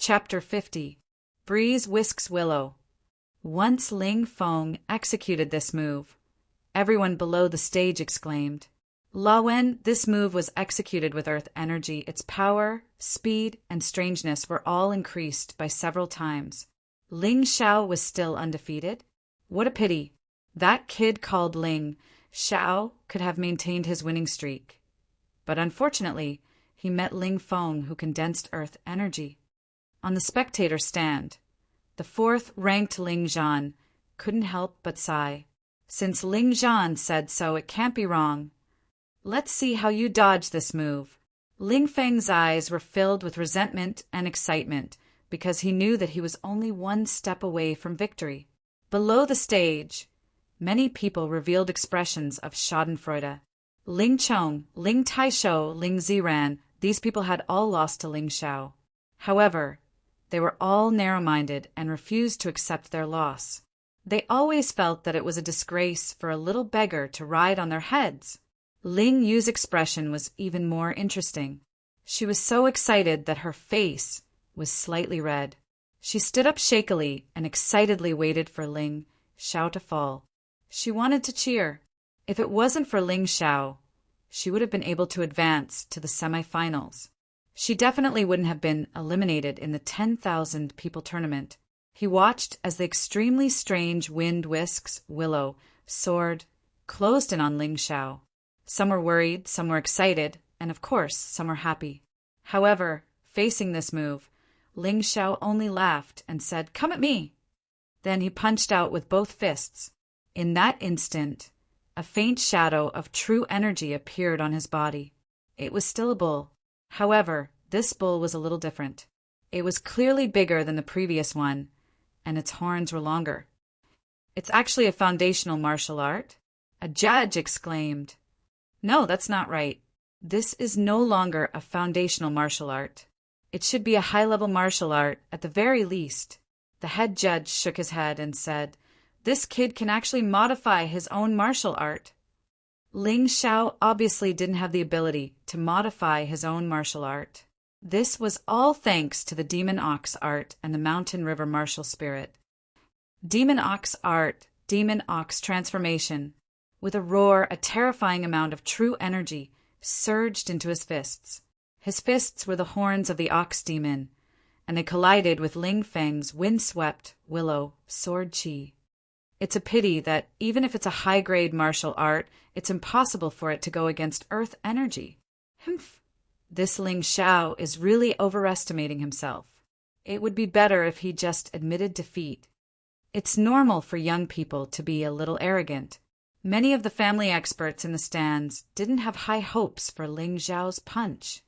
Chapter 50. Breeze Whisks Willow. Once Ling Feng executed this move, everyone below the stage exclaimed. When this move was executed with earth energy, its power, speed, and strangeness were all increased by several times. Ling Xiao was still undefeated. What a pity. That kid called Ling Xiao could have maintained his winning streak. But unfortunately, he met Ling Feng, who condensed earth energy. On the spectator stand, the fourth-ranked Ling Zhan couldn't help but sigh. Since Ling Zhan said so, it can't be wrong. Let's see how you dodge this move. Ling Feng's eyes were filled with resentment and excitement because he knew that he was only one step away from victory. Below the stage, many people revealed expressions of schadenfreude. Ling Chong, Ling Taishou, Ling Ziran, these people had all lost to Ling Xiao. However, they were all narrow-minded and refused to accept their loss. They always felt that it was a disgrace for a little beggar to ride on their heads. Ling Yu's expression was even more interesting. She was so excited that her face was slightly red. She stood up shakily and excitedly waited for Ling Xiao to fall. She wanted to cheer. If it wasn't for Ling Xiao, she would have been able to advance to the semifinals. She definitely wouldn't have been eliminated in the 10,000 people tournament. He watched as the extremely strange wind whisks willow soared, closed in on Ling Xiao. Some were worried, some were excited, and of course, some were happy. However, facing this move, Ling Xiao only laughed and said, "Come at me." Then he punched out with both fists. In that instant, a faint shadow of true energy appeared on his body. It was still a bull. However, this bull was a little different. It was clearly bigger than the previous one, and its horns were longer. "It's actually a foundational martial art?" a judge exclaimed. "No, that's not right. This is no longer a foundational martial art. It should be a high-level martial art at the very least." The head judge shook his head and said, "This kid can actually modify his own martial art." Ling Xiao obviously didn't have the ability to modify his own martial art. This was all thanks to the Demon Ox art and the Mountain River martial spirit. Demon Ox art, Demon Ox transformation. With a roar, a terrifying amount of true energy surged into his fists. His fists were the horns of the ox demon, and they collided with Ling Feng's windswept willow sword chi. It's a pity that even if it's a high-grade martial art, it's impossible for it to go against earth energy. Humph! This Ling Xiao is really overestimating himself. It would be better if he just admitted defeat. It's normal for young people to be a little arrogant. Many of the family experts in the stands didn't have high hopes for Ling Xiao's punch.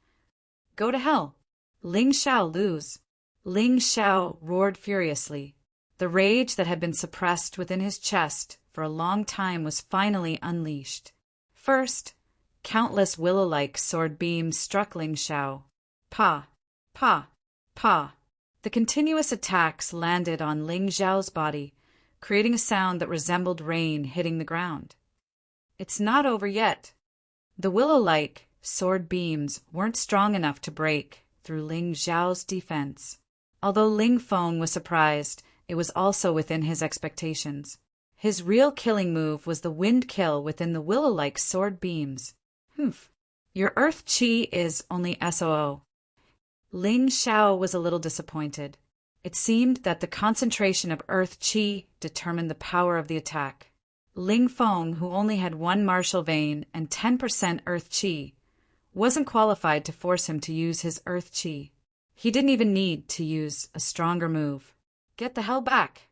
"Go to hell! Ling Xiao lose!" Ling Xiao roared furiously. The rage that had been suppressed within his chest for a long time was finally unleashed. First, countless willow-like sword beams struck Ling Xiao. Pa! Pa! Pa! The continuous attacks landed on Ling Xiao's body, creating a sound that resembled rain hitting the ground. It's not over yet. The willow-like sword beams weren't strong enough to break through Ling Xiao's defense. Although Ling Feng was surprised, it was also within his expectations. His real killing move was the wind kill within the willow-like sword beams. Humph. Your earth chi is only SOO. Ling Xiao was a little disappointed. It seemed that the concentration of earth chi determined the power of the attack. Ling Feng, who only had one martial vein and 10% earth chi, wasn't qualified to force him to use his earth chi. He didn't even need to use a stronger move. "Get the hell back!"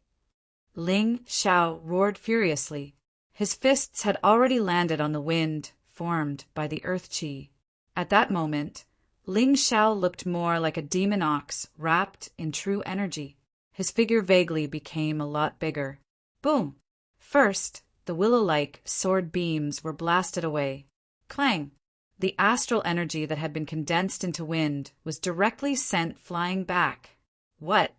Ling Xiao roared furiously. His fists had already landed on the wind formed by the earth chi. At that moment, Ling Xiao looked more like a demon ox wrapped in true energy. His figure vaguely became a lot bigger. Boom! First, the willow-like sword beams were blasted away. Clang! The astral energy that had been condensed into wind was directly sent flying back. What?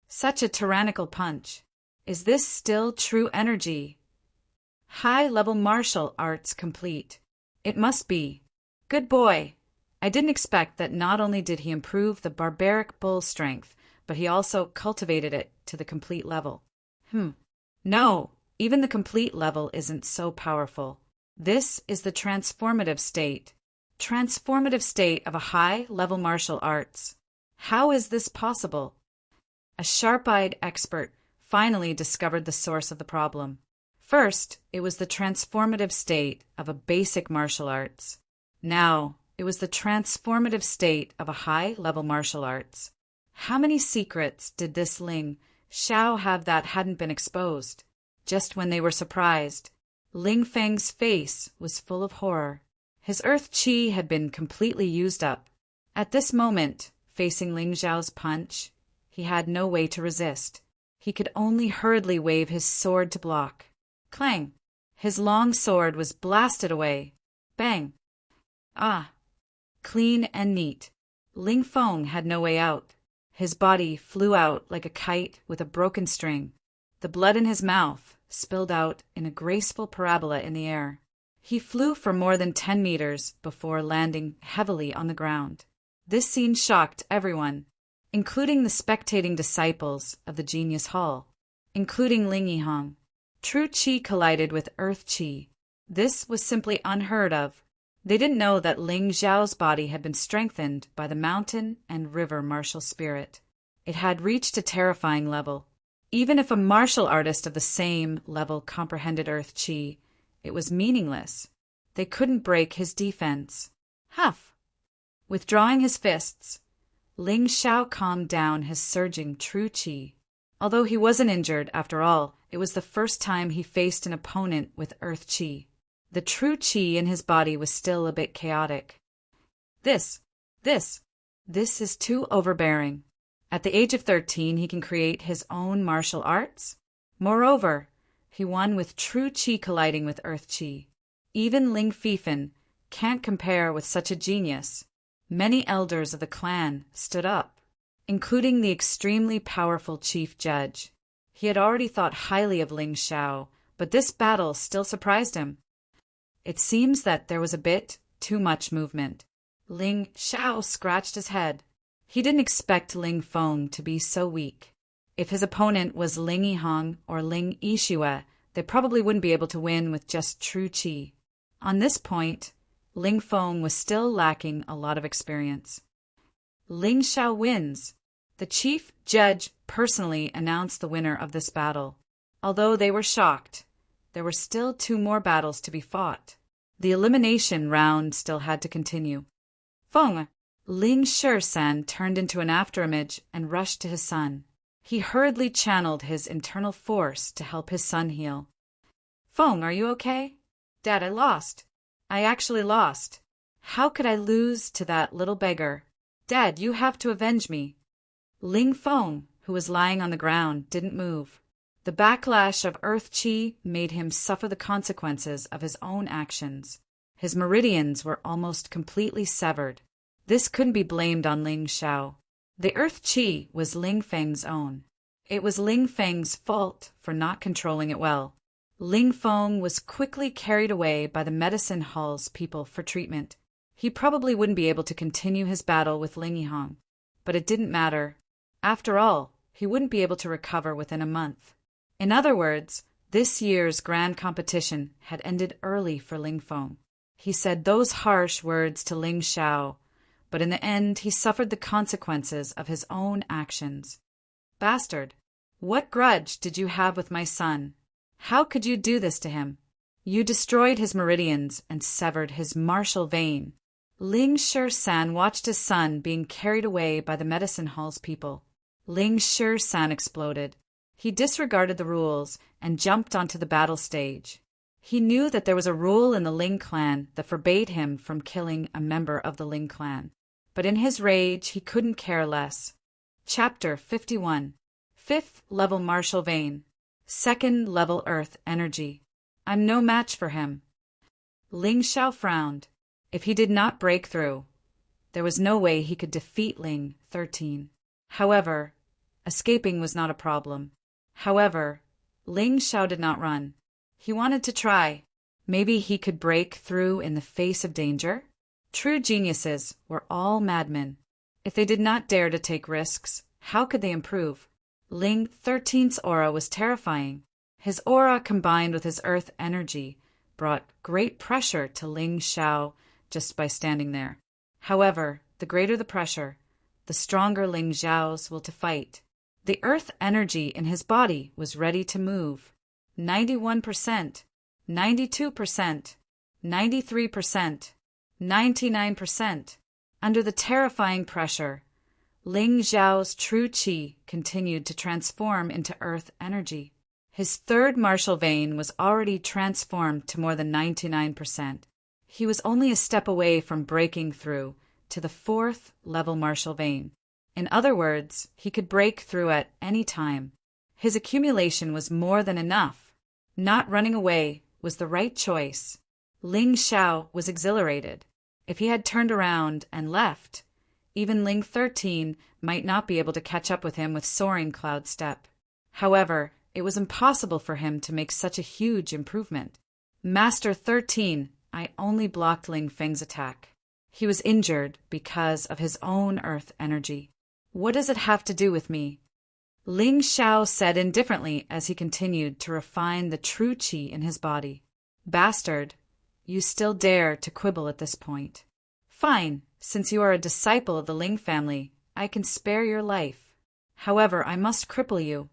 Such a tyrannical punch. Is this still true energy? High-level martial arts complete. It must be. Good boy. I didn't expect that not only did he improve the barbaric bull strength, but he also cultivated it to the complete level. No, even the complete level isn't so powerful. This is the transformative state. Transformative state of a high-level martial arts. How is this possible? A sharp-eyed expert finally discovered the source of the problem. First, it was the transformative state of a basic martial arts. Now, it was the transformative state of a high-level martial arts. How many secrets did this Ling Xiao have that hadn't been exposed? Just when they were surprised, Ling Feng's face was full of horror. His earth qi had been completely used up. At this moment, facing Ling Xiao's punch, he had no way to resist. He could only hurriedly wave his sword to block. Clang! His long sword was blasted away. Bang! Ah! Clean and neat. Ling Feng had no way out. His body flew out like a kite with a broken string. The blood in his mouth spilled out in a graceful parabola in the air. He flew for more than 10 meters before landing heavily on the ground. This scene shocked everyone, including the spectating disciples of the Genius Hall, including Ling Yihang. True Qi collided with Earth Qi. This was simply unheard of. They didn't know that Ling Xiao's body had been strengthened by the mountain and river martial spirit. It had reached a terrifying level. Even if a martial artist of the same level comprehended Earth Qi, it was meaningless. They couldn't break his defense. Huff! Withdrawing his fists, Ling Xiao calmed down his surging true qi. Although he wasn't injured, after all, it was the first time he faced an opponent with earth qi. The true qi in his body was still a bit chaotic. This is too overbearing. At the age of 13, he can create his own martial arts? Moreover, he won with true qi colliding with earth qi. Even Ling Fifan can't compare with such a genius. Many elders of the clan stood up, including the extremely powerful chief judge. He had already thought highly of Ling Xiao, but this battle still surprised him. It seems that there was a bit too much movement. Ling Xiao scratched his head. He didn't expect Ling Feng to be so weak. If his opponent was Ling Yihang or Ling Yixue, they probably wouldn't be able to win with just true qi. On this point, Ling Feng was still lacking a lot of experience. Ling Xiao wins. The chief judge personally announced the winner of this battle. Although they were shocked, there were still 2 more battles to be fought. The elimination round still had to continue. Feng! Ling Shi-san turned into an afterimage and rushed to his son. He hurriedly channeled his internal force to help his son heal. Feng, are you okay? Dad, I lost. I actually lost. How could I lose to that little beggar? Dad, you have to avenge me. Ling Feng, who was lying on the ground, didn't move. The backlash of earth qi made him suffer the consequences of his own actions. His meridians were almost completely severed. This couldn't be blamed on Ling Xiao. The earth qi was Ling Feng's own. It was Ling Feng's fault for not controlling it well. Ling Feng was quickly carried away by the medicine hall's people for treatment. He probably wouldn't be able to continue his battle with Ling Yihang, but it didn't matter. After all, he wouldn't be able to recover within a month. In other words, this year's grand competition had ended early for Ling Feng. He said those harsh words to Ling Xiao, but in the end he suffered the consequences of his own actions. Bastard! What grudge did you have with my son? How could you do this to him? You destroyed his meridians and severed his martial vein. Ling Shi-san watched his son being carried away by the medicine hall's people. Ling Shi-san exploded. He disregarded the rules and jumped onto the battle stage. He knew that there was a rule in the Ling clan that forbade him from killing a member of the Ling clan. But in his rage, he couldn't care less. Chapter 51. 5th level martial vein. 2nd level earth energy. I'm no match for him. Ling Xiao frowned. If he did not break through, there was no way he could defeat Ling 13. However, escaping was not a problem. However, Ling Xiao did not run. He wanted to try. Maybe he could break through in the face of danger? True geniuses were all madmen. If they did not dare to take risks, How could they improve? Ling 13's aura was terrifying. His aura, combined with his earth energy, brought great pressure to Ling Xiao just by standing there. However, the greater the pressure, the stronger Ling Xiao's will to fight. The earth energy in his body was ready to move. 91%, 92%, 93%, 99%. Under the terrifying pressure, Ling Xiao's true qi continued to transform into earth energy. His third martial vein was already transformed to more than 99%. He was only a step away from breaking through to the fourth level martial vein. In other words, he could break through at any time. His accumulation was more than enough. Not running away was the right choice. Ling Xiao was exhilarated. If he had turned around and left, even Ling 13 might not be able to catch up with him with soaring cloud step. However, it was impossible for him to make such a huge improvement. Master 13, I only blocked Ling Feng's attack. He was injured because of his own earth energy. What does it have to do with me? Ling Xiao said indifferently as he continued to refine the true qi in his body. Bastard, you still dare to quibble at this point. Fine, since you are a disciple of the Ling family, I can spare your life. However, I must cripple you.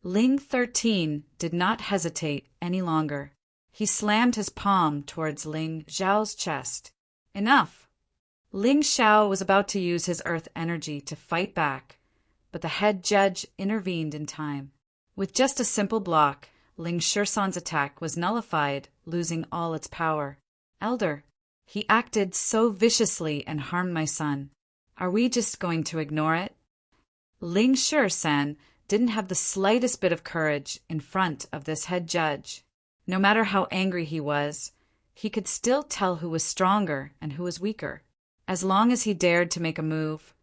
Ling 13 did not hesitate any longer. He slammed his palm towards Ling Xiao's chest. Enough! Ling Xiao was about to use his earth energy to fight back, but the head judge intervened in time. With just a simple block, Ling Shisan's attack was nullified, losing all its power. Elder, he acted so viciously and harmed my son. Are we just going to ignore it? Ling Shisan didn't have the slightest bit of courage in front of this head judge. No matter how angry he was, he could still tell who was stronger and who was weaker. As long as he dared to make a move,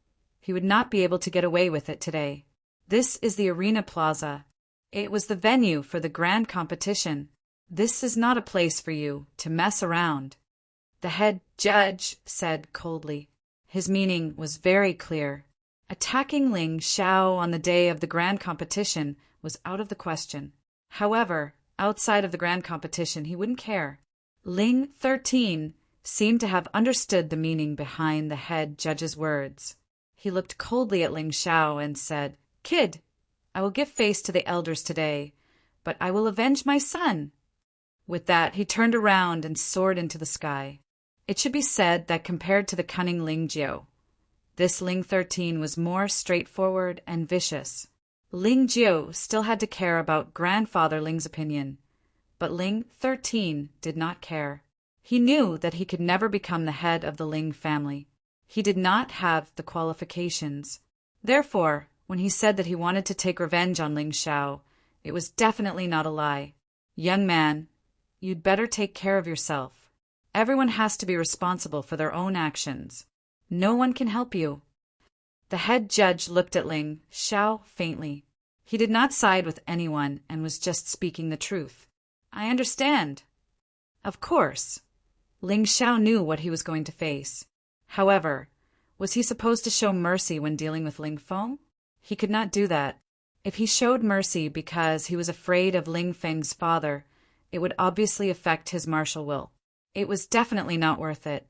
he would not be able to get away with it today. This is the arena plaza. It was the venue for the grand competition. This is not a place for you to mess around. The head judge said coldly. His meaning was very clear. Attacking Ling Xiao on the day of the grand competition was out of the question. However, outside of the grand competition, he wouldn't care. Ling 13 seemed to have understood the meaning behind the head judge's words. He looked coldly at Ling Xiao and said, Kid, I will give face to the elders today, but I will avenge my son. With that, he turned around and soared into the sky. It should be said that compared to the cunning Ling Jiu, this Ling 13 was more straightforward and vicious. Ling Jiu still had to care about grandfather Ling's opinion, but Ling 13 did not care. He knew that he could never become the head of the Ling family. He did not have the qualifications. Therefore, when he said that he wanted to take revenge on Ling Xiao, it was definitely not a lie. Young man, you'd better take care of yourself. Everyone has to be responsible for their own actions. No one can help you. The head judge looked at Ling Xiao faintly. He did not side with anyone and was just speaking the truth. I understand. Of course. Ling Xiao knew what he was going to face. However, was he supposed to show mercy when dealing with Ling Feng? He could not do that. If he showed mercy because he was afraid of Ling Feng's father, it would obviously affect his martial will. It was definitely not worth it.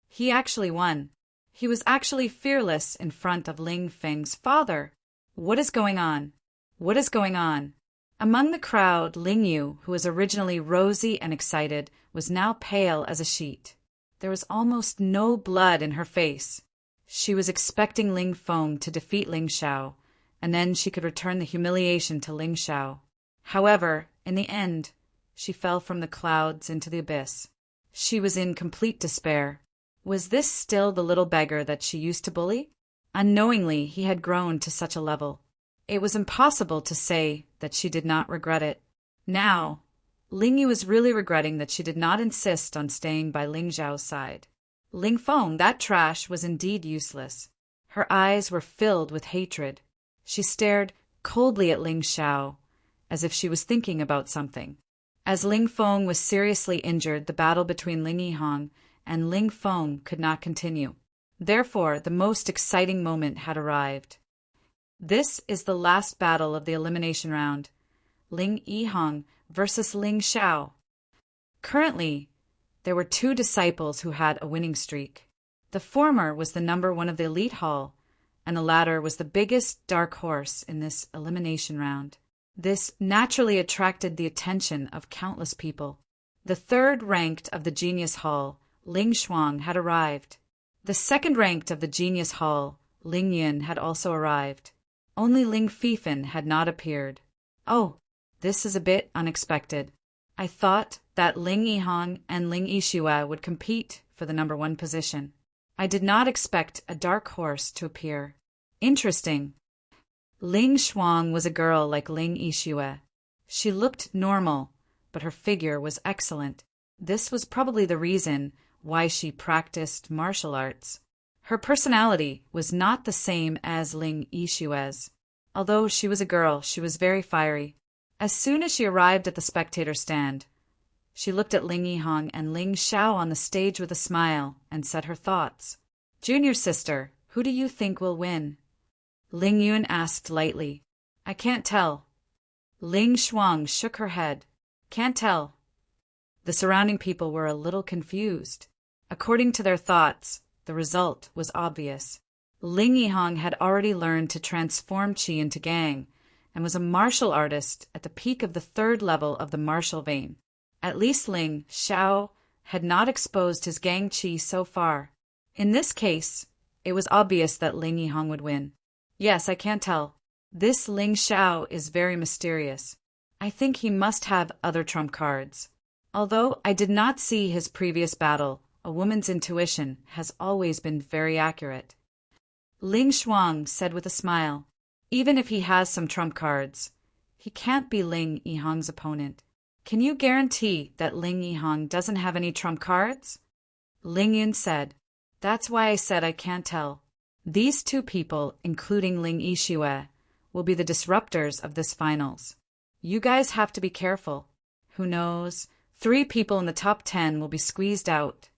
He actually won. He was actually fearless in front of Ling Feng's father. What is going on? What is going on? Among the crowd, Ling Yu, who was originally rosy and excited, was now pale as a sheet. There was almost no blood in her face. She was expecting Ling Feng to defeat Ling Xiao, and then she could return the humiliation to Ling Xiao. However, in the end, she fell from the clouds into the abyss. She was in complete despair. Was this still the little beggar that she used to bully? Unknowingly, he had grown to such a level. It was impossible to say that she did not regret it. Now, Ling Yu was really regretting that she did not insist on staying by Ling Zhao's side. Ling Feng, that trash, was indeed useless. Her eyes were filled with hatred. She stared coldly at Ling Xiao, as if she was thinking about something. As Ling Feng was seriously injured, the battle between Ling Yihong and Ling Feng could not continue. Therefore, the most exciting moment had arrived. This is the last battle of the elimination round. Ling Yihong versus Ling Xiao. Currently, there were two disciples who had a winning streak. The former was the number one of the elite hall, and the latter was the biggest dark horse in this elimination round. This naturally attracted the attention of countless people. The third ranked of the Genius Hall, Ling Shuang, had arrived. The second ranked of the Genius Hall, Ling Yun, had also arrived. Only Ling Fifan had not appeared. Oh, this is a bit unexpected. I thought that Ling Yihong and Ling Yixue would compete for the number one position. I did not expect a dark horse to appear. Interesting. Ling Shuang was a girl like Ling Yixue. She looked normal, but her figure was excellent. This was probably the reason why she practiced martial arts. Her personality was not the same as Ling Yixue's. Although she was a girl, she was very fiery. As soon as she arrived at the spectator stand, she looked at Ling Yihong and Ling Xiao on the stage with a smile and said her thoughts. "Junior sister, who do you think will win?" Ling Yun asked lightly. "I can't tell." Ling Shuang shook her head. "Can't tell." The surrounding people were a little confused. According to their thoughts, the result was obvious. Ling Yihong had already learned to transform qi into gang and was a martial artist at the peak of the third level of the martial vein. At least Ling Xiao had not exposed his gang qi so far. In this case, it was obvious that Ling Yihong would win. "Yes, I can't tell. This Ling Xiao is very mysterious. I think he must have other trump cards. Although I did not see his previous battle, a woman's intuition has always been very accurate." Ling Shuang said with a smile, "Even if he has some trump cards, he can't be Ling Yihong's opponent. Can you guarantee that Ling Yihong doesn't have any trump cards?" Ling Yun said, "That's why I said I can't tell. These two people, including Ling Yixue, will be the disruptors of this finals. You guys have to be careful. Who knows? 3 people in the top 10 will be squeezed out."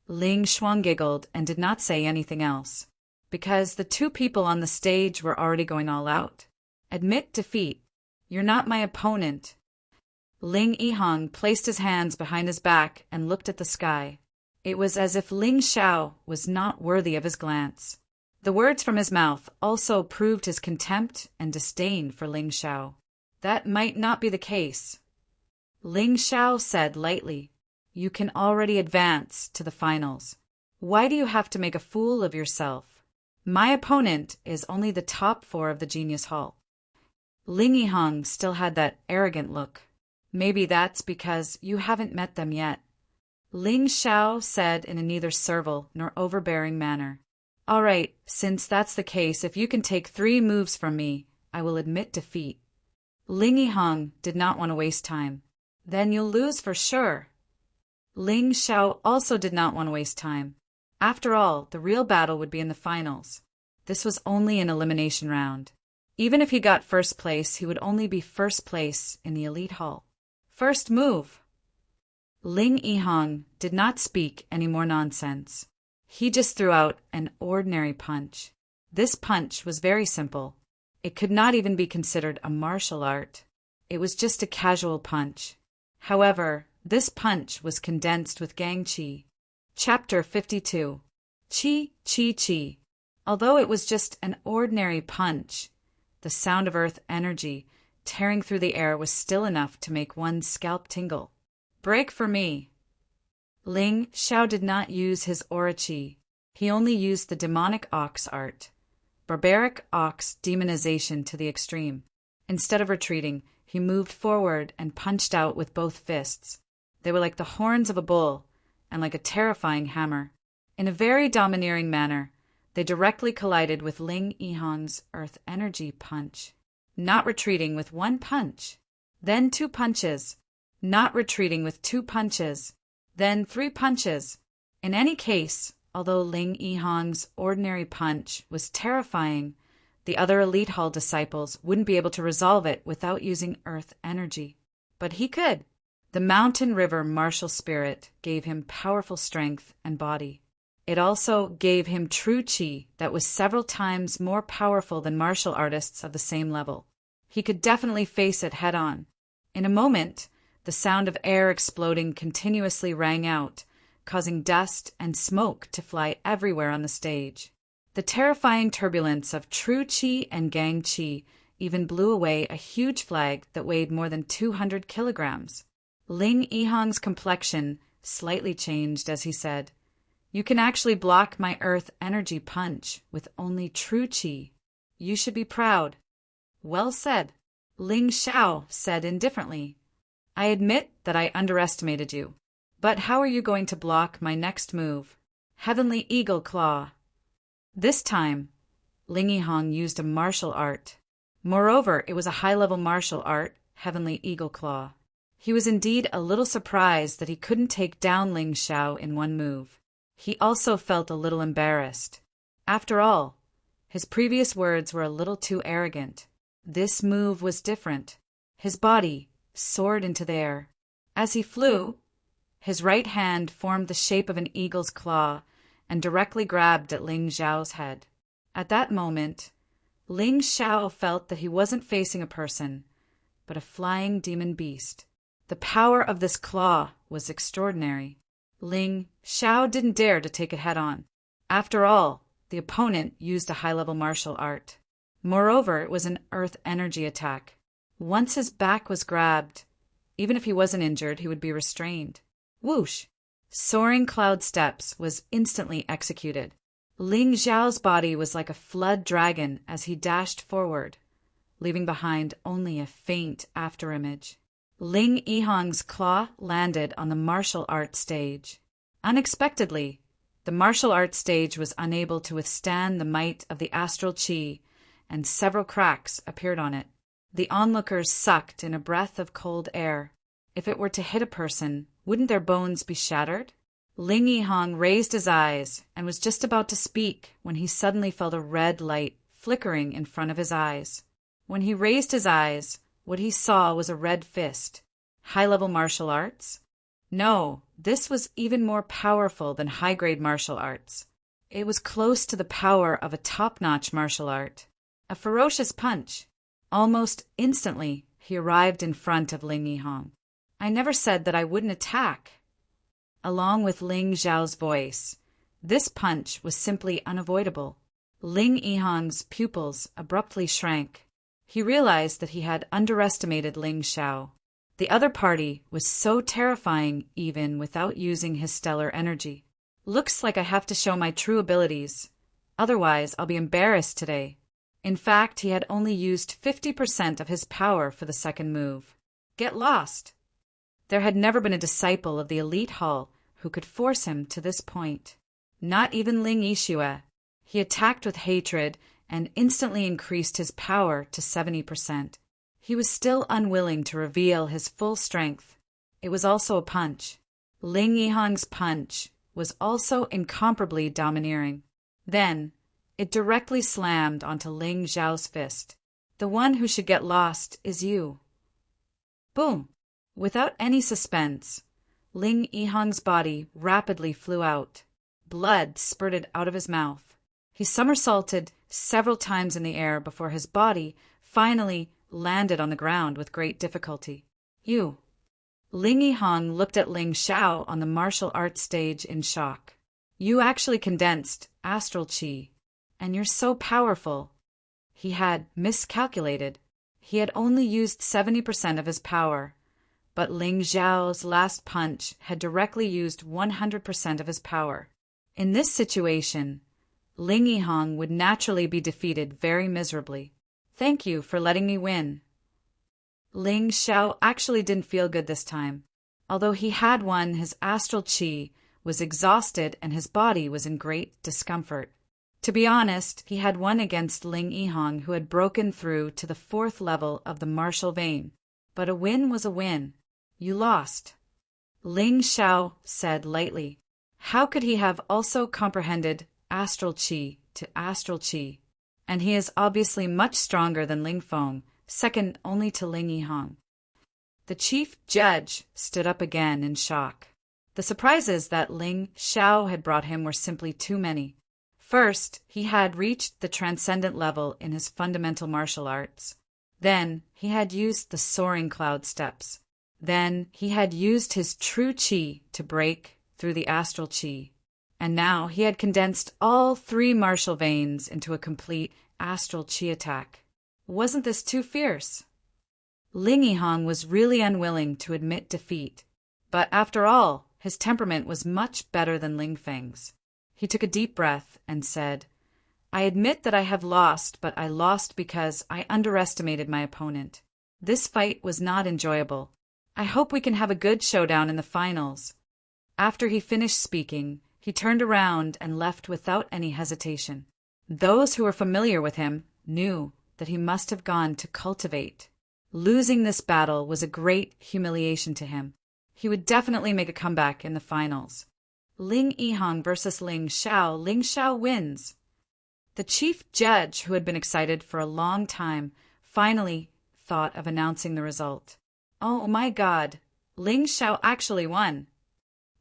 Ling Shuang giggled and did not say anything else, because the 2 people on the stage were already going all out. "Admit defeat. You're not my opponent." Ling Yihong placed his hands behind his back and looked at the sky. It was as if Ling Xiao was not worthy of his glance. The words from his mouth also proved his contempt and disdain for Ling Xiao. That might not be the case. Ling Xiao said lightly, "You can already advance to the finals. Why do you have to make a fool of yourself? My opponent is only the top 4 of the Genius Hall." Ling Yihong still had that arrogant look. "Maybe that's because you haven't met them yet." Ling Xiao said in a neither servile nor overbearing manner. "All right, since that's the case, if you can take 3 moves from me, I will admit defeat." Ling Yihong did not want to waste time. "Then you'll lose for sure." Ling Xiao also did not want to waste time. After all, the real battle would be in the finals. This was only an elimination round. Even if he got first place, he would only be first place in the elite hall. "First move." Ling Yihong did not speak any more nonsense. He just threw out an ordinary punch. This punch was very simple. It could not even be considered a martial art. It was just a casual punch. However, this punch was condensed with gang qi. Chapter 52. Qi, qi, qi. Although it was just an ordinary punch, the sound of earth energy tearing through the air was still enough to make one's scalp tingle. "Break for me." Ling Xiao did not use his aura qi. He only used the demonic ox art. Barbaric ox demonization to the extreme. Instead of retreating, he moved forward and punched out with both fists. They were like the horns of a bull and like a terrifying hammer. In a very domineering manner, they directly collided with Ling Yihong's earth energy punch. Not retreating with 1 punch, then 2 punches. Not retreating with 2 punches, then 3 punches. In any case, although Ling Yihong's ordinary punch was terrifying, the other elite hall disciples wouldn't be able to resolve it without using earth energy. But he could. The mountain river martial spirit gave him powerful strength and body. It also gave him true chi that was several times more powerful than martial artists of the same level. He could definitely face it head-on. In a moment, the sound of air exploding continuously rang out, causing dust and smoke to fly everywhere on the stage. The terrifying turbulence of true chi and gang chi even blew away a huge flag that weighed more than 200 kilograms. Ling Yihang's complexion slightly changed as he said, "You can actually block my earth energy punch with only true chi. You should be proud." "Well said," Ling Xiao said indifferently. "I admit that I underestimated you. But how are you going to block my next move? Heavenly Eagle Claw." This time, Ling Yihang used a martial art. Moreover, it was a high-level martial art, Heavenly Eagle Claw. He was indeed a little surprised that he couldn't take down Ling Xiao in one move. He also felt a little embarrassed. After all, his previous words were a little too arrogant. This move was different. His body soared into the air. As he flew, his right hand formed the shape of an eagle's claw and directly grabbed at Ling Xiao's head. At that moment, Ling Xiao felt that he wasn't facing a person, but a flying demon beast. The power of this claw was extraordinary. Ling Xiao didn't dare to take it head-on. After all, the opponent used a high-level martial art. Moreover, it was an earth energy attack. Once his back was grabbed, even if he wasn't injured, he would be restrained. Whoosh! Soaring cloud steps was instantly executed. Ling Xiao's body was like a flood dragon as he dashed forward, leaving behind only a faint afterimage. Ling Yihang's claw landed on the martial art stage. Unexpectedly, the martial art stage was unable to withstand the might of the astral chi, and several cracks appeared on it. The onlookers sucked in a breath of cold air. If it were to hit a person, wouldn't their bones be shattered? Ling Yihang raised his eyes and was just about to speak when he suddenly felt a red light flickering in front of his eyes. When he raised his eyes, what he saw was a red fist. High-level martial arts? No, this was even more powerful than high-grade martial arts. It was close to the power of a top-notch martial art. A ferocious punch. Almost instantly, he arrived in front of Ling Yihang. "I never said that I wouldn't attack." Along with Ling Xiao's voice, this punch was simply unavoidable. Ling Yihang's pupils abruptly shrank. He realized that he had underestimated Ling Xiao. The other party was so terrifying even without using his stellar energy. "Looks like I have to show my true abilities. Otherwise, I'll be embarrassed today." In fact, he had only used 50% of his power for the second move. Get lost! There had never been a disciple of the elite hall who could force him to this point. Not even Ling Yixue. He attacked with hatred and instantly increased his power to 70%. He was still unwilling to reveal his full strength. It was also a punch. Ling Yihang's punch was also incomparably domineering. Then, it directly slammed onto Ling Xiao's fist. "The one who should get lost is you." Boom! Without any suspense, Ling Yihang's body rapidly flew out. Blood spurted out of his mouth. He somersaulted several times in the air before his body finally landed on the ground with great difficulty. "You." Ling Yihang looked at Ling Xiao on the martial arts stage in shock. "You actually condensed astral chi, and you're so powerful." He had miscalculated. He had only used 70% of his power, but Ling Xiao's last punch had directly used 100% of his power. In this situation, Ling Yihang would naturally be defeated very miserably. "Thank you for letting me win." Ling Xiao actually didn't feel good this time. Although he had won, his astral chi was exhausted and his body was in great discomfort. To be honest, he had won against Ling Yihang, who had broken through to the 4th level of the martial vein. But a win was a win. "You lost," Ling Xiao said lightly. How could he have also comprehended astral chi to astral chi? And he is obviously much stronger than Ling Feng, second only to Ling Yihang. The chief judge stood up again in shock. The surprises that Ling Xiao had brought him were simply too many. First, he had reached the transcendent level in his fundamental martial arts. Then, he had used the soaring cloud steps. Then, he had used his true qi to break through the astral qi. And now, he had condensed all 3 martial veins into a complete astral qi attack. Wasn't this too fierce? Ling Yihang was really unwilling to admit defeat. But after all, his temperament was much better than Ling Feng's. He took a deep breath and said, I admit that I have lost, but I lost because I underestimated my opponent. This fight was not enjoyable. I hope we can have a good showdown in the finals. After he finished speaking, he turned around and left without any hesitation. Those who were familiar with him knew that he must have gone to cultivate. Losing this battle was a great humiliation to him. He would definitely make a comeback in the finals. Ling Yihang versus Ling Xiao. Ling Xiao wins. The chief judge, who had been excited for a long time, finally thought of announcing the result. Oh my God, Ling Xiao actually won.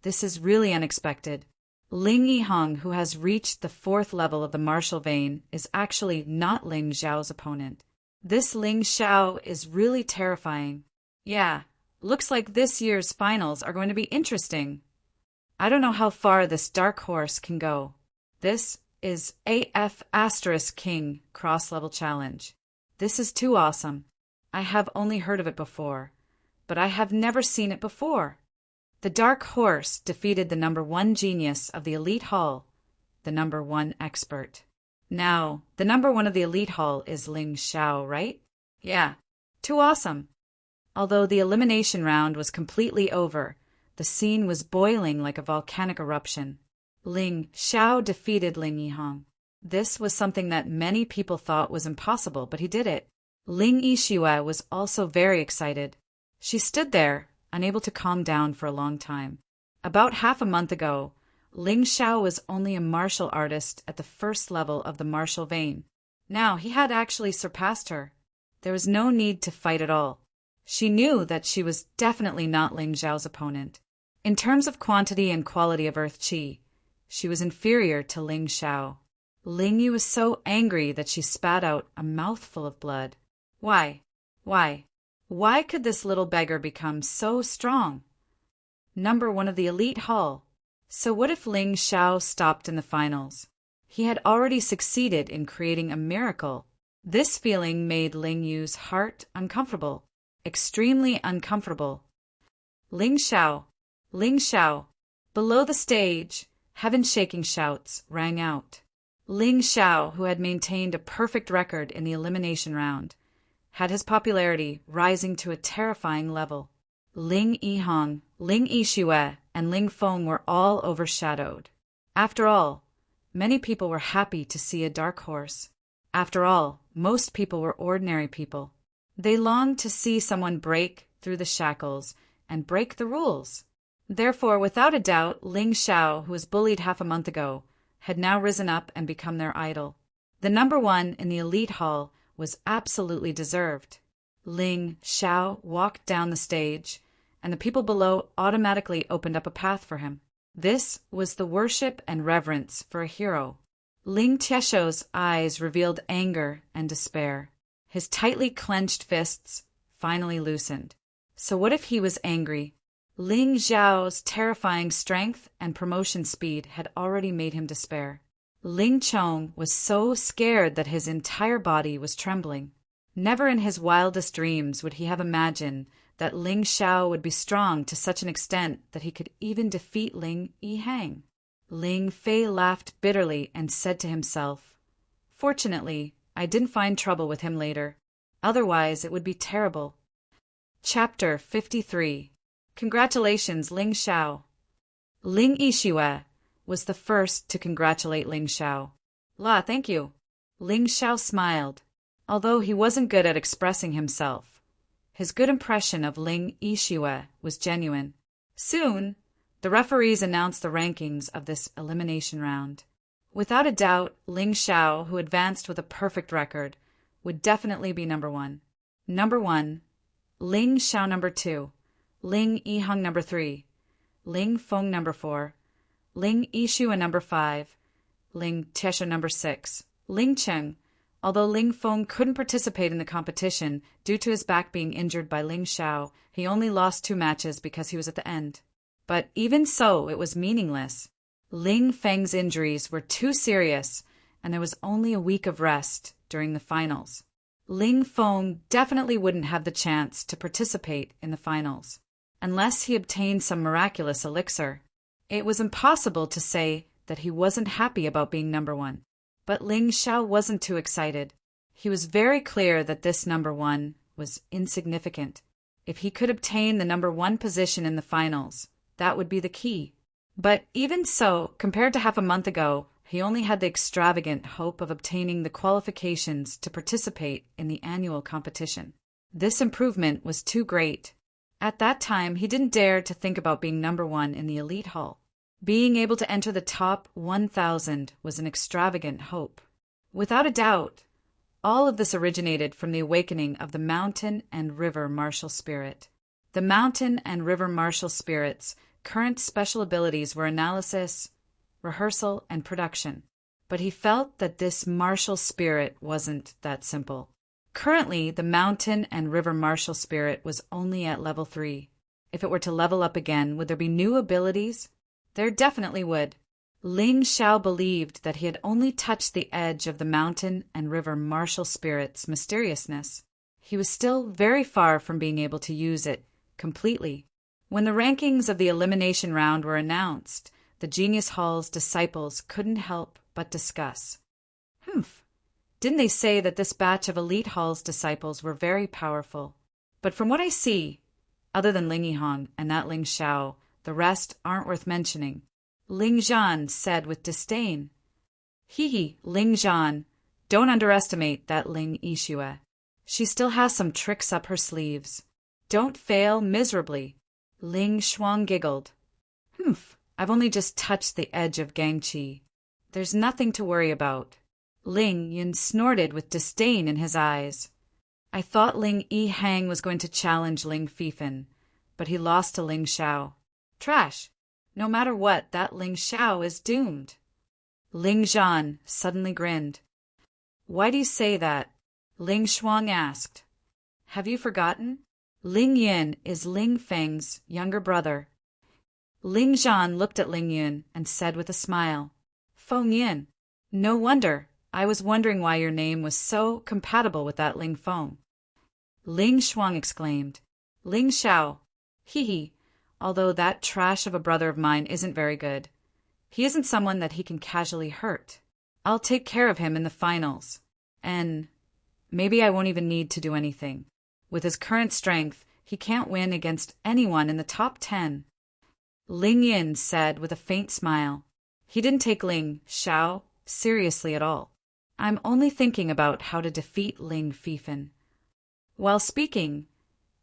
This is really unexpected. Ling Yihang, who has reached the 4th level of the martial vein, is actually not Ling Xiao's opponent. This Ling Xiao is really terrifying. Yeah, looks like this year's finals are going to be interesting. I don't know how far this dark horse can go. This is AF * King cross-level challenge. This is too awesome. I have only heard of it before, but I have never seen it before. The dark horse defeated the number 1 genius of the elite hall, the number 1 expert. Now, the number 1 of the elite hall is Ling Xiao, right? Yeah, too awesome. Although the elimination round was completely over, the scene was boiling like a volcanic eruption. Ling Xiao defeated Ling Yihang. This was something that many people thought was impossible, but he did it. Ling Yixue was also very excited. She stood there, unable to calm down for a long time. About half a month ago, Ling Xiao was only a martial artist at the 1st level of the martial vein. Now he had actually surpassed her. There was no need to fight at all. She knew that she was definitely not Ling Xiao's opponent. In terms of quantity and quality of earth qi, she was inferior to Ling Xiao. Ling Yu was so angry that she spat out a mouthful of blood. Why? Why could this little beggar become so strong? Number 1 of the elite hall. So what if Ling Xiao stopped in the finals? He had already succeeded in creating a miracle. This feeling made Ling Yu's heart uncomfortable, extremely uncomfortable. Ling Xiao. Below the stage, heaven-shaking shouts rang out. Ling Xiao, who had maintained a perfect record in the elimination round, had his popularity rising to a terrifying level. Ling Yihang, Ling Yixue, and Ling Feng were all overshadowed. After all, many people were happy to see a dark horse. After all, most people were ordinary people. They longed to see someone break through the shackles and break the rules. Therefore, without a doubt, Ling Xiao, who was bullied half a month ago, had now risen up and become their idol. The number 1 in the elite hall was absolutely deserved. Ling Xiao walked down the stage, and the people below automatically opened up a path for him. This was the worship and reverence for a hero. Ling Qieshou's eyes revealed anger and despair. His tightly clenched fists finally loosened. So what if he was angry? Ling Xiao's terrifying strength and promotion speed had already made him despair. Ling Chong was so scared that his entire body was trembling. Never in his wildest dreams would he have imagined that Ling Xiao would be strong to such an extent that he could even defeat Ling Yihang. Ling Fei laughed bitterly and said to himself, "Fortunately, I didn't find trouble with him later. Otherwise, it would be terrible." Chapter 53. Congratulations, Ling Xiao. Ling Yixue was the first to congratulate Ling Xiao. Thank you. Ling Xiao smiled. Although he wasn't good at expressing himself, his good impression of Ling Yixue was genuine. Soon, the referees announced the rankings of this elimination round. Without a doubt, Ling Xiao, who advanced with a perfect record, would definitely be number 1. Number 1, Ling Xiao number 2, Ling Yihang number 3. Ling Feng number 4, Ling Yishua number 5, Ling Tiesha number 6, Ling Cheng. Although Ling Feng couldn't participate in the competition due to his back being injured by Ling Xiao, he only lost 2 matches because he was at the end. But even so, it was meaningless. Ling Feng's injuries were too serious, and there was only a week of rest during the finals. Ling Feng definitely wouldn't have the chance to participate in the finals, unless he obtained some miraculous elixir. It was impossible to say that he wasn't happy about being number 1. But Ling Xiao wasn't too excited. He was very clear that this number 1 was insignificant. If he could obtain the number 1 position in the finals, that would be the key. But even so, compared to half a month ago, he only had the extravagant hope of obtaining the qualifications to participate in the annual competition. This improvement was too great. At that time, he didn't dare to think about being number 1 in the elite hall. Being able to enter the top 1,000 was an extravagant hope. Without a doubt, all of this originated from the awakening of the mountain and river martial spirit. The mountain and river martial spirit's current special abilities were analysis, rehearsal, and production. But he felt that this martial spirit wasn't that simple. Currently, the mountain and river martial spirit was only at level 3. If it were to level up again, would there be new abilities? There definitely would. Ling Xiao believed that he had only touched the edge of the mountain and river martial spirit's mysteriousness. He was still very far from being able to use it completely. When the rankings of the elimination round were announced, the Genius Hall's disciples couldn't help but discuss. Didn't they say that this batch of Elite Hall's disciples were very powerful? But from what I see, other than Ling Yihong and that Ling Xiao, the rest aren't worth mentioning. Ling Zhan said with disdain. Ling Zhan, don't underestimate that Ling Yishue. She still has some tricks up her sleeves. Don't fail miserably. Ling Shuang giggled. I've only just touched the edge of Gangqi. There's nothing to worry about. Ling Yun snorted with disdain in his eyes. I thought Ling Yihang was going to challenge Ling Fifan, but he lost to Ling Xiao. Trash. No matter what, that Ling Xiao is doomed. Ling Zhan suddenly grinned. Why do you say that? Ling Shuang asked. Have you forgotten? Ling Yin is Ling Feng's younger brother. Ling Zhan looked at Ling Yun and said with a smile, Feng Yin. No wonder. I was wondering why your name was so compatible with that Ling Feng. Ling Shuang exclaimed. Ling Xiao. Although that trash of a brother of mine isn't very good. He isn't someone that he can casually hurt. I'll take care of him in the finals. And maybe I won't even need to do anything. With his current strength, he can't win against anyone in the top 10. Ling Yin said with a faint smile. He didn't take Ling Xiao seriously at all. I'm only thinking about how to defeat Ling Fifan. While speaking,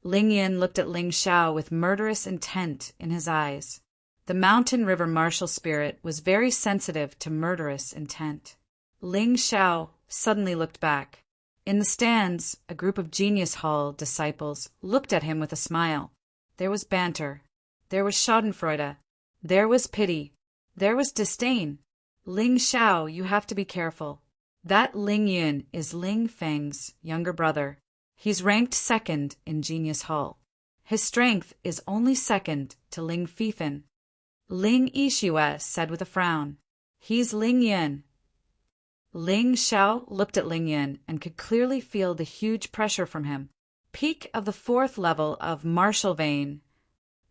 Ling Yin looked at Ling Xiao with murderous intent in his eyes. The mountain river martial spirit was very sensitive to murderous intent. Ling Xiao suddenly looked back. In the stands, a group of Genius Hall disciples looked at him with a smile. There was banter. There was schadenfreude. There was pity. There was disdain. Ling Xiao, you have to be careful. That Ling Yun is Ling Feng's younger brother. He's ranked 2nd in Genius Hall. His strength is only 2nd to Ling Fifan. Ling Yishue said with a frown. He's Ling Yun. Ling Xiao looked at Ling Yun and could clearly feel the huge pressure from him. Peak of the 4th level of martial vein.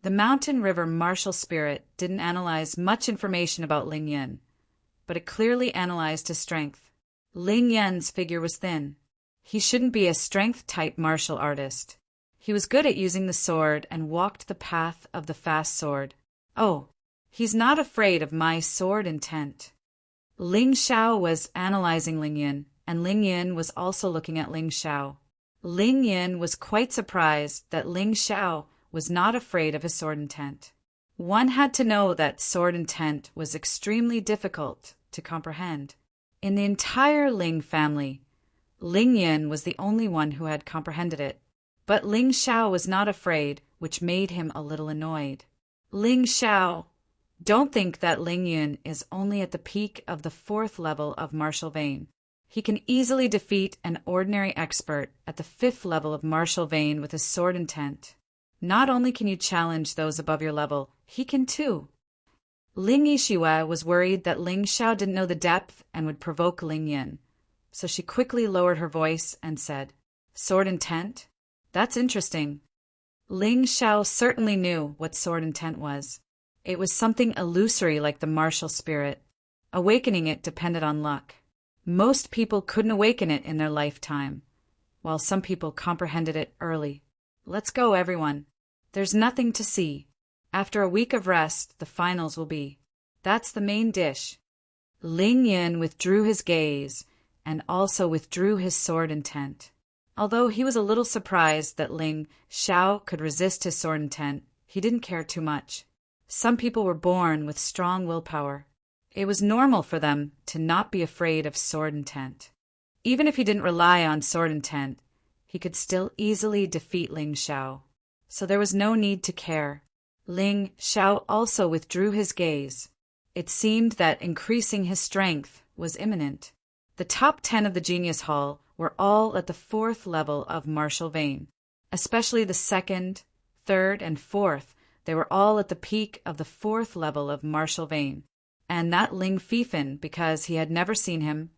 The mountain river martial spirit didn't analyze much information about Ling Yun, but it clearly analyzed his strength. Ling Yun's figure was thin. He shouldn't be a strength-type martial artist. He was good at using the sword and walked the path of the fast sword. Oh, he's not afraid of my sword intent. Ling Xiao was analyzing Ling Yun, and Ling Yun was also looking at Ling Xiao. Ling Yun was quite surprised that Ling Xiao was not afraid of his sword intent. One had to know that sword intent was extremely difficult to comprehend. In the entire Ling family, Ling Yun was the only one who had comprehended it. But Ling Xiao was not afraid, which made him a little annoyed. Ling Xiao. Don't think that Ling Yun is only at the peak of the 4th level of martial vein. He can easily defeat an ordinary expert at the 5th level of martial vein with his sword intent. Not only can you challenge those above your level, he can too. Ling Yixue was worried that Ling Xiao didn't know the depth and would provoke Ling Yun, so she quickly lowered her voice and said, "Sword intent? That's interesting." Ling Xiao certainly knew what sword intent was. It was something illusory like the martial spirit. Awakening it depended on luck. Most people couldn't awaken it in their lifetime, while some people comprehended it early. Let's go, everyone. There's nothing to see. After a week of rest, the finals will be. That's the main dish. Ling Yin withdrew his gaze and also withdrew his sword intent. Although he was a little surprised that Ling Xiao could resist his sword intent, he didn't care too much. Some people were born with strong willpower. It was normal for them to not be afraid of sword intent. Even if he didn't rely on sword intent, he could still easily defeat Ling Xiao. So there was no need to care. Ling Xiao also withdrew his gaze. It seemed that increasing his strength was imminent. The top 10 of the Genius Hall were all at the 4th level of martial vein. Especially the 2nd, 3rd, and 4th, they were all at the peak of the 4th level of martial vein. And that Ling Fifan, because he had never seen him,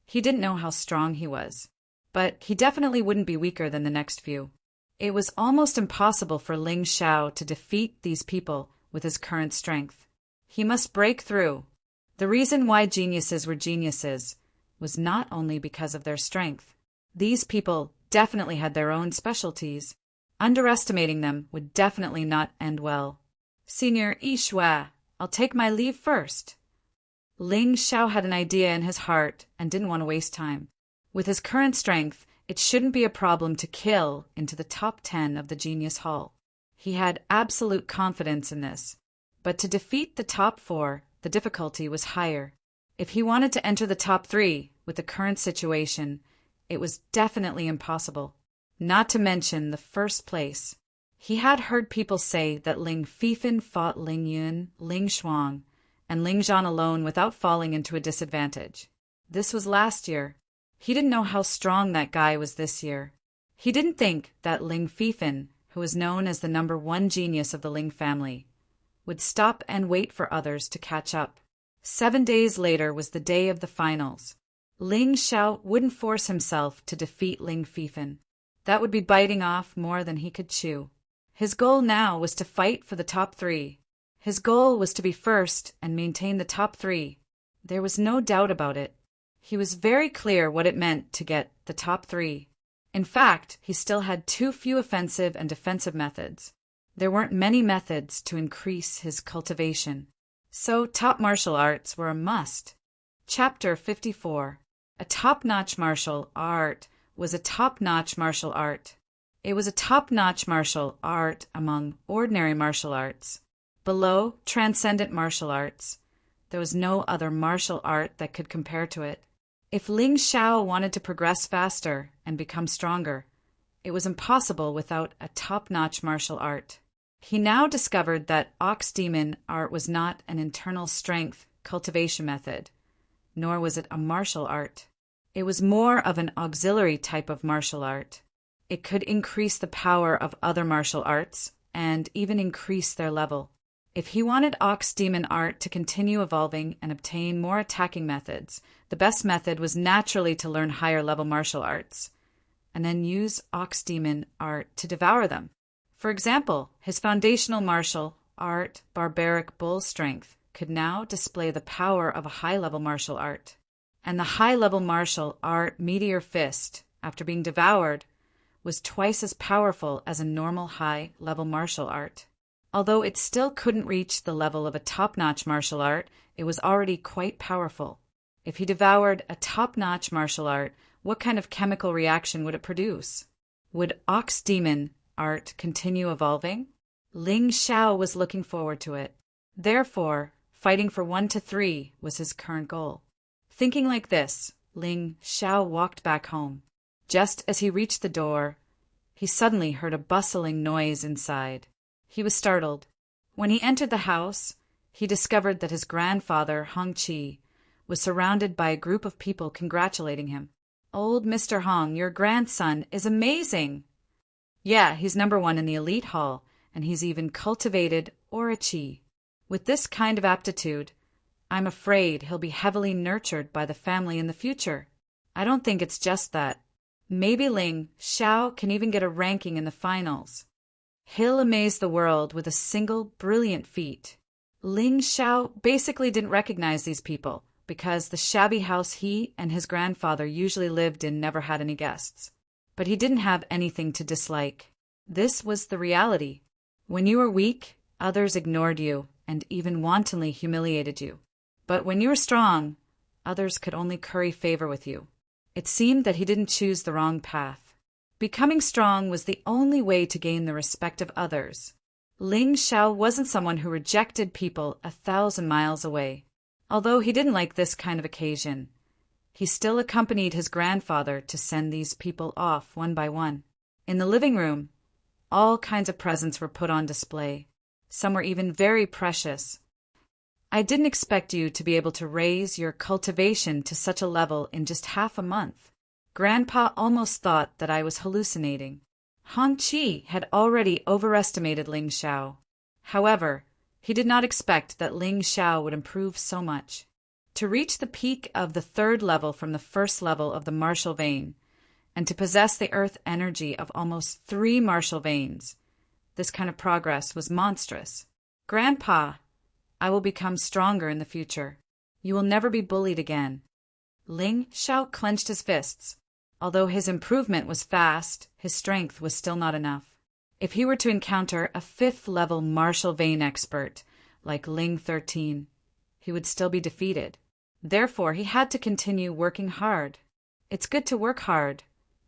he didn't know how strong he was. But he definitely wouldn't be weaker than the next few. It was almost impossible for Ling Xiao to defeat these people with his current strength. He must break through. The reason why geniuses were geniuses was not only because of their strength. These people definitely had their own specialties. Underestimating them would definitely not end well. "Senior Yixue, I'll take my leave first." Ling Xiao had an idea in his heart and didn't want to waste time. With his current strength, it shouldn't be a problem to kill into the top 10 of the Genius Hall. He had absolute confidence in this. But to defeat the top 4, the difficulty was higher. If he wanted to enter the top 3 with the current situation, it was definitely impossible. Not to mention the first place. He had heard people say that Ling Fifan fought Ling Yun, Ling Shuang, and Ling Zhan alone without falling into a disadvantage. This was last year. He didn't know how strong that guy was this year. He didn't think that Ling Fifan, who was known as the #1 genius of the Ling family, would stop and wait for others to catch up. 7 days later was the day of the finals. Ling Xiao wouldn't force himself to defeat Ling Fifan. That would be biting off more than he could chew. His goal now was to fight for the top 3. His goal was to be first and maintain the top 3. There was no doubt about it. He was very clear what it meant to get the top 3. In fact, he still had too few offensive and defensive methods. There weren't many methods to increase his cultivation. So top martial arts were a must. Chapter 54. A top-notch martial art was a top-notch martial art. It was a top-notch martial art among ordinary martial arts. Below transcendent martial arts, there was no other martial art that could compare to it. If Ling Xiao wanted to progress faster and become stronger, it was impossible without a top-notch martial art. He now discovered that ox demon art was not an internal strength cultivation method, nor was it a martial art. It was more of an auxiliary type of martial art. It could increase the power of other martial arts and even increase their level. If he wanted ox demon art to continue evolving and obtain more attacking methods, the best method was naturally to learn higher level martial arts, and then use ox demon art to devour them. For example, his foundational martial art, barbaric bull strength, could now display the power of a high-level martial art. And the high-level martial art meteor fist, after being devoured, was twice as powerful as a normal high-level martial art. Although it still couldn't reach the level of a top-notch martial art, it was already quite powerful. If he devoured a top-notch martial art, what kind of chemical reaction would it produce? Would ox demon art continue evolving? Ling Xiao was looking forward to it. Therefore, fighting for 1 to 3 was his current goal. Thinking like this, Ling Xiao walked back home. Just as he reached the door, he suddenly heard a bustling noise inside. He was startled. When he entered the house, he discovered that his grandfather, Hong Chi, was surrounded by a group of people congratulating him. "Old Mr. Hong, your grandson is amazing." "Yeah, he's #1 in the elite hall, and he's even cultivated Aura Chi. With this kind of aptitude, I'm afraid he'll be heavily nurtured by the family in the future. I don't think it's just that. Maybe Ling Xiao can even get a ranking in the finals. He'll amaze the world with a single brilliant feat." Ling Xiao basically didn't recognize these people because the shabby house he and his grandfather usually lived in never had any guests. But he didn't have anything to dislike. This was the reality. When you were weak, others ignored you and even wantonly humiliated you. But when you were strong, others could only curry favor with you. It seemed that he didn't choose the wrong path. Becoming strong was the only way to gain the respect of others. Ling Xiao wasn't someone who rejected people 1,000 miles away. Although he didn't like this kind of occasion, he still accompanied his grandfather to send these people off one by one. In the living room, all kinds of presents were put on display. Some were even very precious. "I didn't expect you to be able to raise your cultivation to such a level in just half a month." Grandpa almost thought that I was hallucinating. Hong Chi had already overestimated Ling Xiao. However, he did not expect that Ling Xiao would improve so much. To reach the peak of the 3rd level from the 1st level of the martial vein, and to possess the earth energy of almost 3 martial veins, this kind of progress was monstrous. "Grandpa, I will become stronger in the future. You will never be bullied again." Ling Xiao clenched his fists. Although his improvement was fast, his strength was still not enough. If he were to encounter a 5th-level martial vein expert like Ling 13, he would still be defeated. Therefore, he had to continue working hard. It's good to work hard,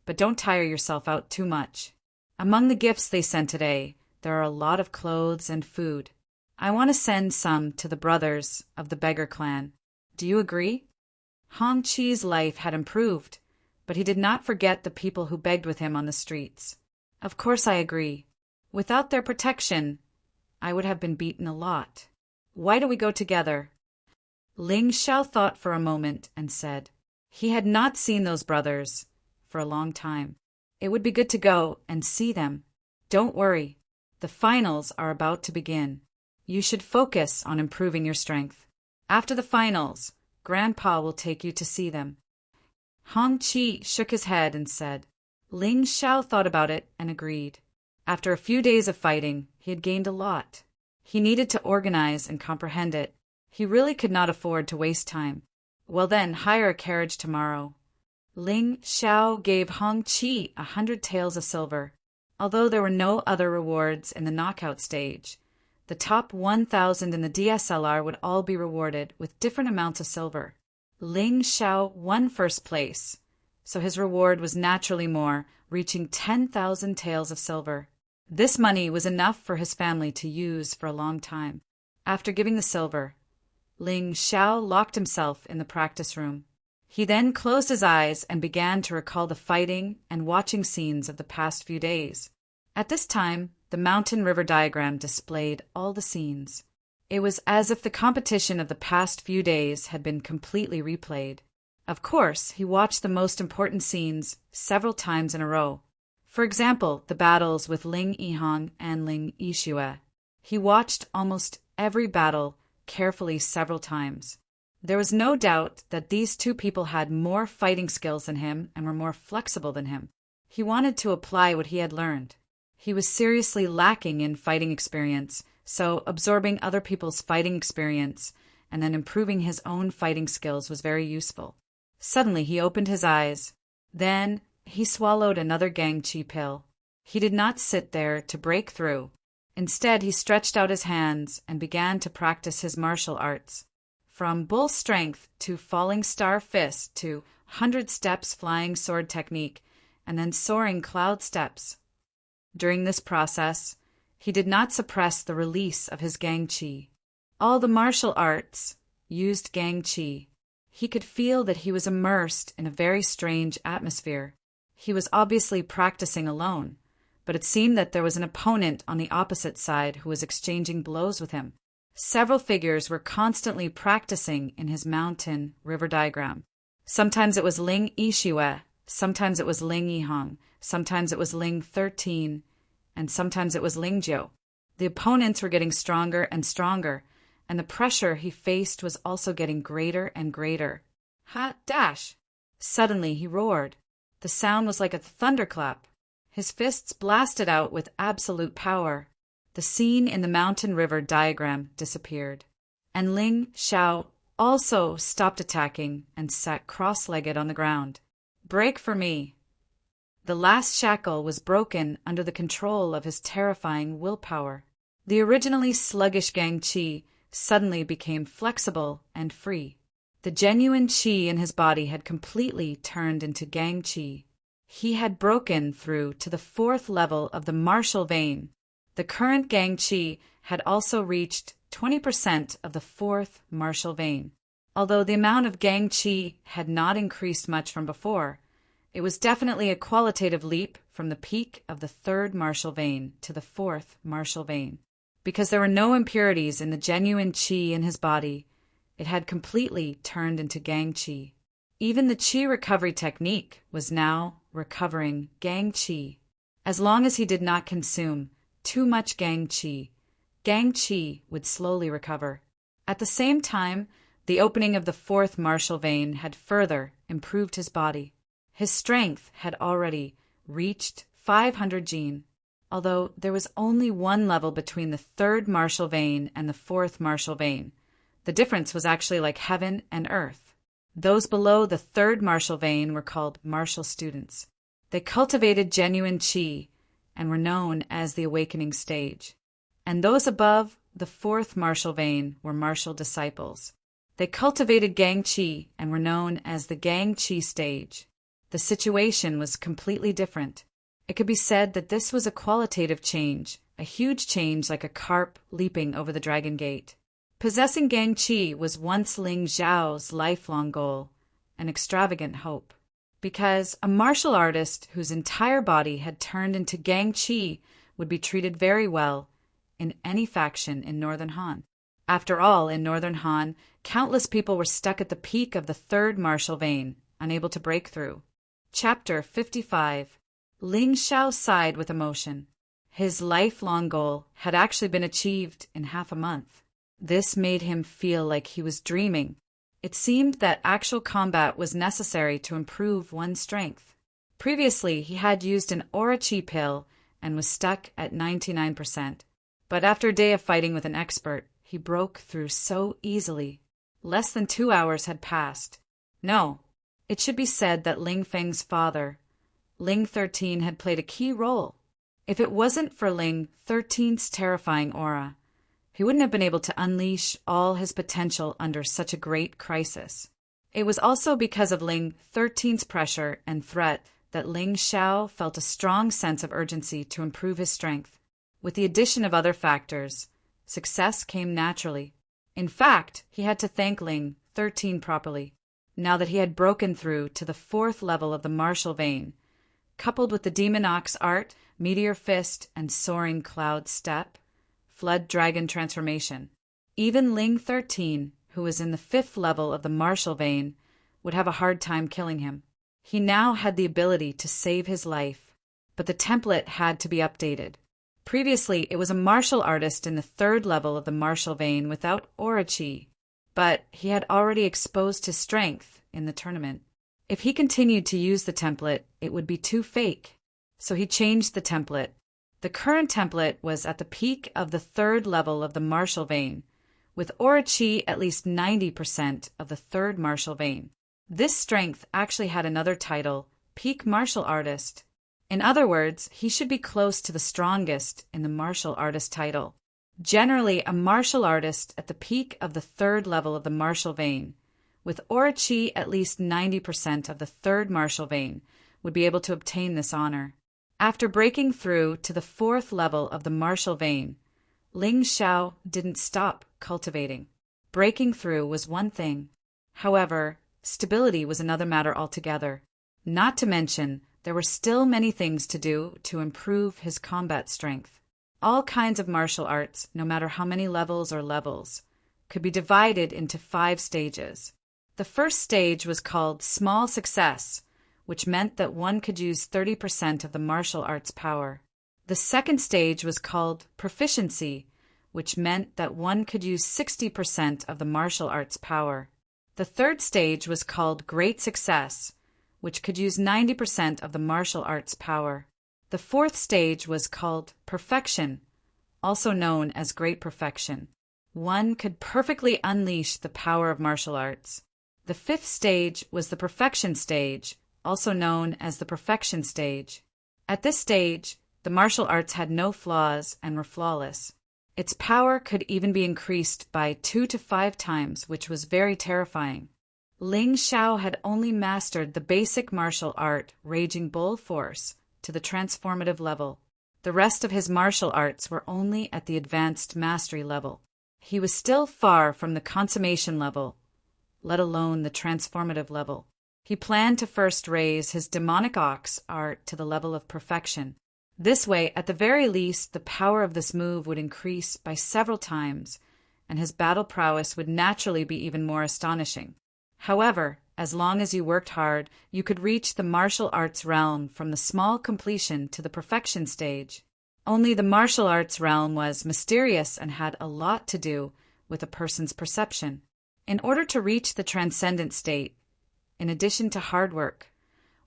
but don't tire yourself out too much. Among the gifts they sent today, there are a lot of clothes and food. I want to send some to the brothers of the beggar clan. Do you agree? Hong Chi's life had improved, but he did not forget the people who begged with him on the streets. "Of course I agree. Without their protection, I would have been beaten a lot. Why don't we go together?" Ling Xiao thought for a moment and said he had not seen those brothers for a long time. It would be good to go and see them. "Don't worry. The finals are about to begin. You should focus on improving your strength. After the finals, Grandpa will take you to see them." Hong Chi shook his head and said. Ling Xiao thought about it and agreed. After a few days of fighting, he had gained a lot. He needed to organize and comprehend it. He really could not afford to waste time. "Well then, hire a carriage tomorrow." Ling Xiao gave Hong Chi 100 taels of silver. Although there were no other rewards in the knockout stage, the top 1,000 in the DSLR would all be rewarded with different amounts of silver. Ling Xiao won first place, so his reward was naturally more, reaching 10,000 taels of silver. This money was enough for his family to use for a long time. After giving the silver, Ling Xiao locked himself in the practice room. He then closed his eyes and began to recall the fighting and watching scenes of the past few days. At this time, the mountain river diagram displayed all the scenes. It was as if the competition of the past few days had been completely replayed. Of course, he watched the most important scenes several times in a row. For example, the battles with Ling Yihang and Ling Yixue. He watched almost every battle carefully several times. There was no doubt that these two people had more fighting skills than him and were more flexible than him. He wanted to apply what he had learned. He was seriously lacking in fighting experience, so absorbing other people's fighting experience and then improving his own fighting skills was very useful. Suddenly he opened his eyes. Then he swallowed another Gang Chi pill. He did not sit there to break through. Instead, he stretched out his hands and began to practice his martial arts. From bull strength to falling star fist to 100 steps flying sword technique and then soaring cloud steps. During this process, he did not suppress the release of his Gang Chi. All the martial arts used Gang Chi. He could feel that he was immersed in a very strange atmosphere. He was obviously practicing alone, but it seemed that there was an opponent on the opposite side who was exchanging blows with him. Several figures were constantly practicing in his mountain river diagram. Sometimes it was Ling Yixue, sometimes it was Ling Yihong, sometimes it was Ling 13, and sometimes it was Ling Jiu. The opponents were getting stronger and stronger, and the pressure he faced was also getting greater and greater. Ha! Dash! Suddenly he roared. The sound was like a thunderclap. His fists blasted out with absolute power. The scene in the mountain river diagram disappeared, and Ling Xiao also stopped attacking and sat cross-legged on the ground. Break for me! The last shackle was broken under the control of his terrifying willpower. The originally sluggish Gang Qi suddenly became flexible and free. The genuine Qi in his body had completely turned into Gang Qi. He had broken through to the 4th level of the martial vein. The current Gang Qi had also reached 20% of the 4th martial vein. Although the amount of Gang Qi had not increased much from before, it was definitely a qualitative leap from the peak of the 3rd martial vein to the 4th martial vein. Because there were no impurities in the genuine Qi in his body, it had completely turned into Gang Qi. Even the Qi recovery technique was now recovering Gang Qi. As long as he did not consume too much Gang Qi would slowly recover. At the same time, the opening of the 4th martial vein had further improved his body. His strength had already reached 500 jin, although there was only one level between the 3rd martial vein and the 4th martial vein. The difference was actually like heaven and earth. Those below the 3rd martial vein were called martial students. They cultivated genuine Qi and were known as the awakening stage. And those above the 4th martial vein were martial disciples. They cultivated Gang Qi and were known as the Gang Qi stage. The situation was completely different. It could be said that this was a qualitative change, a huge change like a carp leaping over the dragon gate. Possessing Gang Qi was once Ling Xiao's lifelong goal, an extravagant hope. Because a martial artist whose entire body had turned into Gang Qi would be treated very well in any faction in Northern Han. After all, in Northern Han, countless people were stuck at the peak of the 3rd martial vein, unable to break through. Chapter 55. Ling Xiao sighed with emotion. His lifelong goal had actually been achieved in half a month. This made him feel like he was dreaming. It seemed that actual combat was necessary to improve one's strength. Previously, he had used an aura chi pill and was stuck at 99%. But after a day of fighting with an expert, he broke through so easily. Less than 2 hours had passed. No, it should be said that Ling Feng's father, Ling 13, had played a key role. If it wasn't for Ling 13's terrifying aura, he wouldn't have been able to unleash all his potential under such a great crisis. It was also because of Ling 13's pressure and threat that Ling Xiao felt a strong sense of urgency to improve his strength. With the addition of other factors, success came naturally. In fact, he had to thank Ling 13 properly. Now that he had broken through to the 4th level of the martial vein, coupled with the Demon Ox art, Meteor Fist, and Soaring Cloud Step, Flood Dragon transformation, even Ling 13, who was in the 5th level of the martial vein, would have a hard time killing him. He now had the ability to save his life, but the template had to be updated. Previously, it was a martial artist in the 3rd level of the martial vein without aura chi, but he had already exposed his strength in the tournament. If he continued to use the template, it would be too fake. So he changed the template. The current template was at the peak of the 3rd level of the martial vein, with aura chi at least 90% of the 3rd martial vein. This strength actually had another title, Peak Martial Artist. In other words, he should be close to the strongest in the martial artist title. Generally, a martial artist at the peak of the 3rd level of the martial vein, with aura chi at least 90% of the 3rd martial vein, would be able to obtain this honor. After breaking through to the 4th level of the martial vein, Ling Xiao didn't stop cultivating. Breaking through was one thing. However, stability was another matter altogether. Not to mention, there were still many things to do to improve his combat strength. All kinds of martial arts, no matter how many levels, could be divided into 5 stages. The first stage was called small success, which meant that one could use 30% of the martial arts power. The second stage was called proficiency, which meant that one could use 60% of the martial arts power. The third stage was called great success, which could use 90% of the martial arts power. The fourth stage was called perfection, also known as great perfection. One could perfectly unleash the power of martial arts. The fifth stage was the perfection stage, also known as the perfection stage. At this stage, the martial arts had no flaws and were flawless. Its power could even be increased by 2 to 5 times, which was very terrifying. Ling Xiao had only mastered the basic martial art, Raging Bull Force, to the transformative level. The rest of his martial arts were only at the advanced mastery level. He was still far from the consummation level, let alone the transformative level. He planned to first raise his demonic ox art to the level of perfection. This way, at the very least, the power of this move would increase by several times, and his battle prowess would naturally be even more astonishing. However, as long as you worked hard, you could reach the martial arts realm from the small completion to the perfection stage. Only the martial arts realm was mysterious and had a lot to do with a person's perception. In order to reach the transcendent state, in addition to hard work,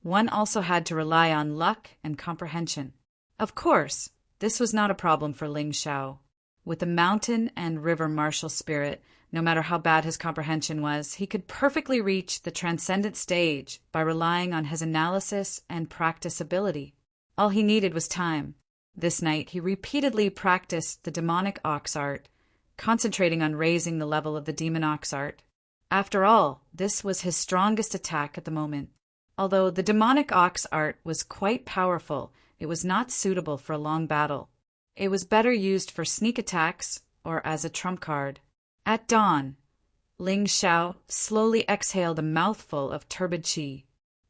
one also had to rely on luck and comprehension. Of course, this was not a problem for Ling Xiao. With the mountain and river martial spirit, no matter how bad his comprehension was, he could perfectly reach the transcendent stage by relying on his analysis and practice ability. All he needed was time. This night, he repeatedly practiced the demonic ox art, concentrating on raising the level of the demon ox art. After all, this was his strongest attack at the moment. Although the demonic ox art was quite powerful, it was not suitable for a long battle. It was better used for sneak attacks or as a trump card. At dawn, Ling Xiao slowly exhaled a mouthful of turbid qi.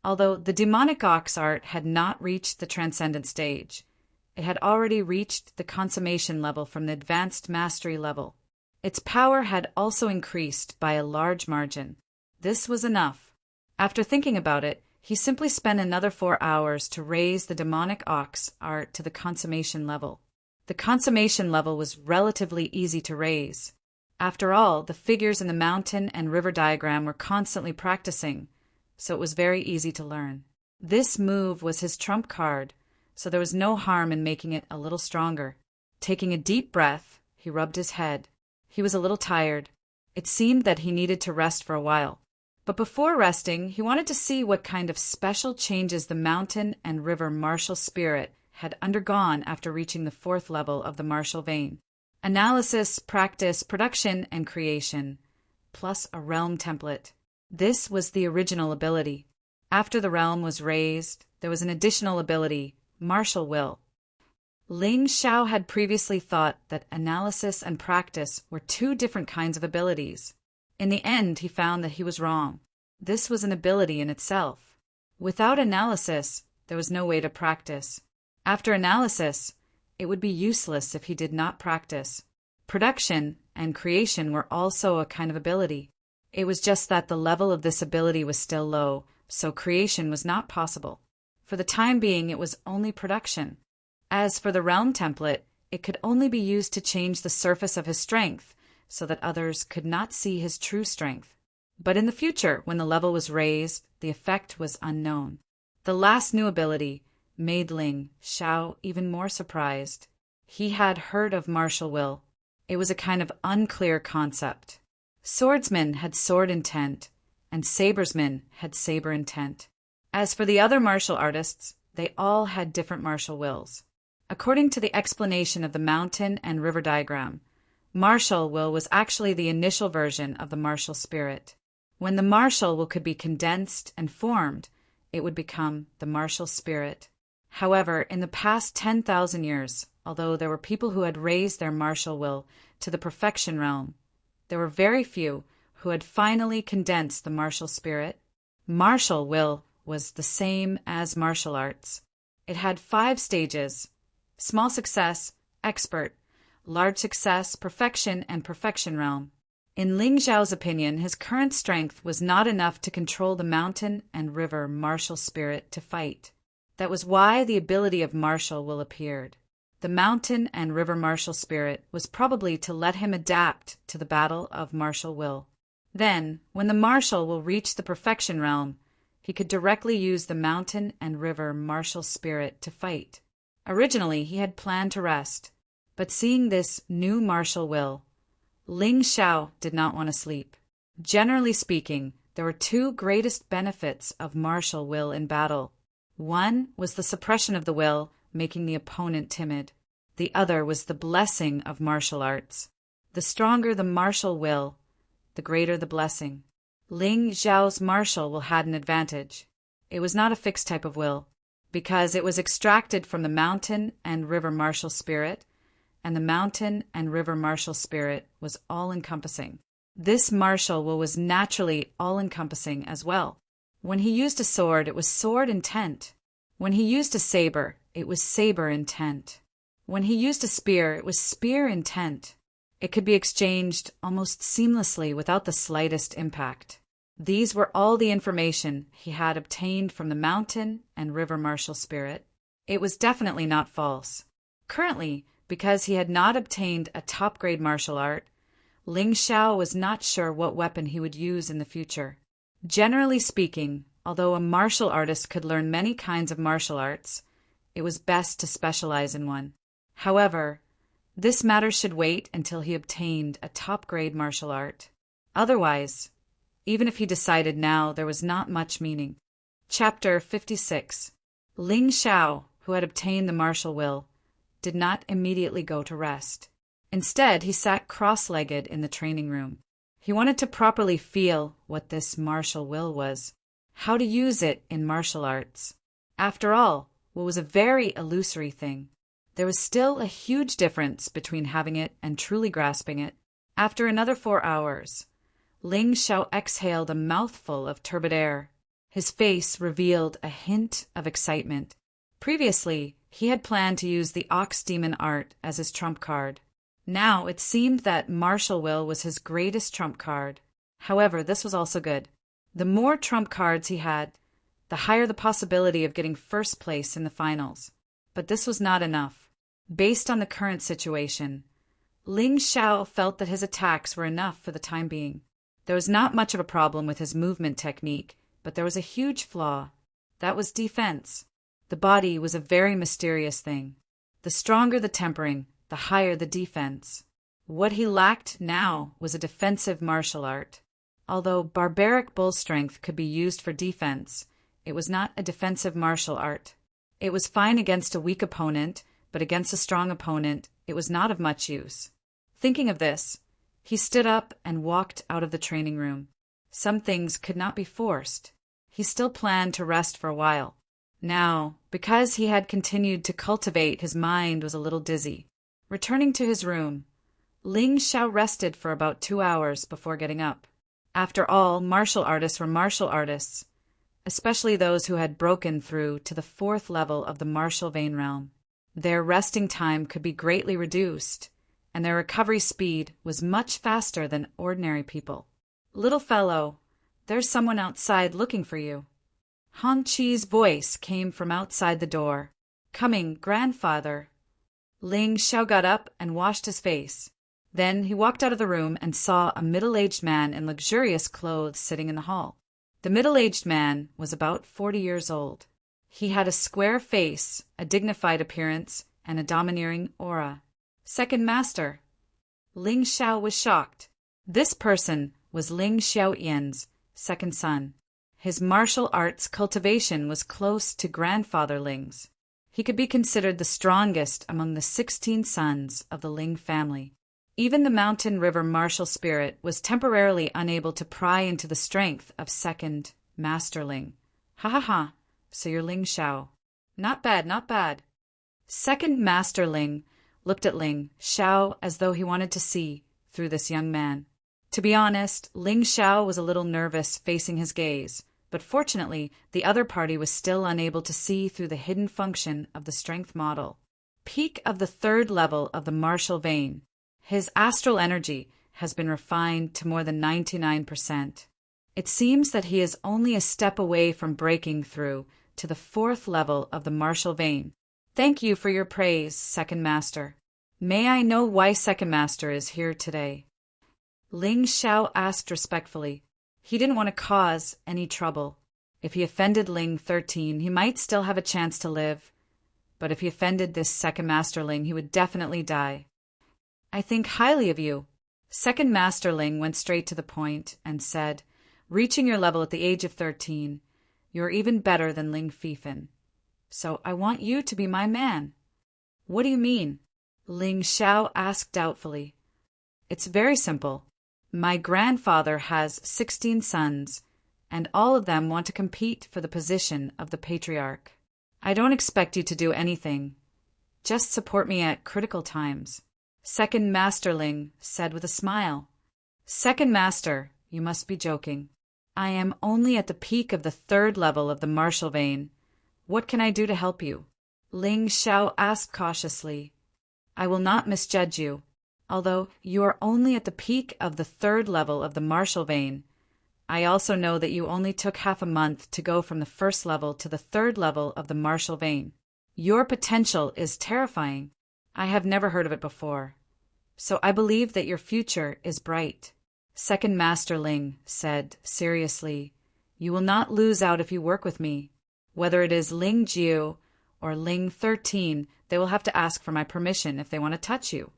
Although the demonic ox art had not reached the transcendent stage, it had already reached the consummation level from the advanced mastery level. Its power had also increased by a large margin. This was enough. After thinking about it, he simply spent another 4 hours to raise the demonic ox art to the consummation level. The consummation level was relatively easy to raise. After all, the figures in the mountain and river diagram were constantly practicing, so it was very easy to learn. This move was his trump card, so there was no harm in making it a little stronger. Taking a deep breath, he rubbed his head. He was a little tired. It seemed that he needed to rest for a while. But before resting, he wanted to see what kind of special changes the mountain and river martial spirit had undergone after reaching the 4th level of the martial vein. Analysis, practice, production, and creation, plus a realm template. This was the original ability. After the realm was raised, there was an additional ability, martial will. Ling Xiao had previously thought that analysis and practice were 2 different kinds of abilities. In the end, he found that he was wrong. This was an ability in itself. Without analysis, there was no way to practice. After analysis, it would be useless if he did not practice. Production and creation were also a kind of ability. It was just that the level of this ability was still low, so creation was not possible. For the time being, it was only production. As for the realm template, it could only be used to change the surface of his strength, so that others could not see his true strength. But in the future, when the level was raised, the effect was unknown. The last new ability made Ling Xiao even more surprised. He had heard of martial will. It was a kind of unclear concept. Swordsmen had sword intent, and sabresmen had saber intent. As for the other martial artists, they all had different martial wills. According to the explanation of the mountain and river diagram, martial will was actually the initial version of the martial spirit. When the martial will could be condensed and formed, it would become the martial spirit. However, in the past 10,000 years, although there were people who had raised their martial will to the perfection realm, there were very few who had finally condensed the martial spirit. Martial will was the same as martial arts. It had 5 stages: small success, expert; large success, perfection, and perfection realm. In Ling Xiao's opinion, his current strength was not enough to control the mountain and river martial spirit to fight. That was why the ability of martial will appeared. The mountain and river martial spirit was probably to let him adapt to the battle of martial will. Then, when the martial will reach the perfection realm, he could directly use the mountain and river martial spirit to fight. Originally, he had planned to rest, but seeing this new martial will, Ling Xiao did not want to sleep. Generally speaking, there were 2 greatest benefits of martial will in battle. One was the suppression of the will, making the opponent timid. The other was the blessing of martial arts. The stronger the martial will, the greater the blessing. Ling Xiao's martial will had an advantage. It was not a fixed type of will, because it was extracted from the mountain and river martial spirit, and the mountain and river martial spirit was all-encompassing. This martial will was naturally all-encompassing as well. When he used a sword, it was sword intent. When he used a saber, it was saber intent. When he used a spear, it was spear intent. It could be exchanged almost seamlessly without the slightest impact. These were all the information he had obtained from the mountain and river martial spirit. It was definitely not false. Currently, because he had not obtained a top-grade martial art, Ling Xiao was not sure what weapon he would use in the future. Generally speaking, although a martial artist could learn many kinds of martial arts, it was best to specialize in one. However, this matter should wait until he obtained a top-grade martial art. Otherwise, even if he decided now, there was not much meaning. Chapter 56. Ling Xiao, who had obtained the martial will, did not immediately go to rest. Instead, he sat cross-legged in the training room. He wanted to properly feel what this martial will was, how to use it in martial arts. After all, what was a very illusory thing. There was still a huge difference between having it and truly grasping it. After another 4 hours, Ling Xiao exhaled a mouthful of turbid air. His face revealed a hint of excitement. Previously, he had planned to use the Ox Demon art as his trump card. Now it seemed that martial will was his greatest trump card. However, this was also good. The more trump cards he had, the higher the possibility of getting first place in the finals. But this was not enough. Based on the current situation, Ling Xiao felt that his attacks were enough for the time being. There was not much of a problem with his movement technique, but there was a huge flaw. That was defense. The body was a very mysterious thing. The stronger the tempering, the higher the defense. What he lacked now was a defensive martial art. Although barbaric bull strength could be used for defense, it was not a defensive martial art. It was fine against a weak opponent, but against a strong opponent, it was not of much use. Thinking of this, he stood up and walked out of the training room. Some things could not be forced. He still planned to rest for a while. Now, because he had continued to cultivate, his mind was a little dizzy. Returning to his room, Ling Xiao rested for about 2 hours before getting up. After all, martial artists were martial artists, especially those who had broken through to the 4th level of the martial vein realm. Their resting time could be greatly reduced, and their recovery speed was much faster than ordinary people. "Little fellow, there's someone outside looking for you." Han Qi's voice came from outside the door. "Coming, grandfather." Ling Xiao got up and washed his face. Then he walked out of the room and saw a middle-aged man in luxurious clothes sitting in the hall. The middle-aged man was about 40 years old. He had a square face, a dignified appearance, and a domineering aura. "Second master." Ling Xiao was shocked. This person was Ling Xiaoyan's second son. His martial arts cultivation was close to grandfather Ling's. He could be considered the strongest among the 16 sons of the Ling family. Even the mountain river martial spirit was temporarily unable to pry into the strength of second master Ling. "Ha ha ha, so you're Ling Xiao. Not bad, not bad." Second master Ling looked at Ling Xiao as though he wanted to see through this young man. To be honest, Ling Xiao was a little nervous facing his gaze, but fortunately, the other party was still unable to see through the hidden function of the strength model. Peak of the third level of the Marshall vein. His astral energy has been refined to more than 99%. It seems that he is only a step away from breaking through to the fourth level of the Marshall vein. Thank you for your praise, Second Master. May I know why Second Master is here today? Ling Xiao asked respectfully. He didn't want to cause any trouble. If he offended Ling 13, he might still have a chance to live. But if he offended this Second Masterling, he would definitely die. I think highly of you. Second Masterling went straight to the point and said, reaching your level at the age of 13, you're even better than Ling Fifan. So I want you to be my man. What do you mean? Ling Xiao asked doubtfully. It's very simple. My grandfather has 16 sons, and all of them want to compete for the position of the patriarch. I don't expect you to do anything. Just support me at critical times. Second Masterling said with a smile. Second Master, you must be joking. I am only at the peak of the third level of the Marshall vein. What can I do to help you? Ling Xiao asked cautiously. I will not misjudge you. Although you are only at the peak of the third level of the Marshall vein, I also know that you only took half a month to go from the first level to the third level of the Marshall vein. Your potential is terrifying. I have never heard of it before. So I believe that your future is bright. Second Master Ling said seriously, you will not lose out if you work with me. Whether it is Ling Jiu or Ling 13, they will have to ask for my permission if they want to touch you.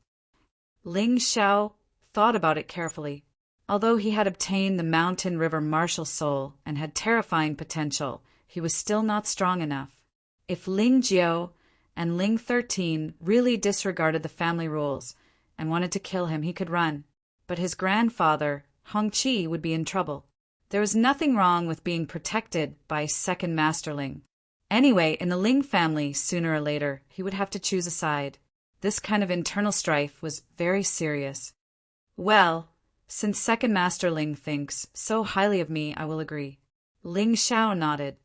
Ling Xiao thought about it carefully. Although he had obtained the Mountain River Martial Soul and had terrifying potential, he was still not strong enough. If Ling Jiu and Ling 13 really disregarded the family rules and wanted to kill him, he could run. But his grandfather, Hong Qi, would be in trouble. There was nothing wrong with being protected by Second Masterling. Anyway, in the Ling family, sooner or later, he would have to choose a side. This kind of internal strife was very serious. Well, since Second Master Ling thinks so highly of me, I will agree. Ling Xiao nodded.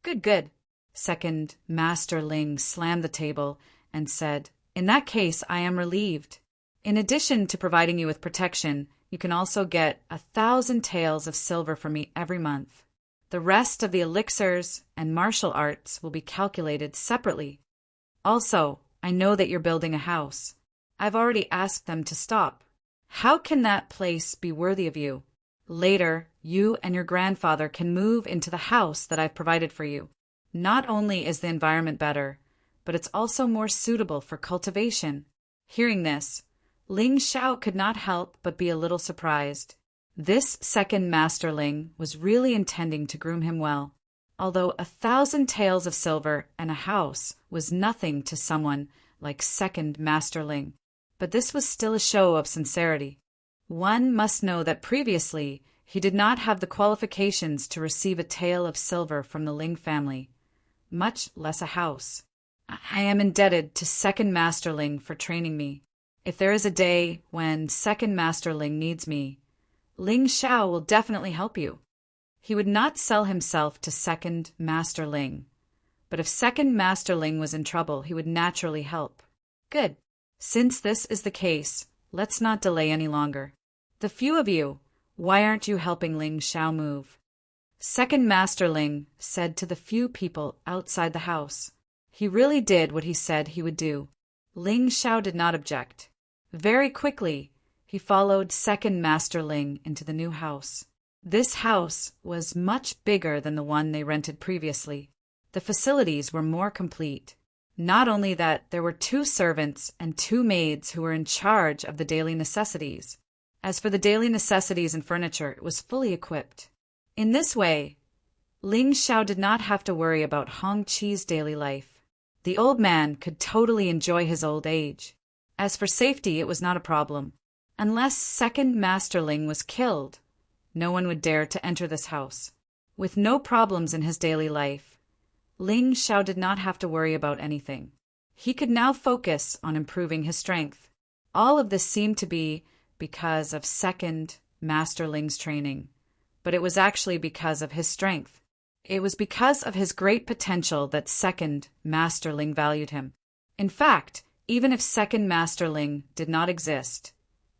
Good. Second Master Ling slammed the table and said, in that case, I am relieved. In addition to providing you with protection, you can also get 1,000 taels of silver from me every month. The rest of the elixirs and martial arts will be calculated separately. Also, I know that you're building a house. I've already asked them to stop. How can that place be worthy of you? Later, you and your grandfather can move into the house that I've provided for you. Not only is the environment better, but it's also more suitable for cultivation. Hearing this, Ling Xiao could not help but be a little surprised. This Second Masterling was really intending to groom him well. Although 1,000 taels of silver and a house was nothing to someone like Second Masterling, but this was still a show of sincerity. One must know that previously he did not have the qualifications to receive a tael of silver from the Ling family, much less a house. I am indebted to Second Masterling for training me. If there is a day when Second Masterling needs me, Ling Xiao will definitely help you. He would not sell himself to Second Masterling, but if Second Masterling was in trouble, he would naturally help. Good. Since this is the case, let's not delay any longer. The few of you, why aren't you helping Ling Xiao move? Second Masterling said to the few people outside the house. He really did what he said he would do. Ling Xiao did not object. Very quickly, he followed Second Masterling into the new house. This house was much bigger than the one they rented previously. The facilities were more complete. Not only that, there were 2 servants and 2 maids who were in charge of the daily necessities. As for the daily necessities and furniture, it was fully equipped. In this way, Ling Xiao did not have to worry about Hong Qi's daily life. The old man could totally enjoy his old age. As for safety, it was not a problem. Unless Second Masterling was killed, no one would dare to enter this house. With no problems in his daily life, Ling Xiao did not have to worry about anything. He could now focus on improving his strength. All of this seemed to be because of Second Masterling's training. but it was actually because of his strength. It was because of his great potential that second Master Ling valued him. In fact, even if second Master Ling did not exist,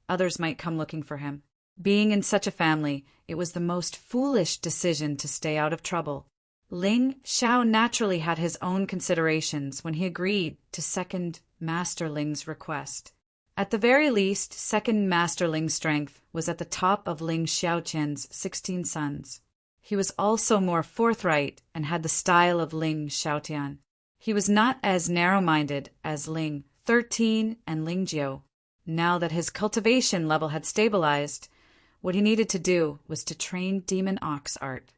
others might come looking for him. Being in such a family, it was the most foolish decision to stay out of trouble. Ling Xiao naturally had his own considerations when he agreed to second Master Ling's request. At the very least, second Master Ling's strength was at the top of Ling Xiaoqian's 16 sons. He was also more forthright and had the style of Ling Xiaotian. He was not as narrow-minded as Ling 13 and Ling Jiu. Now that his cultivation level had stabilized, what he needed to do was to train demon ox art,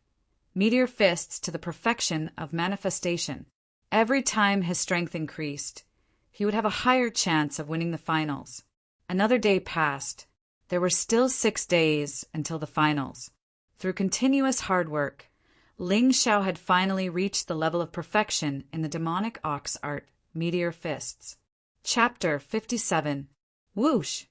meteor fists to the perfection of manifestation. Every time his strength increased, he would have a higher chance of winning the finals. Another day passed. There were still 6 days until the finals. Through continuous hard work, Ling Xiao had finally reached the level of perfection in the demonic ox art, meteor fists. Chapter 57. Whoosh!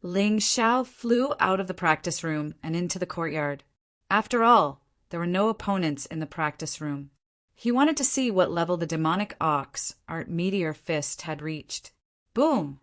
Ling Xiao flew out of the practice room and into the courtyard. After all, there were no opponents in the practice room. He wanted to see what level the demonic ox art meteor fist had reached. Boom!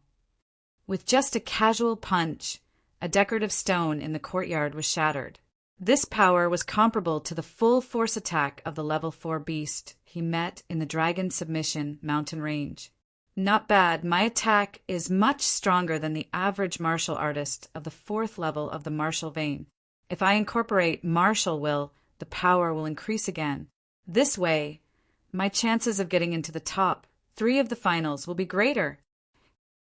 With just a casual punch, a decorative stone in the courtyard was shattered. This power was comparable to the full force attack of the level 4 beast he met in the Dragon Submission mountain range. Not bad, my attack is much stronger than the average martial artist of the 4th level of the martial vein. If I incorporate martial will, the power will increase again. This way, my chances of getting into the top 3 of the finals will be greater.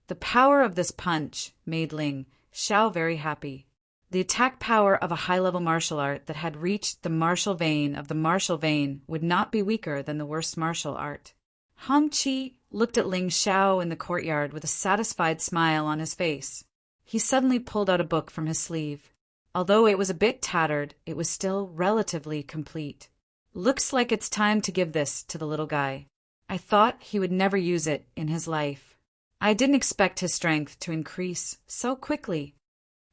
The power of this punch made Ling Xiao very happy. The attack power of a high-level martial art that had reached the martial vein of the martial vein would not be weaker than the worst martial art. Hong Qi looked at Ling Xiao in the courtyard with a satisfied smile on his face. He suddenly pulled out a book from his sleeve. Although it was a bit tattered, it was still relatively complete. Looks like it's time to give this to the little guy. I thought he would never use it in his life. I didn't expect his strength to increase so quickly.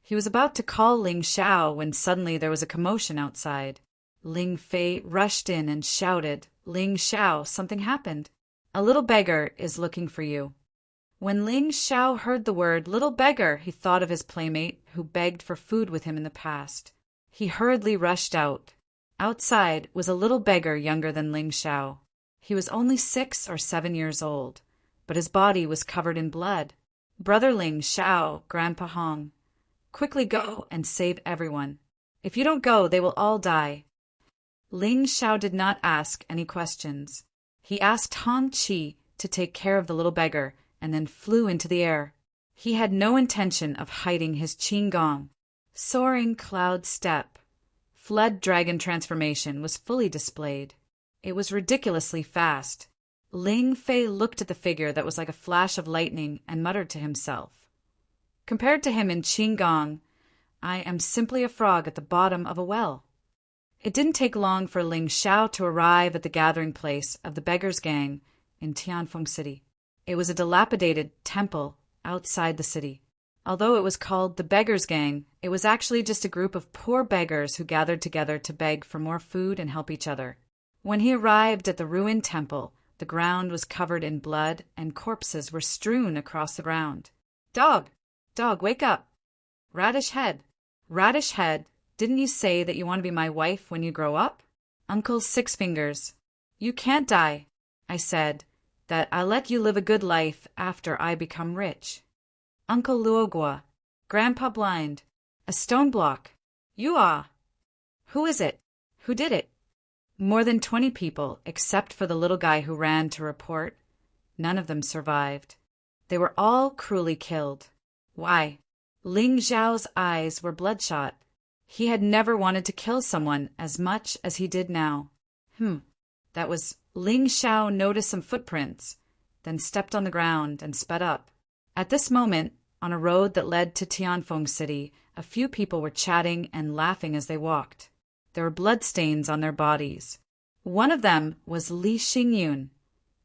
He was about to call Ling Xiao when suddenly there was a commotion outside. Ling Fei rushed in and shouted, "Ling Xiao, something happened. A little beggar is looking for you." When Ling Xiao heard the word little beggar, he thought of his playmate who begged for food with him in the past. He hurriedly rushed out. Outside was a little beggar younger than Ling Xiao. He was only 6 or 7 years old, but his body was covered in blood. "Brother Ling Xiao, Grandpa Hong, quickly go and save everyone. If you don't go, they will all die." Ling Xiao did not ask any questions. He asked Hong Qi to take care of the little beggar and then flew into the air. He had no intention of hiding his qigong. Soaring cloud step, flood dragon transformation was fully displayed. It was ridiculously fast. Ling Fei looked at the figure that was like a flash of lightning and muttered to himself, "Compared to him in qigong, I am simply a frog at the bottom of a well." It didn't take long for Ling Xiao to arrive at the gathering place of the Beggars Gang in Tianfeng City. It was a dilapidated temple outside the city. Although it was called the Beggars Gang, it was actually just a group of poor beggars who gathered together to beg for more food and help each other. When he arrived at the ruined temple, the ground was covered in blood and corpses were strewn across the ground. "Dog! Dog, wake up! Radish head! Radish head! Didn't you say that you want to be my wife when you grow up?" "Uncle Six Fingers, you can't die. I said that I'll let you live a good life after I become rich." "Uncle Luogua, Grandpa Blind, a stone block. You are. Who is it? Who did it?" More than 20 people, except for the little guy who ran to report. None of them survived. They were all cruelly killed. Why? Ling Xiao's eyes were bloodshot. He had never wanted to kill someone as much as he did now. That was Ling Xiao noticed some footprints, then stepped on the ground and sped up. At this moment, on a road that led to Tianfeng City, a few people were chatting and laughing as they walked. There were bloodstains on their bodies. One of them was Li Xingyun,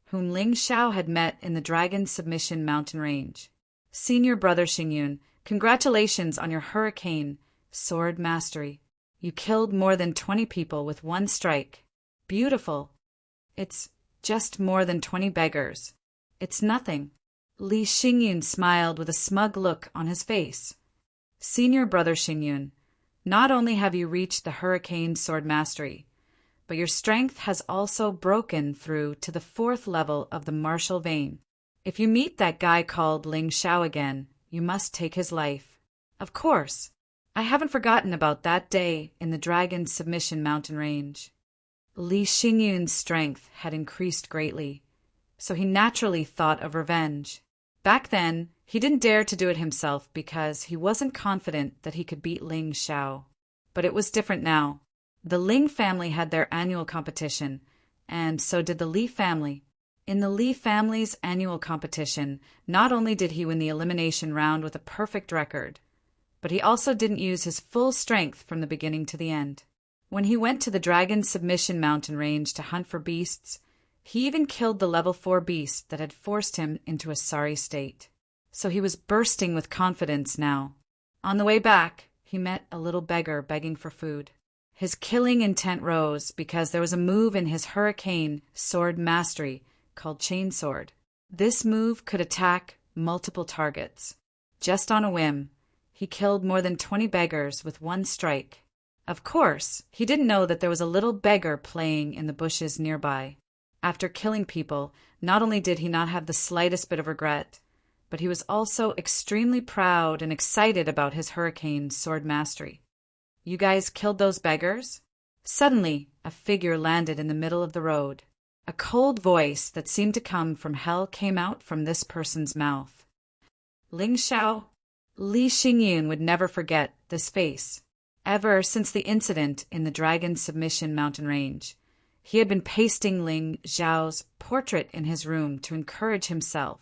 whom Ling Xiao had met in the Dragon Submission mountain range. "Senior brother Xingyun, congratulations on your hurricane sword mastery. You killed more than 20 people with one strike. Beautiful. It's just more than 20 beggars. It's nothing. Li Xingyun smiled with a smug look on his face. Senior brother Xingyun, not only have you reached the hurricane sword mastery, but your strength has also broken through to the 4th level of the martial vein. If you meet that guy called Ling Xiao again, you must take his life. Of course. I haven't forgotten about that day in the Dragon Submission Mountain Range. Li Xingyun's strength had increased greatly, so he naturally thought of revenge. Back then, he didn't dare to do it himself because he wasn't confident that he could beat Ling Xiao. But it was different now. The Ling family had their annual competition, and so did the Li family. In the Li family's annual competition, not only did he win the elimination round with a perfect record, but he also didn't use his full strength from the beginning to the end. When he went to the Dragon Submission Mountain Range to hunt for beasts, he even killed the level 4 beast that had forced him into a sorry state. So he was bursting with confidence now. On the way back, he met a little beggar begging for food. His killing intent rose because there was a move in his hurricane sword mastery called Chainsword. This move could attack multiple targets. Just on a whim, he killed more than 20 beggars with one strike. Of course, he didn't know that there was a little beggar playing in the bushes nearby. After killing people, not only did he not have the slightest bit of regret, but he was also extremely proud and excited about his hurricane sword mastery. You guys killed those beggars? Suddenly, a figure landed in the middle of the road. A cold voice that seemed to come from hell came out from this person's mouth. Ling Xiao. Li Xingyun would never forget this face. Ever since the incident in the Dragon Submission Mountain Range, he had been pasting Ling Xiao's portrait in his room to encourage himself.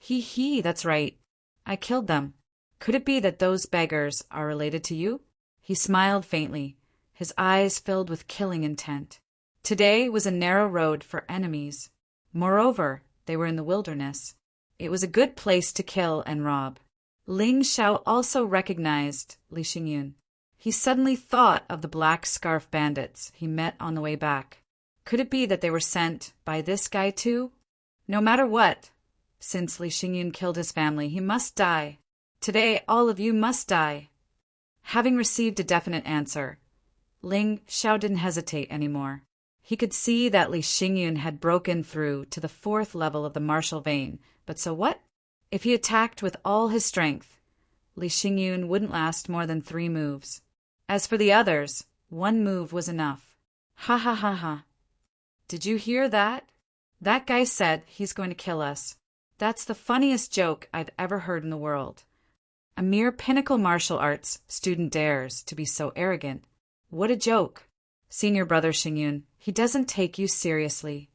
That's right. I killed them. Could it be that those beggars are related to you? He smiled faintly, his eyes filled with killing intent. Today was a narrow road for enemies. Moreover, they were in the wilderness. It was a good place to kill and rob. Ling Xiao also recognized Li Xingyun. He suddenly thought of the black scarf bandits he met on the way back. Could it be that they were sent by this guy too? No matter what, since Li Xingyun killed his family, he must die. Today, all of you must die. Having received a definite answer, Ling Xiao didn't hesitate anymore. He could see that Li Xingyun had broken through to the 4th level of the martial vein, but so what? If he attacked with all his strength, Li Xingyun wouldn't last more than 3 moves. As for the others, 1 move was enough. Ha ha ha ha. Did you hear that? That guy said he's going to kill us. That's the funniest joke I've ever heard in the world. A mere pinnacle martial arts student dares to be so arrogant. What a joke. Senior brother Xingyun, he doesn't take you seriously.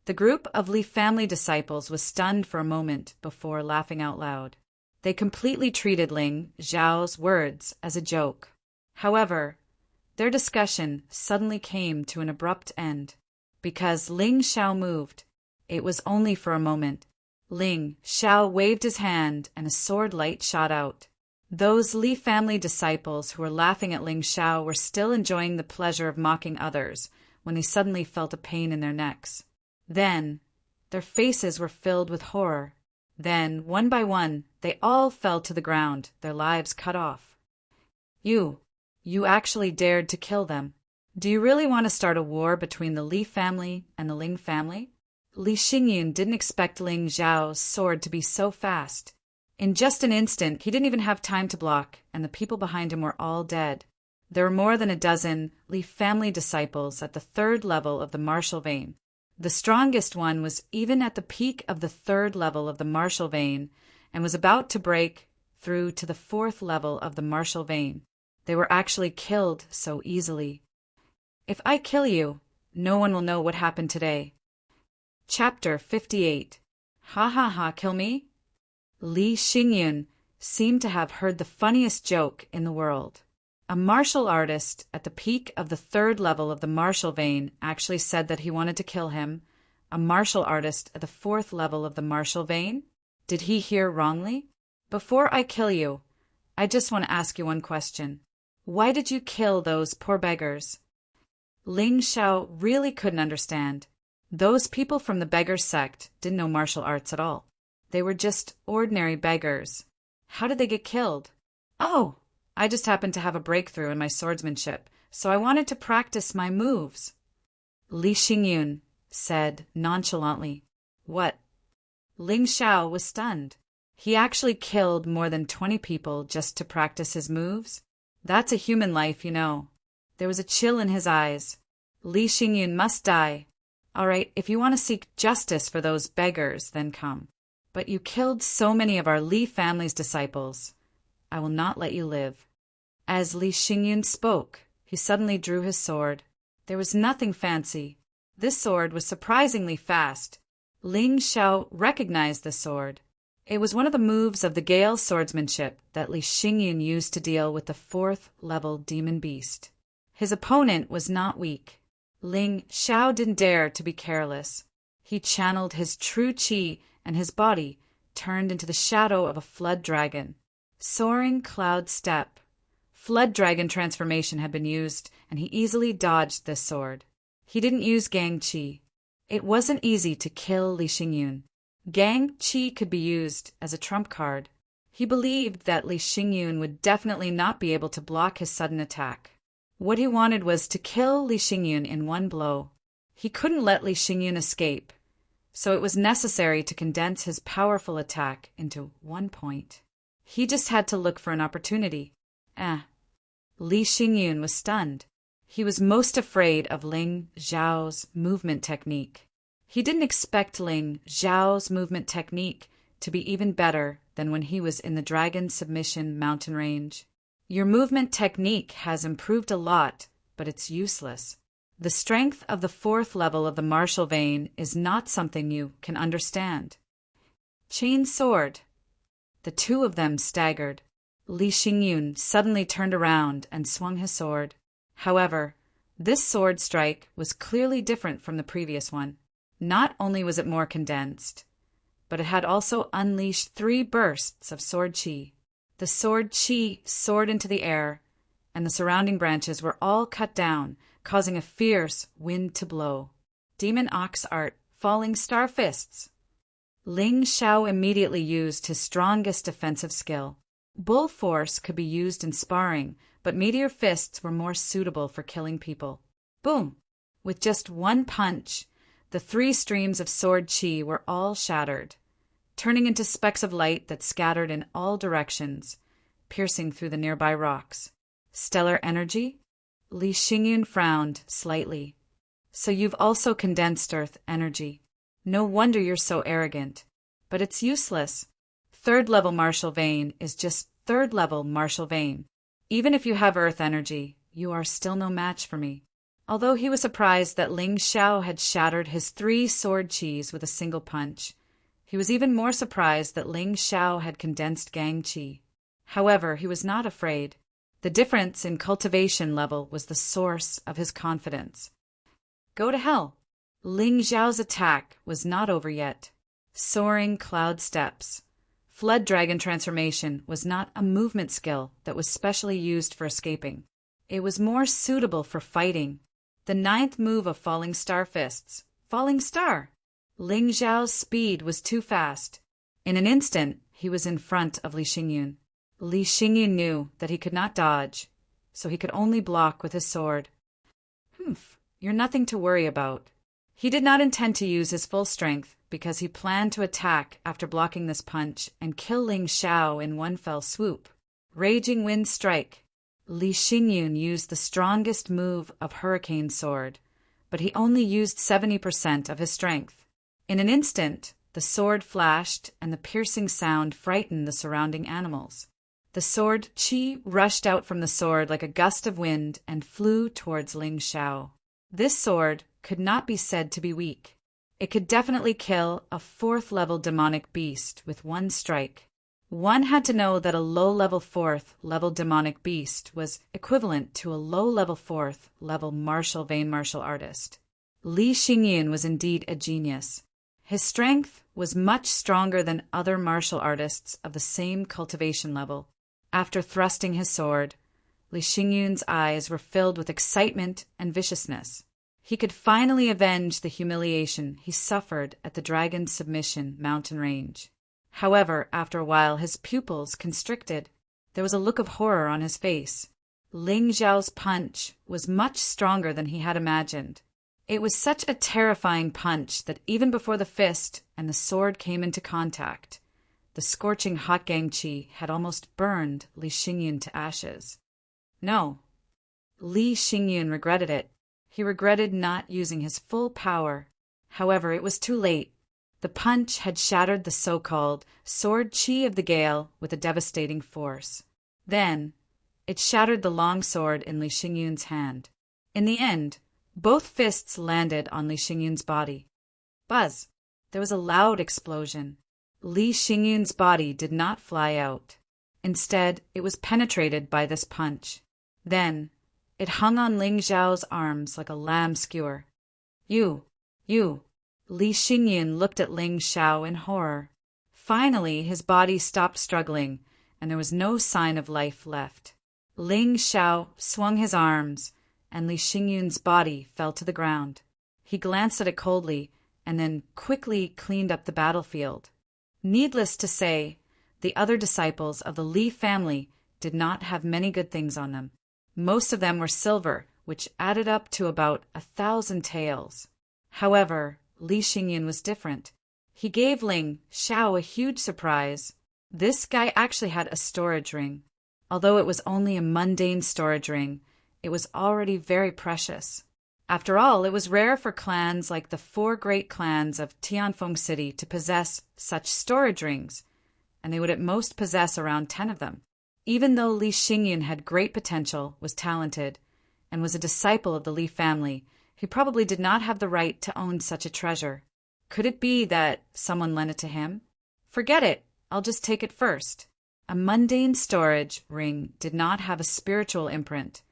The group of Li family disciples was stunned for a moment before laughing out loud. They completely treated Ling Xiao's words as a joke. However, their discussion suddenly came to an abrupt end. Because Ling Xiao moved, it was only for a moment. Ling Xiao waved his hand and a sword light shot out. Those Li family disciples who were laughing at Ling Xiao were still enjoying the pleasure of mocking others when they suddenly felt a pain in their necks. Then, their faces were filled with horror. Then, one by one, they all fell to the ground, their lives cut off. You actually dared to kill them. Do you really want to start a war between the Li family and the Ling family? Li Xingyun didn't expect Ling Xiao's sword to be so fast. In just an instant, he didn't even have time to block, and the people behind him were all dead. There were more than a dozen Li family disciples at the 3rd level of the martial vein. The strongest one was even at the peak of the 3rd level of the martial vein and was about to break through to the 4th level of the martial vein. They were actually killed so easily. If I kill you, no one will know what happened today. Chapter 58. Ha ha ha, kill me? Li Xingyun seemed to have heard the funniest joke in the world. A martial artist at the peak of the 3rd level of the martial vein actually said that he wanted to kill him. A martial artist at the 4th level of the martial vein? Did he hear wrongly? Before I kill you, I just want to ask you one question. Why did you kill those poor beggars? Ling Xiao really couldn't understand. Those people from the beggar sect didn't know martial arts at all. They were just ordinary beggars. How did they get killed? Oh, I just happened to have a breakthrough in my swordsmanship, so I wanted to practice my moves. Li Xingyun said nonchalantly. What? Ling Xiao was stunned. He actually killed more than 20 people just to practice his moves? That's a human life, you know. There was a chill in his eyes. Li Xingyun must die. All right, if you want to seek justice for those beggars, then come. But you killed so many of our Li family's disciples. I will not let you live. As Li Xingyun spoke, he suddenly drew his sword. There was nothing fancy. This sword was surprisingly fast. Ling Xiao recognized the sword. It was one of the moves of the Gale swordsmanship that Li Xingyun used to deal with the 4th-level demon beast. His opponent was not weak. Ling Xiao didn't dare to be careless. He channeled his true qi, and his body turned into the shadow of a flood dragon. Soaring cloud step. Flood dragon transformation had been used, and he easily dodged this sword. He didn't use gang qi. It wasn't easy to kill Li Xingyun. Gang qi could be used as a trump card. He believed that Li Xingyun would definitely not be able to block his sudden attack. What he wanted was to kill Li Xingyun in one blow. He couldn't let Li Xingyun escape, so it was necessary to condense his powerful attack into one point. He just had to look for an opportunity. Li Xingyun was stunned. He was most afraid of Ling Xiao's movement technique. He didn't expect Ling Xiao's movement technique to be even better than when he was in the Dragon Submission mountain range. Your movement technique has improved a lot, but it's useless. The strength of the 4th level of the martial vein is not something you can understand. Chain sword. The two of them staggered. Li Xingyun suddenly turned around and swung his sword. However, this sword strike was clearly different from the previous one. Not only was it more condensed, but it had also unleashed 3 bursts of sword qi. The sword qi soared into the air, and the surrounding branches were all cut down, causing a fierce wind to blow. Demon Ox Art, Falling Star Fists. Ling Xiao immediately used his strongest defensive skill. Bull Force could be used in sparring, but Meteor Fists were more suitable for killing people. Boom! With just one punch, the 3 streams of sword qi were all shattered, turning into specks of light that scattered in all directions, piercing through the nearby rocks. Stellar energy? Li Xingyun frowned slightly. So you've also condensed earth energy. No wonder you're so arrogant. But it's useless. 3rd-level martial vein is just 3rd-level martial vein. Even if you have earth energy, you are still no match for me. Although he was surprised that Ling Xiao had shattered his 3 sword qis with a single punch, he was even more surprised that Ling Xiao had condensed gang qi. However, he was not afraid. The difference in cultivation level was the source of his confidence. Go to hell. Ling Xiao's attack was not over yet. Soaring cloud steps. Flood dragon transformation was not a movement skill that was specially used for escaping. It was more suitable for fighting. The 9th move of Falling Star Fists. Falling Star! Ling Xiao's speed was too fast. In an instant, he was in front of Li Xingyun. Li Xingyun knew that he could not dodge, so he could only block with his sword. You're nothing to worry about. He did not intend to use his full strength because he planned to attack after blocking this punch and kill Ling Xiao in one fell swoop. Raging Wind Strike. Li Xingyun used the strongest move of Hurricane Sword, but he only used 70% of his strength. In an instant, the sword flashed and the piercing sound frightened the surrounding animals. The sword qi rushed out from the sword like a gust of wind and flew towards Ling Xiao. This sword could not be said to be weak. It could definitely kill a 4th-level demonic beast with one strike. One had to know that a low-level 4th-level demonic beast was equivalent to a low-level 4th-level martial vein martial artist. Li Xingyun was indeed a genius. His strength was much stronger than other martial artists of the same cultivation level. After thrusting his sword, Li Xingyun's eyes were filled with excitement and viciousness. He could finally avenge the humiliation he suffered at the dragon's submission mountain range. However, after a while his pupils constricted. There was a look of horror on his face. Ling Xiao's punch was much stronger than he had imagined. It was such a terrifying punch that even before the fist and the sword came into contact, the scorching hot gangqi had almost burned Li Xingyun to ashes. No, Li Xingyun regretted it. He regretted not using his full power. However, it was too late. The punch had shattered the so-called sword qi of the gale with a devastating force. Then, it shattered the long sword in Li Xingyun's hand. In the end, both fists landed on Li Xingyun's body. Buzz! There was a loud explosion. Li Xingyun's body did not fly out. Instead, it was penetrated by this punch. Then, it hung on Ling Xiao's arms like a lamb skewer. You! Li Xingyun looked at Ling Xiao in horror. Finally, his body stopped struggling, and there was no sign of life left. Ling Xiao swung his arms, and Li Xingyun's body fell to the ground. He glanced at it coldly, and then quickly cleaned up the battlefield. Needless to say, the other disciples of the Li family did not have many good things on them. Most of them were silver, which added up to about 1,000 taels. However, Li Xingyun was different. He gave Ling Xiao a huge surprise. This guy actually had a storage ring. Although it was only a mundane storage ring, it was already very precious. After all, it was rare for clans like the 4 great clans of Tianfeng City to possess such storage rings, and they would at most possess around 10 of them. Even though Li Xingyun had great potential, was talented, and was a disciple of the Li family, he probably did not have the right to own such a treasure. Could it be that someone lent it to him? Forget it, I'll just take it first. A mundane storage ring did not have a spiritual imprint,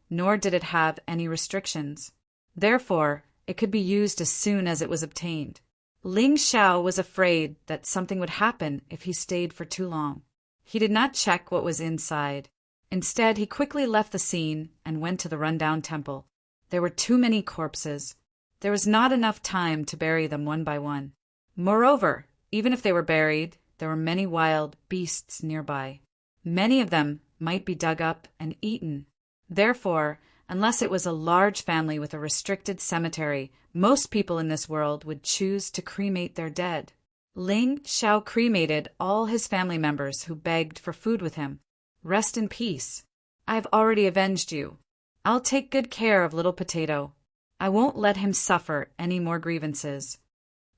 nor did it have any restrictions. Therefore, it could be used as soon as it was obtained. Ling Xiao was afraid that something would happen if he stayed for too long. He did not check what was inside. Instead, he quickly left the scene and went to the rundown temple. There were too many corpses. There was not enough time to bury them one by one. Moreover, even if they were buried, there were many wild beasts nearby. Many of them might be dug up and eaten. Therefore, unless it was a large family with a restricted cemetery, most people in this world would choose to cremate their dead. Ling Xiao cremated all his family members who begged for food with him. Rest in peace. I have already avenged you. I'll take good care of little Potato. I won't let him suffer any more grievances.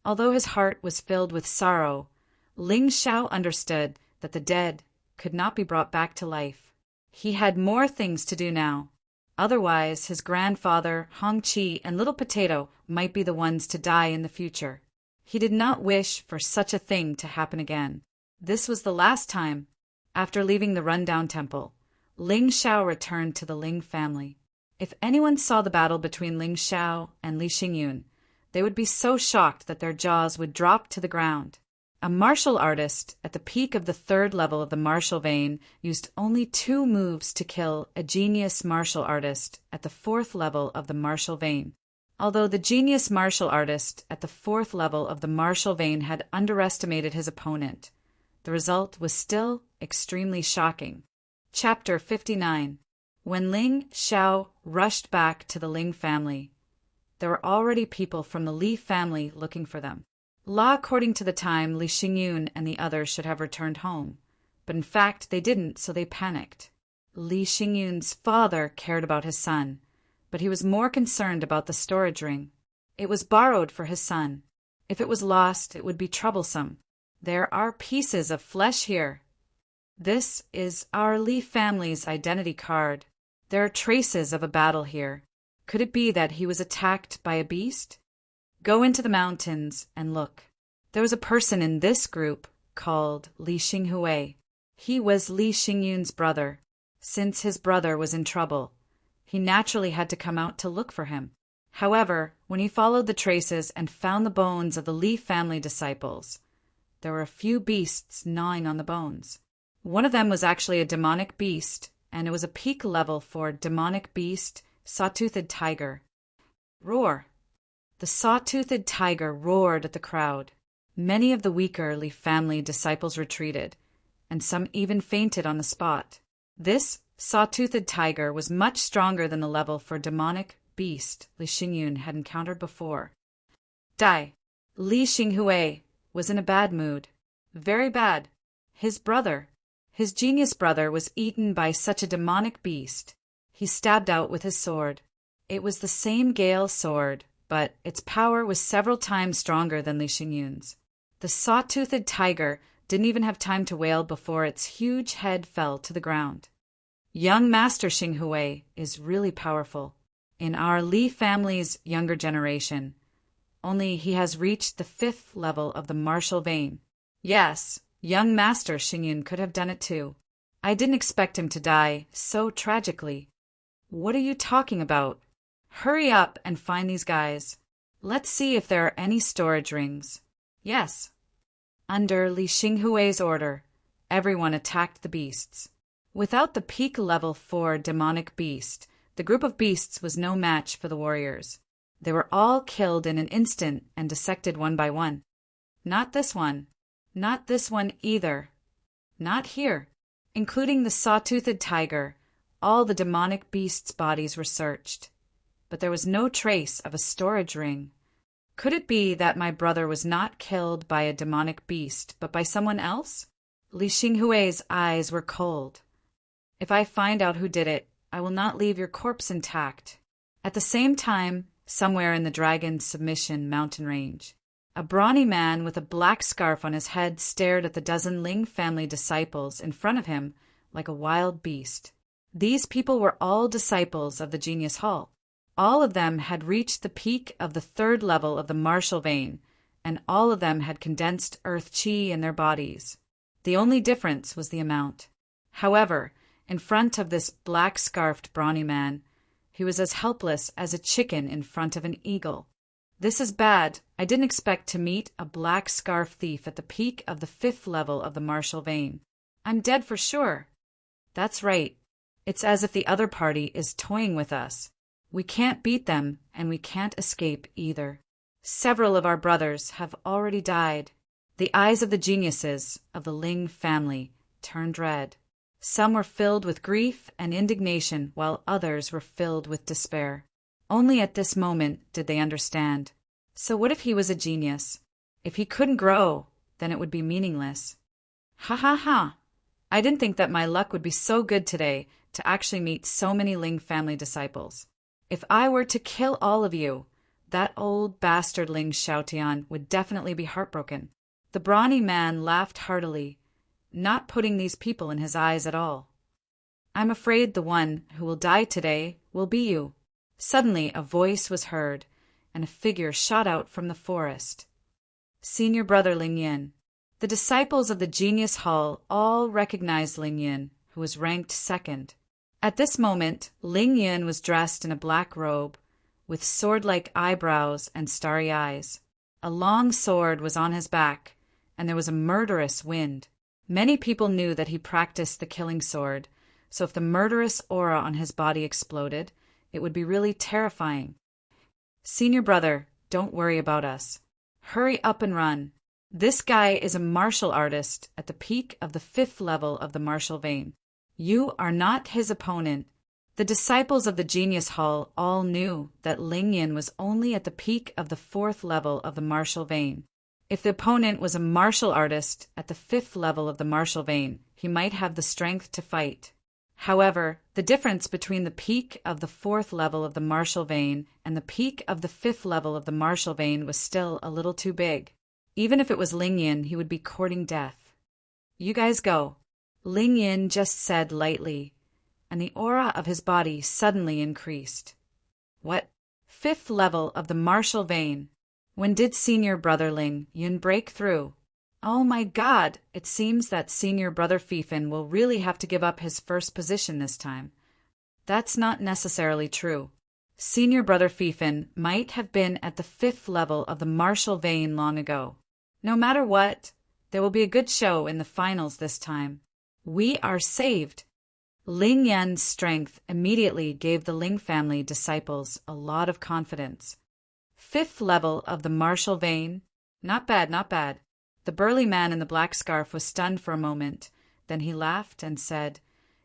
Although his heart was filled with sorrow, Ling Xiao understood that the dead could not be brought back to life. He had more things to do now. Otherwise, his grandfather, Hong Qi, and little Potato might be the ones to die in the future. He did not wish for such a thing to happen again. This was the last time. After leaving the rundown temple, Ling Xiao returned to the Ling family. If anyone saw the battle between Ling Xiao and Li Xingyun, they would be so shocked that their jaws would drop to the ground. A martial artist at the peak of the 3rd level of the martial vein used only 2 moves to kill a genius martial artist at the 4th level of the martial vein. Although the genius martial artist at the 4th level of the martial vein had underestimated his opponent, the result was still extremely shocking. Chapter 59. When Ling Xiao rushed back to the Ling family, there were already people from the Li family looking for them. According to the time, Li Xingyun and the others should have returned home, but in fact they didn't, so they panicked. Li Xingyun's father cared about his son, but he was more concerned about the storage ring. It was borrowed for his son. If it was lost, it would be troublesome. There are pieces of flesh here. This is our Li family's identity card. There are traces of a battle here. Could it be that he was attacked by a beast? Go into the mountains and look. There was a person in this group called Li Xinghui. He was Li Xingyun's brother. Since his brother was in trouble, he naturally had to come out to look for him. However, when he followed the traces and found the bones of the Li family disciples, there were a few beasts gnawing on the bones. One of them was actually a demonic beast, and it was a peak level for demonic beast, saw-toothed tiger. Roar! The saw-toothed tiger roared at the crowd. Many of the weaker Li family disciples retreated, and some even fainted on the spot. This saw-toothed tiger was much stronger than the level for demonic beast Li Xingyun had encountered before. Li Xinghui was in a bad mood. Very bad. His genius brother, was eaten by such a demonic beast. He stabbed out with his sword. It was the same Gale sword, but its power was several times stronger than Li Xingyun's. The saw-toothed tiger didn't even have time to wail before its huge head fell to the ground. Young Master Xinghui is really powerful. In our Li family's younger generation, only he has reached the 5th level of the martial vein. Yes, young Master Xingyun could have done it too. I didn't expect him to die so tragically. What are you talking about? Hurry up and find these guys. Let's see if there are any storage rings. Yes. Under Li Xinghui's order, everyone attacked the beasts. Without the peak level 4 demonic beast, the group of beasts was no match for the warriors. They were all killed in an instant and dissected one by one. Not this one. Not this one either. Not here. Including the saw-toothed tiger, all the demonic beasts' bodies were searched. But there was no trace of a storage ring. Could it be that my brother was not killed by a demonic beast, but by someone else? Li Xinghui's eyes were cold. If I find out who did it, I will not leave your corpse intact. At the same time, somewhere in the Dragon's Submission mountain range, a brawny man with a black scarf on his head stared at the dozen Ling family disciples in front of him like a wild beast. These people were all disciples of the Genius Hall. All of them had reached the peak of the 3rd level of the martial vein, and all of them had condensed earth chi in their bodies. The only difference was the amount. However, in front of this black-scarfed brawny man, he was as helpless as a chicken in front of an eagle. This is bad. I didn't expect to meet a black scarf thief at the peak of the 5th level of the martial vein. I'm dead for sure. That's right. It's as if the other party is toying with us. We can't beat them, and we can't escape either. Several of our brothers have already died. The eyes of the geniuses of the Ling family turned red. Some were filled with grief and indignation, while others were filled with despair. Only at this moment did they understand. So what if he was a genius? If he couldn't grow, then it would be meaningless. Ha ha ha! I didn't think that my luck would be so good today to actually meet so many Ling family disciples. If I were to kill all of you, that old bastard Ling Xiaotian would definitely be heartbroken. The brawny man laughed heartily, not putting these people in his eyes at all. I'm afraid the one who will die today will be you. Suddenly a voice was heard, and a figure shot out from the forest. Senior brother Ling Yin. The disciples of the Genius Hall all recognized Ling Yin, who was ranked 2nd. At this moment, Ling Yin was dressed in a black robe, with sword-like eyebrows and starry eyes. A long sword was on his back, and there was a murderous wind. Many people knew that he practiced the killing sword, so if the murderous aura on his body exploded, it would be really terrifying. Senior brother, don't worry about us. Hurry up and run. This guy is a martial artist at the peak of the 5th level of the martial vein. You are not his opponent. The disciples of the Genius Hall all knew that Ling Yin was only at the peak of the 4th level of the martial vein. If the opponent was a martial artist at the 5th level of the martial vein, he might have the strength to fight. However, the difference between the peak of the 4th level of the martial vein and the peak of the 5th level of the martial vein was still a little too big. Even if it was Ling Yin, he would be courting death. You guys go. Ling Yin just said lightly, and the aura of his body suddenly increased. What? 5th level of the martial vein. When did Senior Brother Ling Yun break through? Oh my God, it seems that Senior Brother Fifin will really have to give up his first position this time. That's not necessarily true. Senior Brother Fifin might have been at the 5th level of the martial vein long ago. No matter what, there will be a good show in the finals this time. We are saved. Ling Yan's strength immediately gave the Ling family disciples a lot of confidence. 5th level of the martial vein. Not bad, not bad. The burly man in the black scarf was stunned for a moment. Then he laughed and said,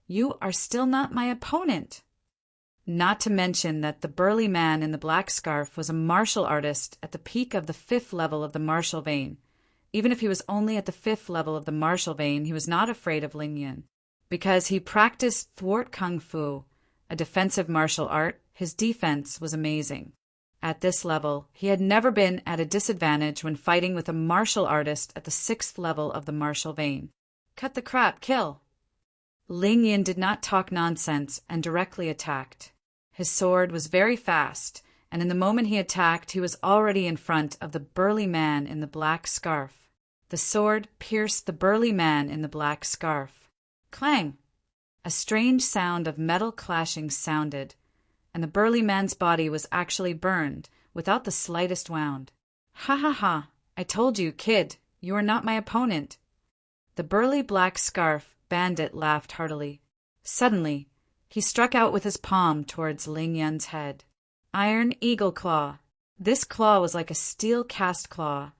"You are still not my opponent." Not to mention that the burly man in the black scarf was a martial artist at the peak of the 5th level of the martial vein. Even if he was only at the 5th level of the martial vein, he was not afraid of Ling Yan. Because he practiced thwart kung fu, a defensive martial art, his defense was amazing. At this level, he had never been at a disadvantage when fighting with a martial artist at the 6th level of the martial vein. Cut the crap, kill! Ling Yan did not talk nonsense and directly attacked. His sword was very fast, and in the moment he attacked, he was already in front of the burly man in the black scarf. The sword pierced the burly man in the black scarf. Clang! A strange sound of metal clashing sounded, and the burly man's body was actually burned without the slightest wound. Ha ha ha! I told you, kid, you are not my opponent. The burly black scarf bandit laughed heartily. Suddenly, he struck out with his palm towards Ling Yan's head. Iron Eagle Claw. This claw was like a steel-cast claw,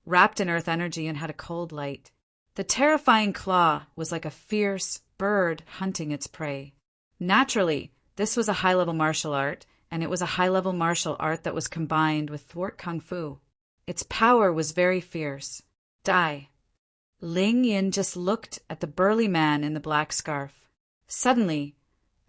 wrapped in earth energy and had a cold light. The terrifying claw was like a fierce bird hunting its prey. Naturally, this was a high-level martial art, and it was a high-level martial art that was combined with thwart kung fu. Its power was very fierce. Die. Ling Yan just looked at the burly man in the black scarf. Suddenly,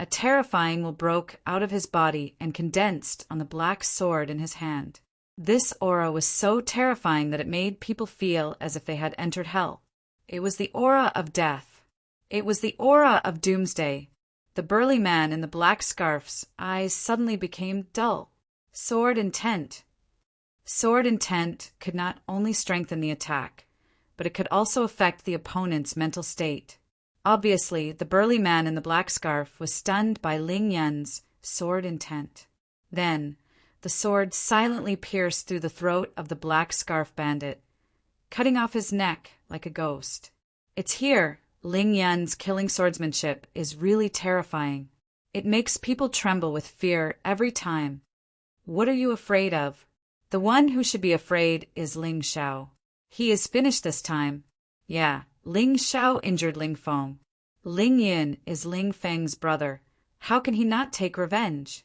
a terrifying will broke out of his body and condensed on the black sword in his hand. This aura was so terrifying that it made people feel as if they had entered hell. It was the aura of death. It was the aura of doomsday. The burly man in the black scarf's eyes suddenly became dull. Sword intent. Sword intent could not only strengthen the attack, but it could also affect the opponent's mental state. Obviously, the burly man in the black scarf was stunned by Ling Yan's sword intent. Then, the sword silently pierced through the throat of the black scarf bandit, cutting off his neck like a ghost. It's here Ling Yan's killing swordsmanship is really terrifying. It makes people tremble with fear every time. What are you afraid of? The one who should be afraid is Ling Xiao. He is finished this time. Yeah, Ling Xiao injured Ling Feng. Ling Yan is Ling Feng's brother. How can he not take revenge?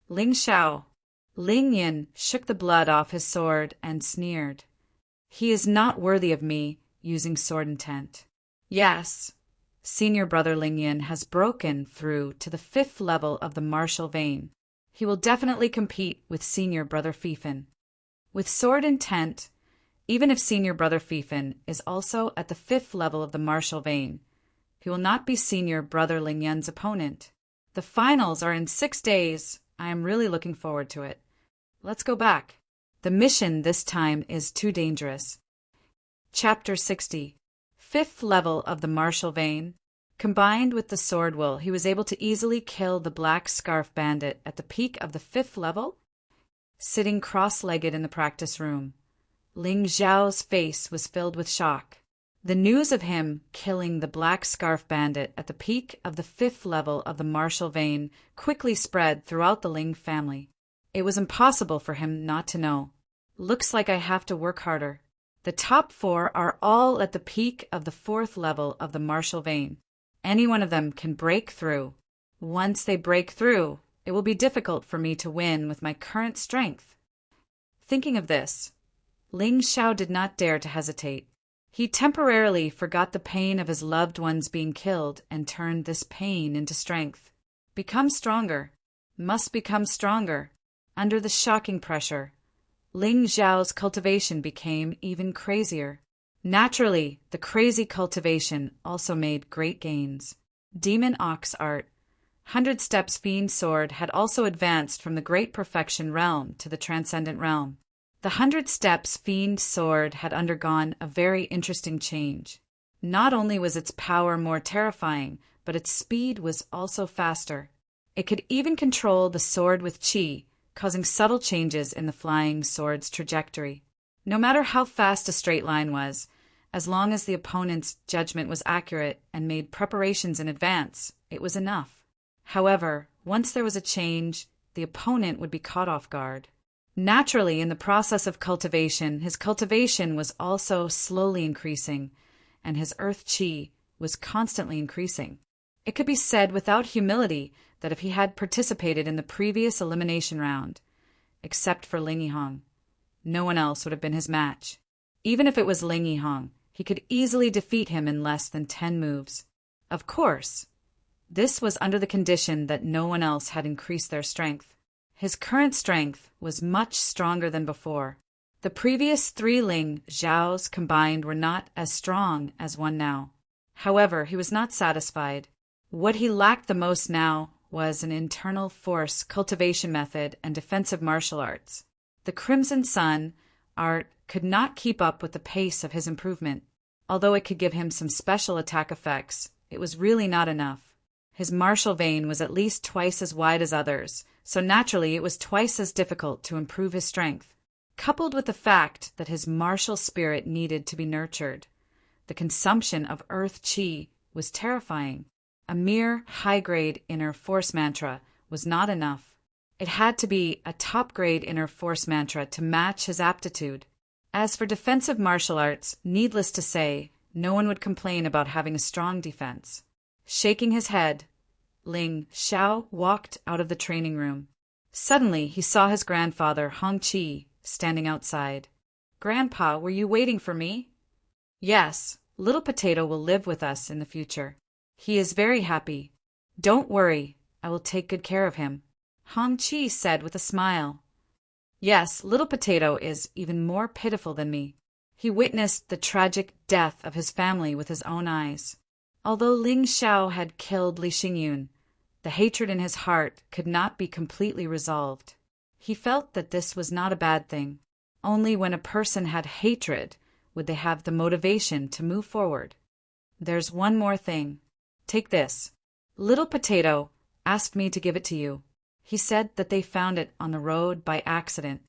Ling Xiao. Ling Yan shook the blood off his sword and sneered. He is not worthy of me, using sword intent. Yes, senior brother Ling Yan has broken through to the 5th level of the martial vein. He will definitely compete with senior brother Fifan. With sword intent, even if senior brother Fifan is also at the 5th level of the martial vein, he will not be senior brother Ling Yan's opponent. The finals are in 6 days. I am really looking forward to it. Let's go back. The mission this time is too dangerous. Chapter 60. 5th level of the martial vein. Combined with the sword will, he was able to easily kill the black scarf bandit at the peak of the 5th level. Sitting cross-legged in the practice room, Ling Xiao's face was filled with shock. The news of him killing the black scarf bandit at the peak of the 5th level of the martial vein quickly spread throughout the Ling family. It was impossible for him not to know. Looks like I have to work harder. The top 4 are all at the peak of the 4th level of the martial vein. Any one of them can break through. Once they break through, it will be difficult for me to win with my current strength. Thinking of this, Ling Xiao did not dare to hesitate. He temporarily forgot the pain of his loved ones being killed and turned this pain into strength. Become stronger. Must become stronger. Under the shocking pressure, Ling Xiao's cultivation became even crazier. Naturally, the crazy cultivation also made great gains. Demon Ox Art. 100 Steps Fiend Sword had also advanced from the Great Perfection Realm to the Transcendent Realm. The 100 Steps Fiend Sword had undergone a very interesting change. Not only was its power more terrifying, but its speed was also faster. It could even control the sword with chi, causing subtle changes in the flying sword's trajectory. No matter how fast a straight line was, As long as the opponent's judgment was accurate and made preparations in advance, it was enough. However, once there was a change, the opponent would be caught off guard. Naturally, in the process of cultivation, his cultivation was also slowly increasing, and his earth chi was constantly increasing. It could be said without humility that if he had participated in the previous elimination round, except for Ling Yihong, no one else would have been his match. Even if it was Ling Yihong, he could easily defeat him in less than 10 moves. Of course, this was under the condition that no one else had increased their strength. His current strength was much stronger than before. The previous 3 Ling Zhaos combined were not as strong as one now. However, he was not satisfied. What he lacked the most now was an internal force cultivation method and defensive martial arts. The Crimson Sun art could not keep up with the pace of his improvement. Although it could give him some special attack effects, it was really not enough. His martial vein was at least twice as wide as others, so naturally it was twice as difficult to improve his strength. Coupled with the fact that his martial spirit needed to be nurtured, the consumption of earth chi was terrifying. A mere high-grade inner force mantra was not enough. It had to be a top-grade inner force mantra to match his aptitude. As for defensive martial arts, needless to say, no one would complain about having a strong defense. Shaking his head, Ling Xiao walked out of the training room. Suddenly, he saw his grandfather, Hong Qi, standing outside. "Grandpa, were you waiting for me?" "Yes, Little Potato will live with us in the future. He is very happy. Don't worry, I will take good care of him," Hong Qi said with a smile. "Yes, Little Potato is even more pitiful than me. He witnessed the tragic death of his family with his own eyes. Although Ling Xiao had killed Li Xingyun, the hatred in his heart could not be completely resolved. He felt that this was not a bad thing. Only when a person had hatred would they have the motivation to move forward. There's one more thing. Take this. Little Potato asked me to give it to you. He said that they found it on the road by accident."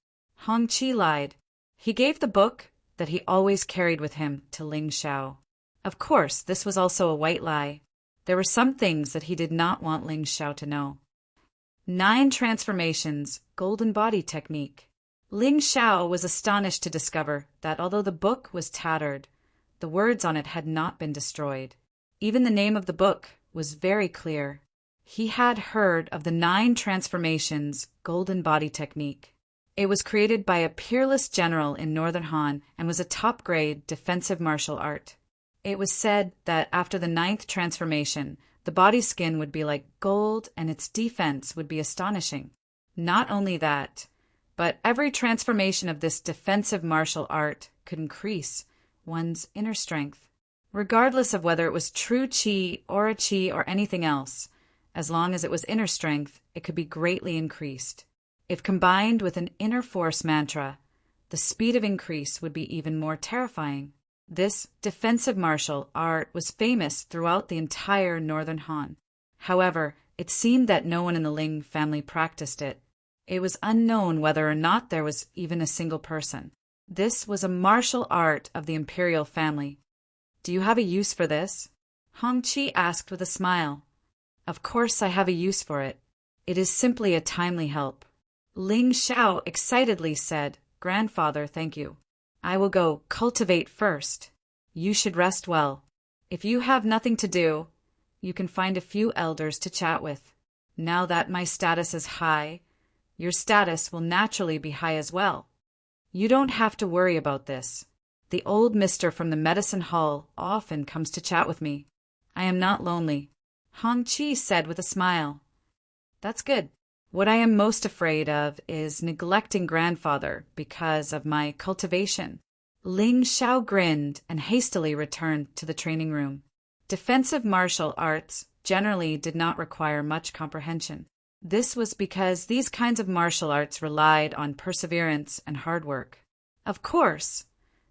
Hong Qi lied. He gave the book that he always carried with him to Ling Xiao. Of course, this was also a white lie. There were some things that he did not want Ling Xiao to know. 9 transformations, golden body technique. Ling Xiao was astonished to discover that although the book was tattered, the words on it had not been destroyed. Even the name of the book was very clear. He had heard of the 9 transformations, golden body technique. It was created by a peerless general in Northern Han and was a top-grade defensive martial art. It was said that after the 9th transformation, the body skin would be like gold and its defense would be astonishing. Not only that, but every transformation of this defensive martial art could increase one's inner strength, regardless of whether it was true chi, aura chi, or anything else. As long as it was inner strength, it could be greatly increased. If combined with an inner force mantra, the speed of increase would be even more terrifying. This defensive martial art was famous throughout the entire Northern Han. However, it seemed that no one in the Ling family practiced it. It was unknown whether or not there was even a single person. This was a martial art of the imperial family. "Do you have a use for this?" Hong Qi asked with a smile. "Of course I have a use for it. It is simply a timely help." Ling Xiao excitedly said, "Grandfather, thank you. I will go cultivate first. You should rest well. If you have nothing to do, you can find a few elders to chat with. Now that my status is high, your status will naturally be high as well. You don't have to worry about this. The old mister from the medicine hall often comes to chat with me. I am not lonely," Hong Qi said with a smile. "That's good. What I am most afraid of is neglecting grandfather because of my cultivation." Ling Xiao grinned and hastily returned to the training room. Defensive martial arts generally did not require much comprehension. This was because these kinds of martial arts relied on perseverance and hard work. Of course,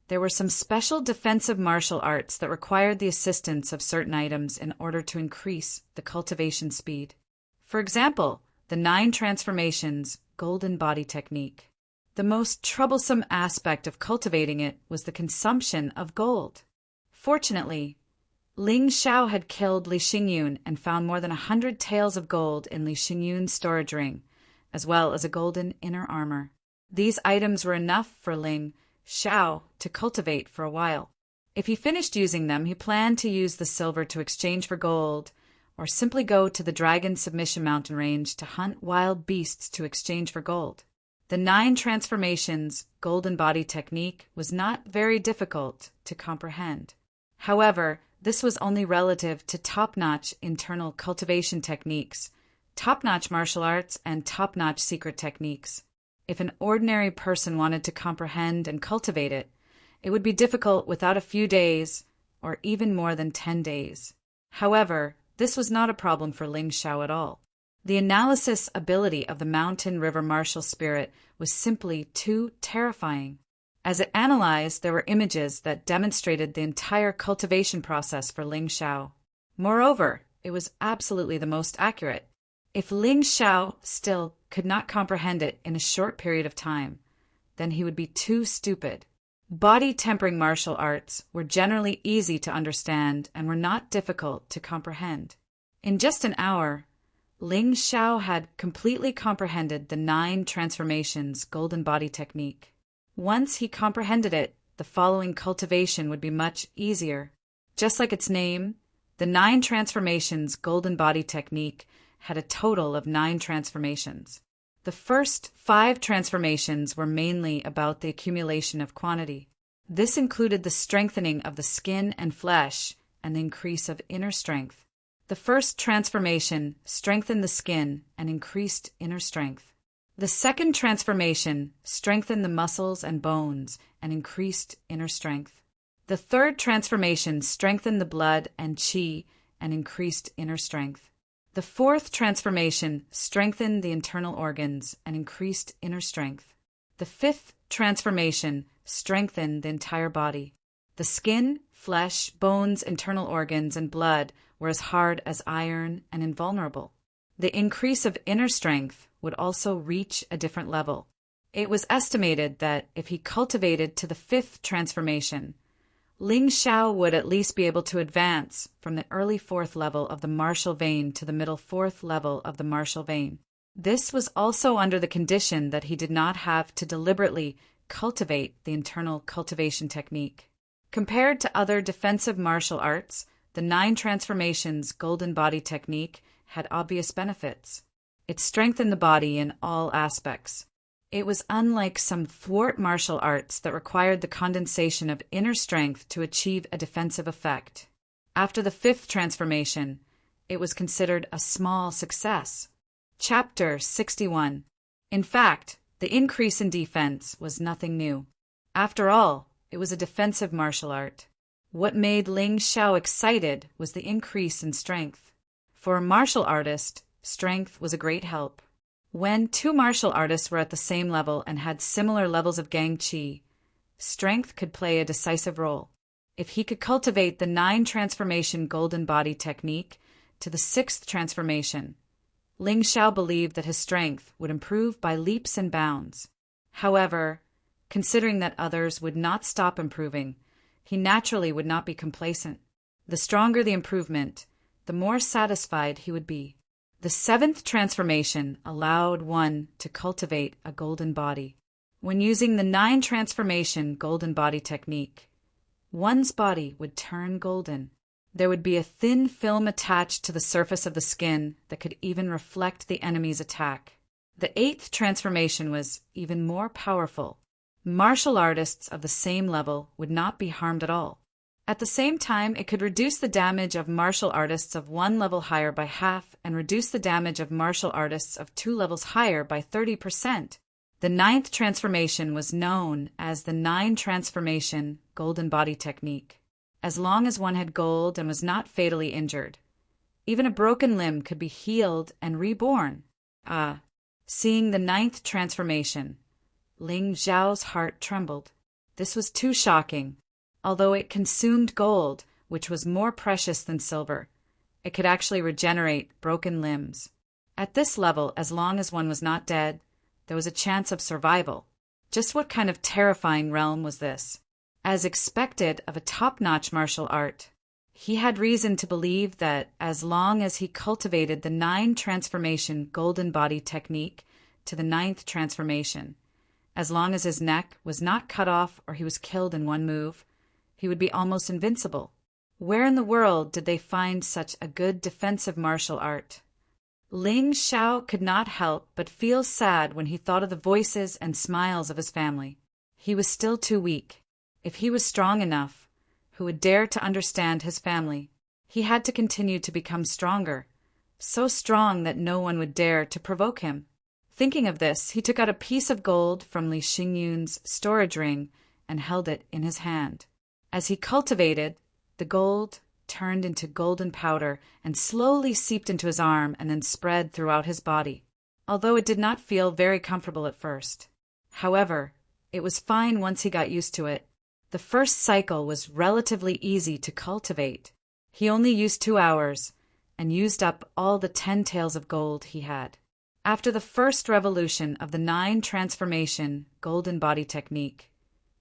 there were some special defensive martial arts that required the assistance of certain items in order to increase the cultivation speed. For example, the 9 transformations, golden body technique. The most troublesome aspect of cultivating it was the consumption of gold. Fortunately, Ling Xiao had killed Li Xingyun and found more than 100 taels of gold in Li Xingyun's storage ring, as well as a golden inner armor. These items were enough for Ling Xiao to cultivate for a while. If he finished using them, he planned to use the silver to exchange for gold, or simply go to the Dragon Submission Mountain range to hunt wild beasts to exchange for gold. The 9 transformations golden body technique was not very difficult to comprehend. However, this was only relative to top-notch internal cultivation techniques, top-notch martial arts, and top-notch secret techniques. If an ordinary person wanted to comprehend and cultivate it, it would be difficult without a few days, or even more than 10 days. However, this was not a problem for Ling Xiao at all. The analysis ability of the mountain river martial spirit was simply too terrifying. As it analyzed, there were images that demonstrated the entire cultivation process for Ling Xiao. Moreover, it was absolutely the most accurate. If Ling Xiao still could not comprehend it in a short period of time, then he would be too stupid. Body-tempering martial arts were generally easy to understand and were not difficult to comprehend. In just an hour, Ling Xiao had completely comprehended the 9 transformations golden body technique. Once he comprehended it, the following cultivation would be much easier. Just like its name, the 9 transformations golden body technique had a total of 9 transformations. The first 5 transformations were mainly about the accumulation of quantity. This included the strengthening of the skin and flesh and the increase of inner strength. The first transformation strengthened the skin and increased inner strength. The second transformation strengthened the muscles and bones and increased inner strength. The third transformation strengthened the blood and qi and increased inner strength. The fourth transformation strengthened the internal organs and increased inner strength. The fifth transformation strengthened the entire body. The skin, flesh, bones, internal organs, and blood were as hard as iron and invulnerable. The increase of inner strength would also reach a different level. It was estimated that if he cultivated to the 5th transformation, Ling Xiao would at least be able to advance from the early 4th level of the martial vein to the middle 4th level of the martial vein. This was also under the condition that he did not have to deliberately cultivate the internal cultivation technique. Compared to other defensive martial arts, the 9 transformations golden body technique had obvious benefits. It strengthened the body in all aspects. It was unlike some thwart martial arts that required the condensation of inner strength to achieve a defensive effect. After the 5th transformation, it was considered a small success. Chapter 61. In fact, the increase in defense was nothing new. After all, it was a defensive martial art. What made Ling Xiao excited was the increase in strength. For a martial artist, strength was a great help. When 2 martial artists were at the same level and had similar levels of gang qi, strength could play a decisive role. If he could cultivate the 9 transformation golden body technique to the 6th transformation, Ling Xiao believed that his strength would improve by leaps and bounds. However, considering that others would not stop improving, he naturally would not be complacent. The stronger the improvement, the more satisfied he would be. The 7th transformation allowed one to cultivate a golden body. When using the 9 transformation golden body technique, one's body would turn golden. There would be a thin film attached to the surface of the skin that could even reflect the enemy's attack. The 8th transformation was even more powerful. Martial artists of the same level would not be harmed at all. At the same time, it could reduce the damage of martial artists of 1 level higher by half and reduce the damage of martial artists of 2 levels higher by 30%. The 9th transformation was known as the 9 transformation golden body technique. As long as one had gold and was not fatally injured, even a broken limb could be healed and reborn. Seeing the 9th transformation, Ling Xiao's heart trembled. This was too shocking. Although it consumed gold, which was more precious than silver, it could actually regenerate broken limbs. At this level, as long as one was not dead, there was a chance of survival. Just what kind of terrifying realm was this? as expected of a top-notch martial art. He had reason to believe that as long as he cultivated the 9 transformation golden body technique to the 9th transformation, as long as his neck was not cut off or he was killed in one move, he would be almost invincible. Where in the world did they find such a good defensive martial art? Ling Xiao could not help but feel sad when he thought of the voices and smiles of his family. He was still too weak. If he was strong enough, who would dare to understand his family? He had to continue to become stronger, so strong that no one would dare to provoke him. Thinking of this, he took out a piece of gold from Li Xingyun's storage ring and held it in his hand. As he cultivated, the gold turned into golden powder and slowly seeped into his arm and then spread throughout his body, although it did not feel very comfortable at first. However, it was fine once he got used to it. The first cycle was relatively easy to cultivate. He only used 2 hours and used up all the 10 taels of gold he had. After the first revolution of the 9 transformation golden body technique,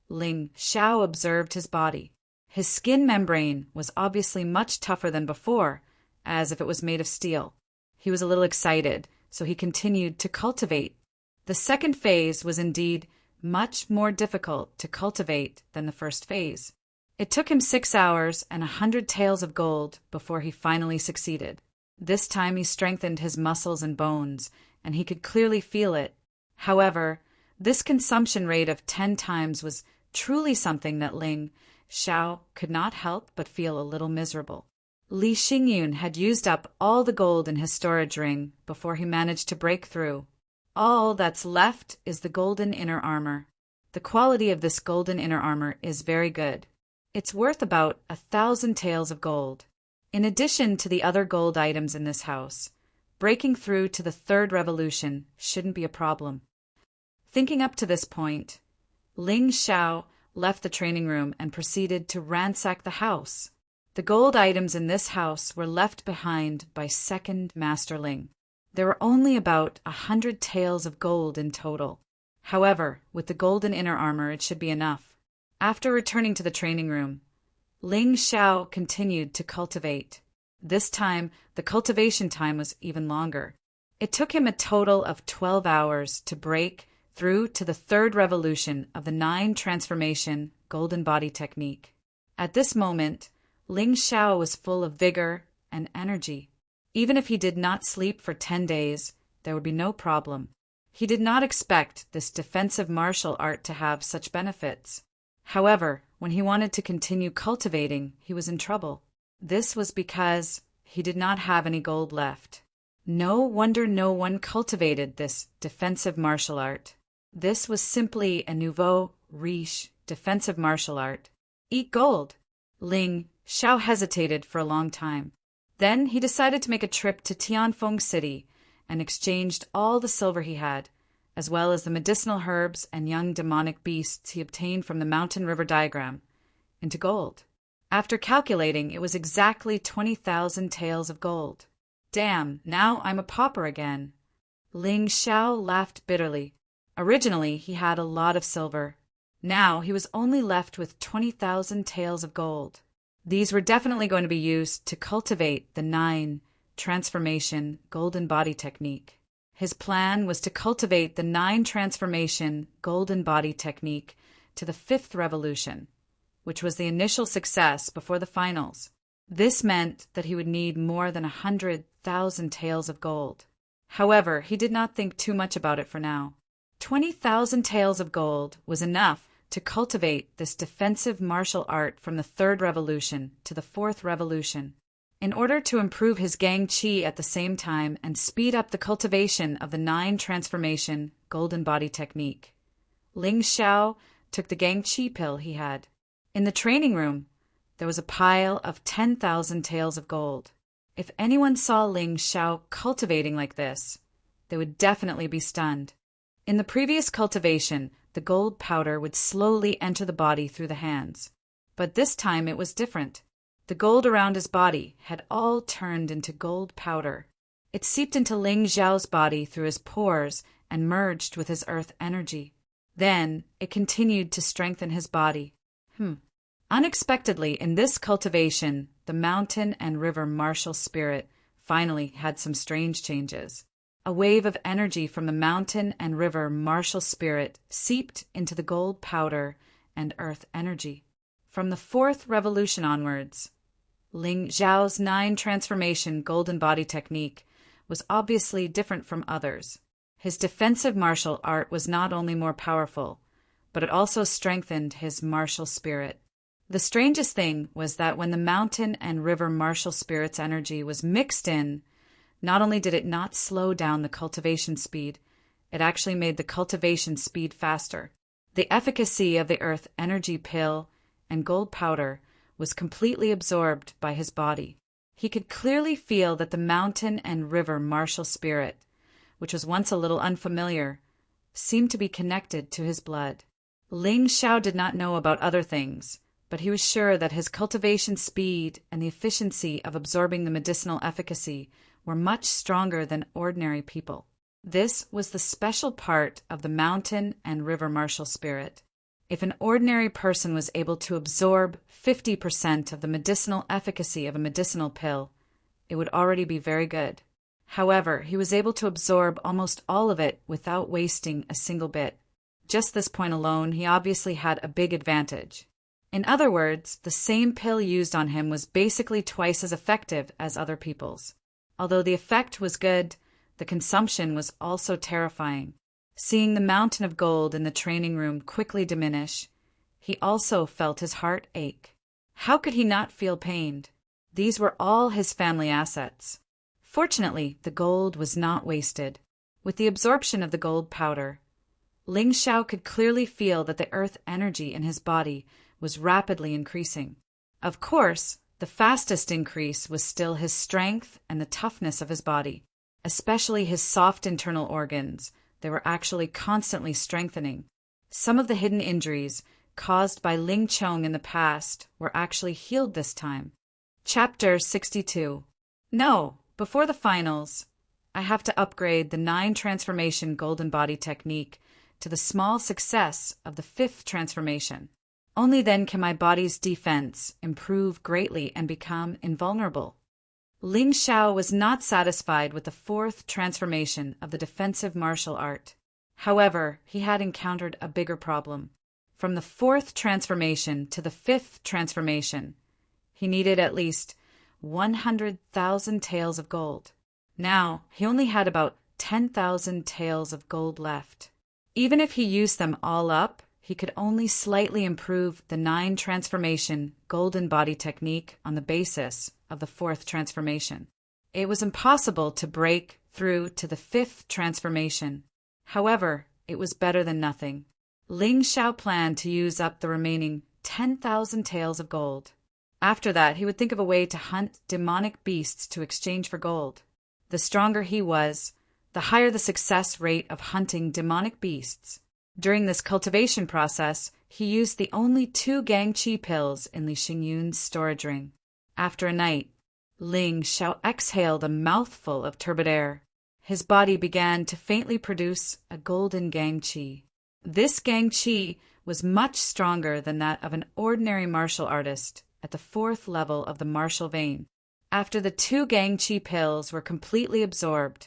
Ling Xiao observed his body. His skin membrane was obviously much tougher than before, as if it was made of steel. He was a little excited, so he continued to cultivate. The second phase was indeed much more difficult to cultivate than the first phase. It took him 6 hours and 100 taels of gold before he finally succeeded. This time he strengthened his muscles and bones, and he could clearly feel it. However, this consumption rate of 10 times was truly something that Ling Xiao could not help but feel a little miserable. Li Xingyun had used up all the gold in his storage ring before he managed to break through. All that's left is the golden inner armor. The quality of this golden inner armor is very good. It's worth about 1,000 taels of gold. In addition to the other gold items in this house, breaking through to the 3rd revolution shouldn't be a problem. Thinking up to this point, Ling Xiao left the training room and proceeded to ransack the house. The gold items in this house were left behind by second Master Ling. There were only about 100 taels of gold in total. However, with the golden inner armor, it should be enough. After returning to the training room, Ling Xiao continued to cultivate. This time, the cultivation time was even longer. It took him a total of 12 hours to break through to the 3rd revolution of the 9 transformation golden body technique. At this moment, Ling Xiao was full of vigor and energy. Even if he did not sleep for 10 days, there would be no problem. He did not expect this defensive martial art to have such benefits. However, when he wanted to continue cultivating, he was in trouble. This was because he did not have any gold left. No wonder no one cultivated this defensive martial art. This was simply a nouveau riche defensive martial art. Eat gold. Ling Xiao hesitated for a long time. Then he decided to make a trip to Tianfeng City and exchanged all the silver he had, as well as the medicinal herbs and young demonic beasts he obtained from the mountain river diagram, into gold. After calculating, it was exactly 20,000 taels of gold. Damn, now I'm a pauper again. Ling Xiao laughed bitterly. Originally, he had a lot of silver. Now he was only left with 20,000 taels of gold. These were definitely going to be used to cultivate the 9 transformation golden body technique. His plan was to cultivate the 9 transformation golden body technique to the 5th revolution, which was the initial success before the finals. This meant that he would need more than 100,000 taels of gold. However, he did not think too much about it for now. 20,000 taels of gold was enough to cultivate this defensive martial art from the 3rd revolution to the 4th revolution. In order to improve his Gang Qi at the same time and speed up the cultivation of the 9 transformation golden body technique, Ling Xiao took the Gang Qi pill he had. In the training room, there was a pile of 10,000 taels of gold. If anyone saw Ling Xiao cultivating like this, they would definitely be stunned. In the previous cultivation, the gold powder would slowly enter the body through the hands. But this time it was different. The gold around his body had all turned into gold powder. It seeped into Ling Xiao's body through his pores and merged with his earth energy. Then it continued to strengthen his body. Unexpectedly, in this cultivation, the mountain and river martial spirit finally had some strange changes. A wave of energy from the mountain and river martial spirit seeped into the gold powder and earth energy. From the fourth revolution onwards, Ling Zhao's 9 transformation golden body technique was obviously different from others. His defensive martial art was not only more powerful, but it also strengthened his martial spirit. The strangest thing was that when the mountain and river martial spirit's energy was mixed in, not only did it not slow down the cultivation speed, it actually made the cultivation speed faster. The efficacy of the earth energy pill and gold powder was completely absorbed by his body. He could clearly feel that the mountain and river martial spirit, which was once a little unfamiliar, seemed to be connected to his blood. Ling Xiao did not know about other things, but he was sure that his cultivation speed and the efficiency of absorbing the medicinal efficacy were much stronger than ordinary people. This was the special part of the mountain and river martial spirit. If an ordinary person was able to absorb 50% of the medicinal efficacy of a medicinal pill, it would already be very good. However, he was able to absorb almost all of it without wasting a single bit. Just this point alone, he obviously had a big advantage. In other words, the same pill used on him was basically twice as effective as other people's. Although the effect was good, the consumption was also terrifying. Seeing the mountain of gold in the training room quickly diminish, he also felt his heart ache. How could he not feel pained? These were all his family assets. Fortunately, the gold was not wasted. With the absorption of the gold powder, Ling Xiao could clearly feel that the earth energy in his body was rapidly increasing. Of course, the fastest increase was still his strength and the toughness of his body, especially his soft internal organs. They were actually constantly strengthening. Some of the hidden injuries caused by Ling Chong in the past were actually healed this time. Chapter 62. No, before the finals, I have to upgrade the 9 transformation golden body technique to the small success of the 5th transformation. Only then can my body's defense improve greatly and become invulnerable. Ling Xiao was not satisfied with the 4th transformation of the defensive martial art. However, he had encountered a bigger problem. From the 4th transformation to the 5th transformation, he needed at least 100,000 taels of gold. Now, he only had about 10,000 taels of gold left. Even if he used them all up, he could only slightly improve the 9 transformation golden body technique on the basis of the 4th transformation. It was impossible to break through to the 5th transformation. However, it was better than nothing. Ling Xiao planned to use up the remaining 10,000 taels of gold. After that, he would think of a way to hunt demonic beasts to exchange for gold. The stronger he was, the higher the success rate of hunting demonic beasts. During this cultivation process, he used the only 2 Gangqi pills in Li Xingyun's storage ring. After a night, Ling Xiao exhaled a mouthful of turbid air. His body began to faintly produce a golden Gangqi. This Gangqi was much stronger than that of an ordinary martial artist at the 4th level of the martial vein. After the 2 Gangqi pills were completely absorbed,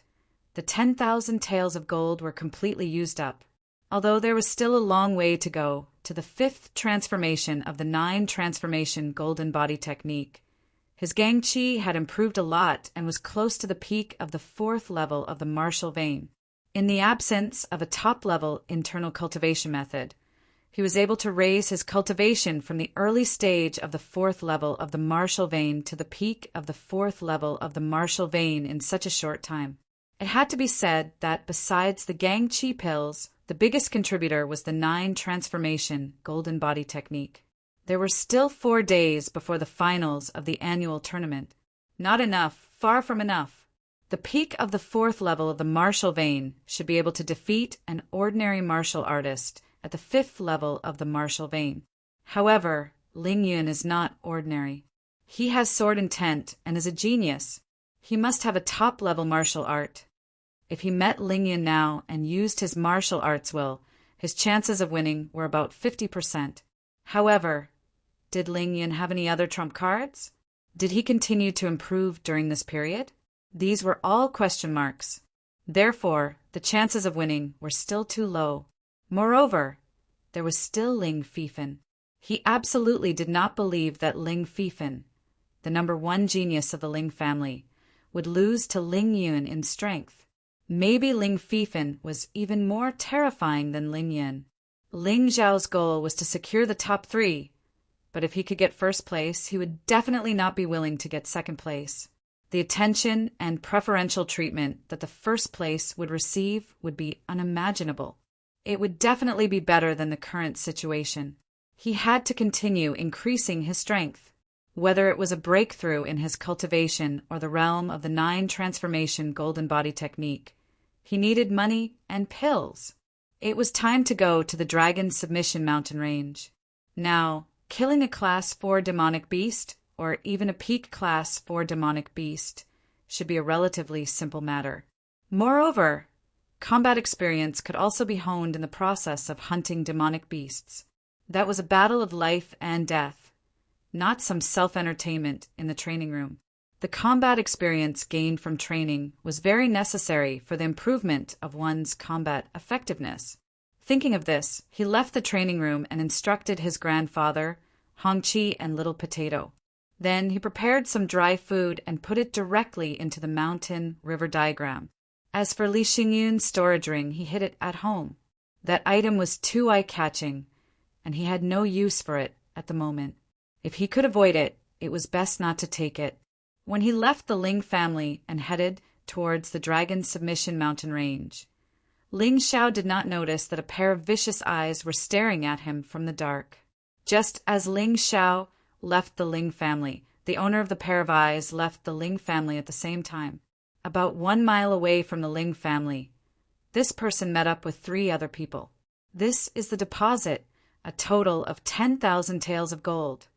the 10,000 taels of gold were completely used up. Although there was still a long way to go to the 5th transformation of the 9 transformation golden body technique, his Gangqi had improved a lot and was close to the peak of the 4th level of the martial vein. In the absence of a top-level internal cultivation method, he was able to raise his cultivation from the early stage of the 4th level of the martial vein to the peak of the 4th level of the martial vein in such a short time. It had to be said that besides the Gangqi pills, the biggest contributor was the 9 transformation golden body technique. There were still 4 days before the finals of the annual tournament. Not enough, far from enough. The peak of the 4th level of the martial vein should be able to defeat an ordinary martial artist at the 5th level of the martial vein. However, Ling Yun is not ordinary. He has sword intent and is a genius. He must have a top-level martial art. If he met Ling Yun now and used his martial arts will, his chances of winning were about 50%. However, Did Ling Yun have any other trump cards? Did he continue to improve during this period? These were all question marks. Therefore, the chances of winning were still too low. Moreover, there was still Ling Fifan. He absolutely did not believe that Ling Fifan, the number one genius of the Ling family, would lose to Ling Yun in strength. Maybe Ling Fifan was even more terrifying than Ling Yun. Ling Zhao's goal was to secure the top 3, but if he could get first place, he would definitely not be willing to get second place. The attention and preferential treatment that the first place would receive would be unimaginable. It would definitely be better than the current situation. He had to continue increasing his strength. Whether it was a breakthrough in his cultivation or the realm of the 9 transformation golden body technique, he needed money and pills. It was time to go to the Dragon Submission Mountain Range. Now, killing a Class 4 demonic beast, or even a peak Class 4 demonic beast, should be a relatively simple matter. Moreover, combat experience could also be honed in the process of hunting demonic beasts. That was a battle of life and death, not some self-entertainment in the training room. The combat experience gained from training was very necessary for the improvement of one's combat effectiveness. Thinking of this, he left the training room and instructed his grandfather, Hongqi and Little Potato. Then he prepared some dry food and put it directly into the mountain river diagram. As for Li Xingyun's storage ring, he hid it at home. That item was too eye-catching, and he had no use for it at the moment. If he could avoid it, it was best not to take it. When he left the Ling family and headed towards the Dragon Submission Mountain Range, Ling Xiao did not notice that a pair of vicious eyes were staring at him from the dark. Just as Ling Xiao left the Ling family, the owner of the pair of eyes left the Ling family at the same time. About 1 mile away from the Ling family, this person met up with 3 other people. This is the deposit, a total of 10,000 taels of gold.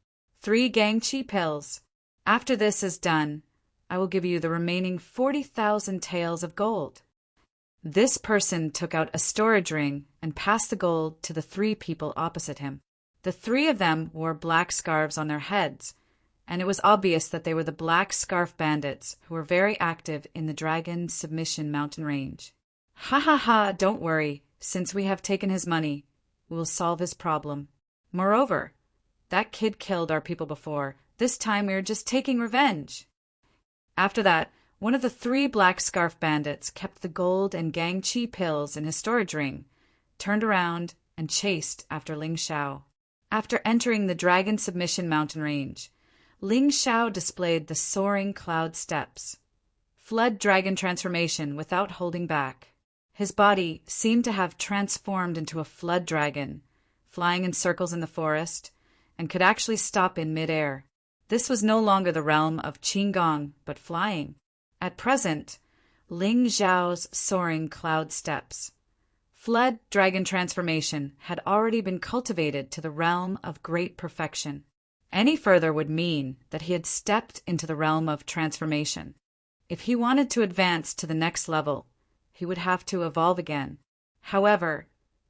3 Gangqi pills. After this is done, I will give you the remaining 40,000 taels of gold. This person took out a storage ring and passed the gold to the 3 people opposite him. The 3 of them wore black scarves on their heads, and it was obvious that they were the Black Scarf Bandits who were very active in the Dragon Submission Mountain Range. Ha ha ha, don't worry. Since we have taken his money, we will solve his problem. Moreover, that kid killed our people before. This time we are just taking revenge. After that, one of the 3 Black Scarf Bandits kept the gold and Gangqi pills in his storage ring, turned around, and chased after Ling Xiao. After entering the Dragon Submission Mountain Range, Ling Xiao displayed the soaring cloud steps. Flood dragon transformation without holding back. His body seemed to have transformed into a flood dragon, flying in circles in the forest, and could actually stop in mid-air. This was no longer the realm of Qinggong, but flying. At present, Ling Xiao's soaring cloud steps. Flood dragon transformation had already been cultivated to the realm of great perfection. Any further would mean that he had stepped into the realm of transformation. If he wanted to advance to the next level, he would have to evolve again. However,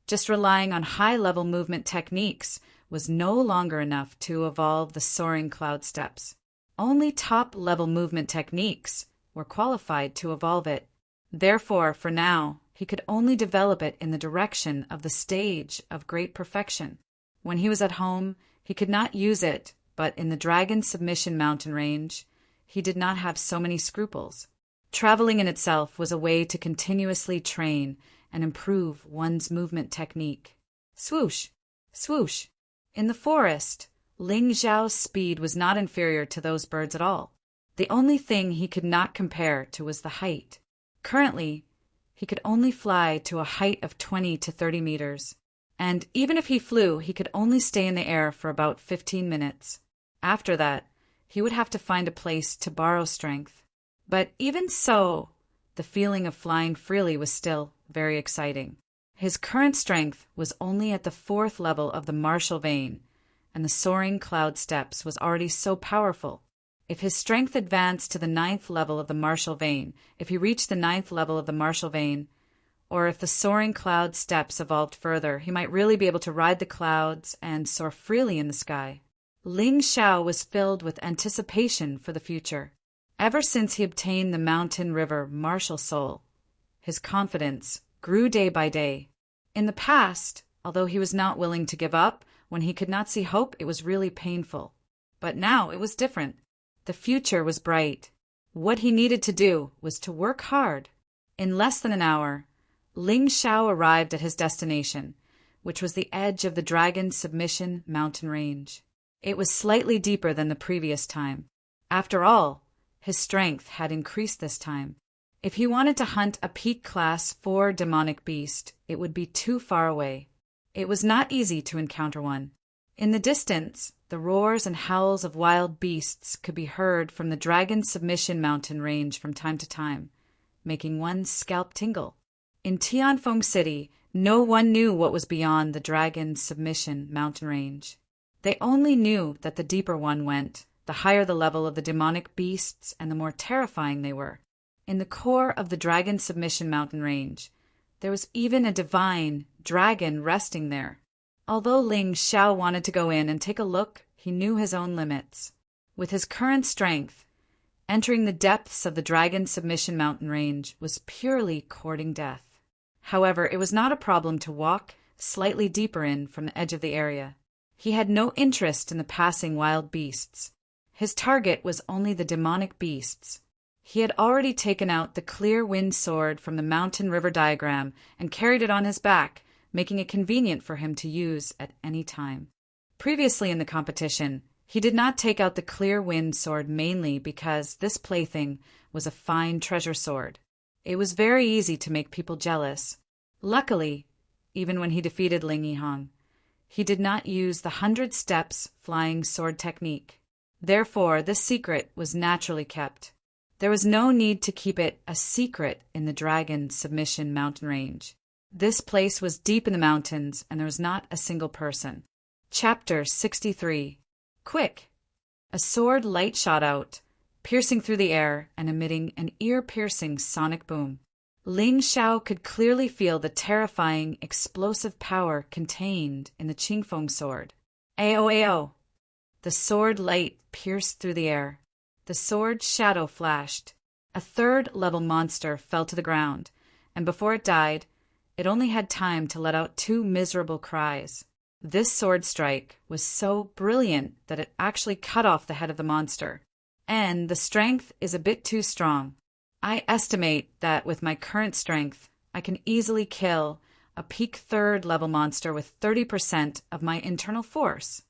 just relying on high-level movement techniques was no longer enough to evolve the soaring cloud steps. Only top-level movement techniques were qualified to evolve it. Therefore, for now, he could only develop it in the direction of the stage of great perfection. When he was at home, he could not use it, but in the Dragon Submission Mountain Range, he did not have so many scruples. Traveling in itself was a way to continuously train and improve one's movement technique. Swoosh! Swoosh! In the forest, Ling Xiao's speed was not inferior to those birds at all. The only thing he could not compare to was the height. Currently, he could only fly to a height of 20 to 30 meters. And even if he flew, he could only stay in the air for about 15 minutes. After that, he would have to find a place to borrow strength. But even so, the feeling of flying freely was still very exciting. His current strength was only at the 4th level of the martial vein, and the soaring cloud steps was already so powerful. If his strength advanced to the 9th level of the martial vein, if he reached the 9th level of the martial vein, or if the soaring cloud steps evolved further, he might really be able to ride the clouds and soar freely in the sky. Ling Xiao was filled with anticipation for the future. Ever since he obtained the mountain river martial soul, his confidence grew day by day. In the past, although he was not willing to give up, when he could not see hope, it was really painful. But now it was different. The future was bright. What he needed to do was to work hard. In less than an hour, Ling Xiao arrived at his destination, which was the edge of the Dragon Submission mountain range. It was slightly deeper than the previous time. After all, his strength had increased this time. If he wanted to hunt a peak class 4 demonic beast, it would be too far away. It was not easy to encounter one. In the distance, the roars and howls of wild beasts could be heard from the Dragon Submission mountain range from time to time, making one's scalp tingle. In Tianfeng City, no one knew what was beyond the Dragon Submission mountain range. They only knew that the deeper one went, the higher the level of the demonic beasts and the more terrifying they were. In the core of the Dragon Submission mountain range, there was even a divine dragon resting there. Although Ling Xiao wanted to go in and take a look, he knew his own limits. With his current strength, entering the depths of the Dragon Submission mountain range was purely courting death. However, it was not a problem to walk slightly deeper in from the edge of the area. He had no interest in the passing wild beasts. His target was only the demonic beasts. He had already taken out the clear wind sword from the mountain river diagram and carried it on his back, making it convenient for him to use at any time. Previously in the competition, he did not take out the clear wind sword mainly because this plaything was a fine treasure sword. It was very easy to make people jealous. Luckily, even when he defeated Ling Yihang, he did not use the 100 steps flying sword technique. Therefore, this secret was naturally kept. There was no need to keep it a secret in the Dragon Submission mountain range. This place was deep in the mountains, and there was not a single person. Chapter 63. Quick! A sword light shot out, piercing through the air and emitting an ear-piercing sonic boom. Ling Xiao could clearly feel the terrifying, explosive power contained in the Qingfeng sword. Ao ao! The sword light pierced through the air. The sword's shadow flashed. A third-level monster fell to the ground, and before it died, it only had time to let out 2 miserable cries. This sword strike was so brilliant that it actually cut off the head of the monster. And the strength is a bit too strong. I estimate that with my current strength, I can easily kill a peak 3rd-level monster with 30% of my internal force.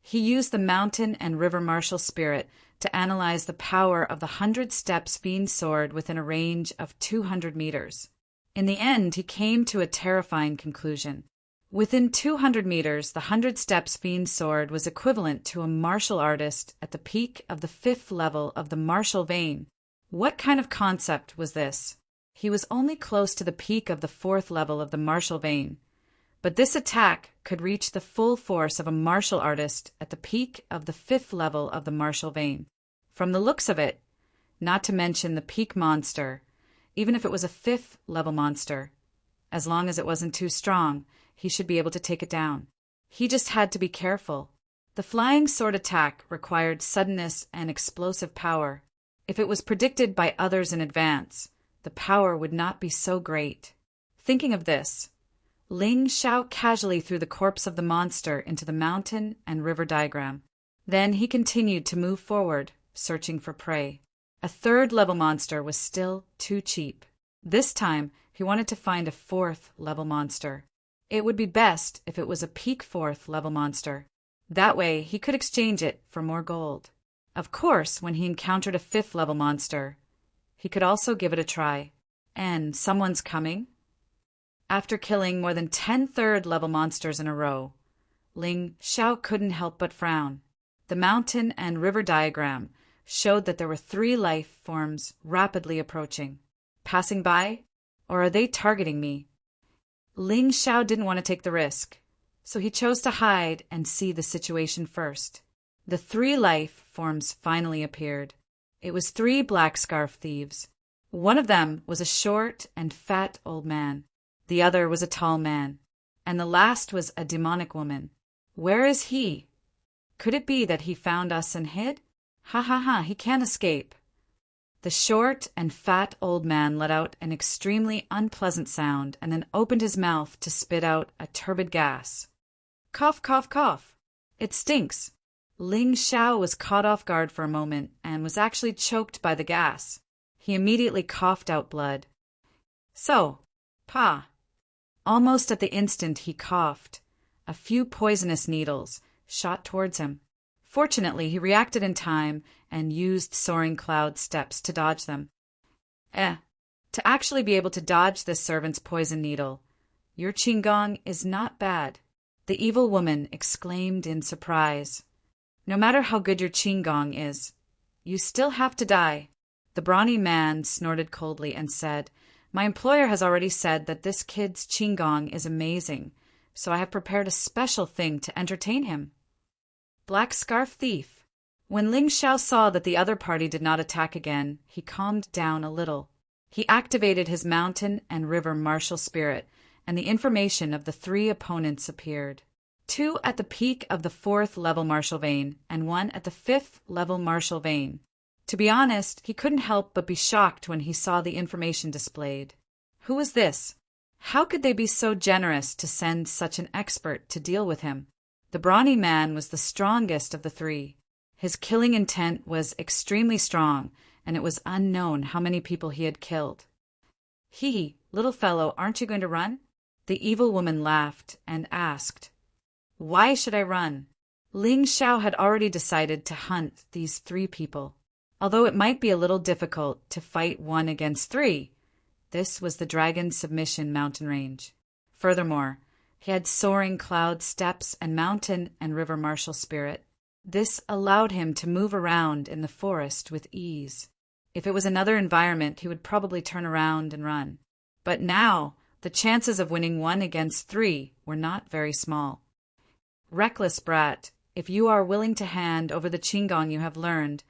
He used the mountain and river martial spirit to analyze the power of the 100 steps fiend sword within a range of 200 meters. In the end, he came to a terrifying conclusion. Within 200 meters, the 100 steps fiend sword was equivalent to a martial artist at the peak of the 5th level of the martial vein. What kind of concept was this? He was only close to the peak of the 4th level of the martial vein, but this attack could reach the full force of a martial artist at the peak of the 5th level of the martial vein. From the looks of it, not to mention the peak monster, even if it was a 5th level monster, as long as it wasn't too strong, he should be able to take it down. He just had to be careful. The flying sword attack required suddenness and explosive power. If it was predicted by others in advance, the power would not be so great. Thinking of this, Ling Xiao casually threw the corpse of the monster into the mountain and river diagram. Then he continued to move forward, searching for prey. A 3rd-level monster was still too cheap. This time, he wanted to find a 4th-level monster. It would be best if it was a peak 4th-level monster. That way, he could exchange it for more gold. Of course, when he encountered a 5th-level monster, he could also give it a try. And someone's coming? After killing more than 10 3rd-level monsters in a row, Ling Xiao couldn't help but frown. The mountain and river diagram showed that there were 3 life forms rapidly approaching. Passing by? Or are they targeting me? Ling Xiao didn't want to take the risk, so he chose to hide and see the situation first. The 3 life forms finally appeared. It was 3 black scarf thieves. One of them was a short and fat old man. The other was a tall man. And the last was a demonic woman. Where is he? Could it be that he found us and hid? Ha ha ha, he can't escape. The short and fat old man let out an extremely unpleasant sound and then opened his mouth to spit out a turbid gas. Cough, cough, cough. It stinks. Ling Xiao was caught off guard for a moment and was actually choked by the gas. He immediately coughed out blood. So, Pa. Almost at the instant he coughed, a few poisonous needles shot towards him. Fortunately, he reacted in time and used soaring cloud steps to dodge them. To actually be able to dodge this servant's poison needle, your qigong is not bad, the evil woman exclaimed in surprise. No matter how good your qigong is, you still have to die. The brawny man snorted coldly and said, My employer has already said that this kid's qigong is amazing, so I have prepared a special thing to entertain him. Black Scarf Thief. When Ling Xiao saw that the other party did not attack again, he calmed down a little. He activated his mountain and river martial spirit, and the information of the 3 opponents appeared. 2 at the peak of the 4th level martial vein, and 1 at the 5th level martial vein. To be honest, he couldn't help but be shocked when he saw the information displayed. Who was this? How could they be so generous to send such an expert to deal with him? The brawny man was the strongest of the 3. His killing intent was extremely strong, and it was unknown how many people he had killed. Little fellow, aren't you going to run? The evil woman laughed and asked, Why should I run? Ling Xiao had already decided to hunt these 3 people. Although it might be a little difficult to fight 1 against 3, this was the Dragon Submission mountain range. Furthermore, he had soaring cloud steps and mountain and river martial spirit. This allowed him to move around in the forest with ease. If it was another environment, he would probably turn around and run. But now, the chances of winning 1 against 3 were not very small. Reckless brat, if you are willing to hand over the qigong you have learned,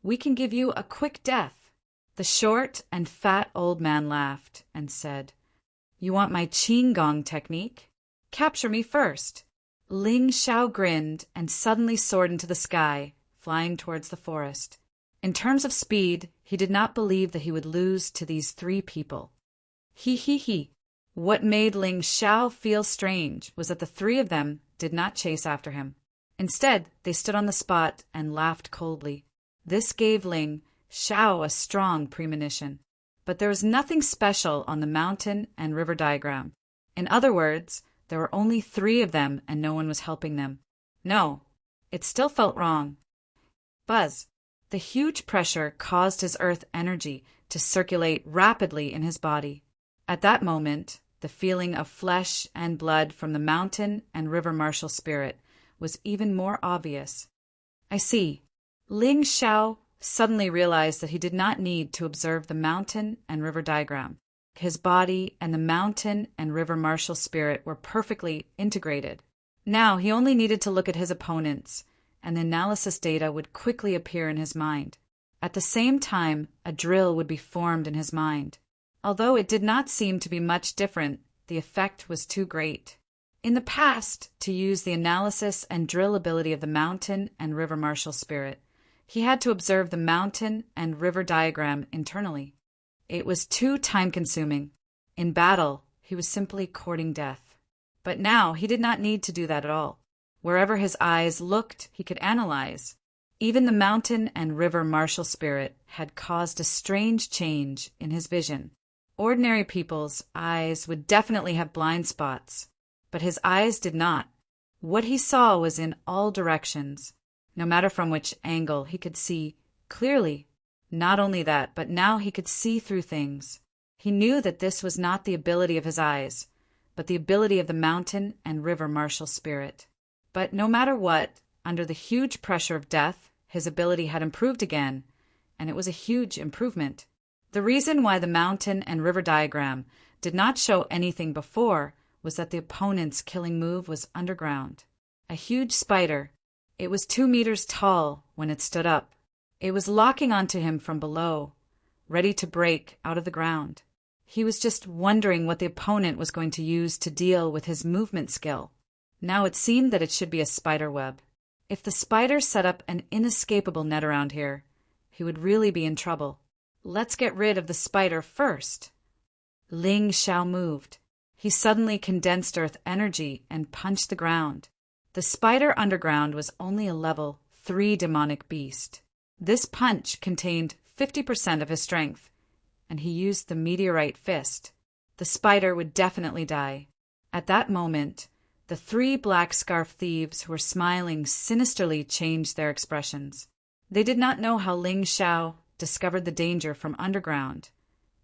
we can give you a quick death. The short and fat old man laughed and said, You want my qigong technique? Capture me first. Ling Xiao grinned and suddenly soared into the sky, flying towards the forest. In terms of speed, he did not believe that he would lose to these 3 people. He. What made Ling Xiao feel strange was that the 3 of them did not chase after him. Instead, they stood on the spot and laughed coldly. This gave Ling Xiao a strong premonition. But there was nothing special on the mountain and river diagram. In other words, there were only 3 of them and no one was helping them. No, it still felt wrong. Buzz. The huge pressure caused his earth energy to circulate rapidly in his body. At that moment, the feeling of flesh and blood from the mountain and river martial spirit was even more obvious. I see. Ling Xiao suddenly realized that he did not need to observe the mountain and river diagram. His body and the mountain and river martial spirit were perfectly integrated. Now he only needed to look at his opponents, and the analysis data would quickly appear in his mind. At the same time, a drill would be formed in his mind. Although it did not seem to be much different, the effect was too great. In the past, to use the analysis and drill ability of the mountain and river martial spirit, he had to observe the mountain and river diagram internally. It was too time-consuming. In battle, he was simply courting death. But now he did not need to do that at all. Wherever his eyes looked, he could analyze. Even the mountain and river martial spirit had caused a strange change in his vision. Ordinary people's eyes would definitely have blind spots, but his eyes did not. What he saw was in all directions. No matter from which angle, he could see clearly. Not only that, but now he could see through things. He knew that this was not the ability of his eyes, but the ability of the mountain and river martial spirit. But no matter what, under the huge pressure of death, his ability had improved again, and it was a huge improvement. The reason why the mountain and river diagram did not show anything before was that the opponent's killing move was underground. A huge spider. It was 2 meters tall when it stood up. It was locking onto him from below, ready to break out of the ground. He was just wondering what the opponent was going to use to deal with his movement skill. Now it seemed that it should be a spider web. If the spider set up an inescapable net around here, he would really be in trouble. Let's get rid of the spider first. Ling Xiao moved. He suddenly condensed earth energy and punched the ground. The spider underground was only a level 3 demonic beast. This punch contained 50% of his strength, and he used the meteorite fist. The spider would definitely die. At that moment, the 3 black scarf thieves who were smiling sinisterly changed their expressions. They did not know how Ling Xiao discovered the danger from underground,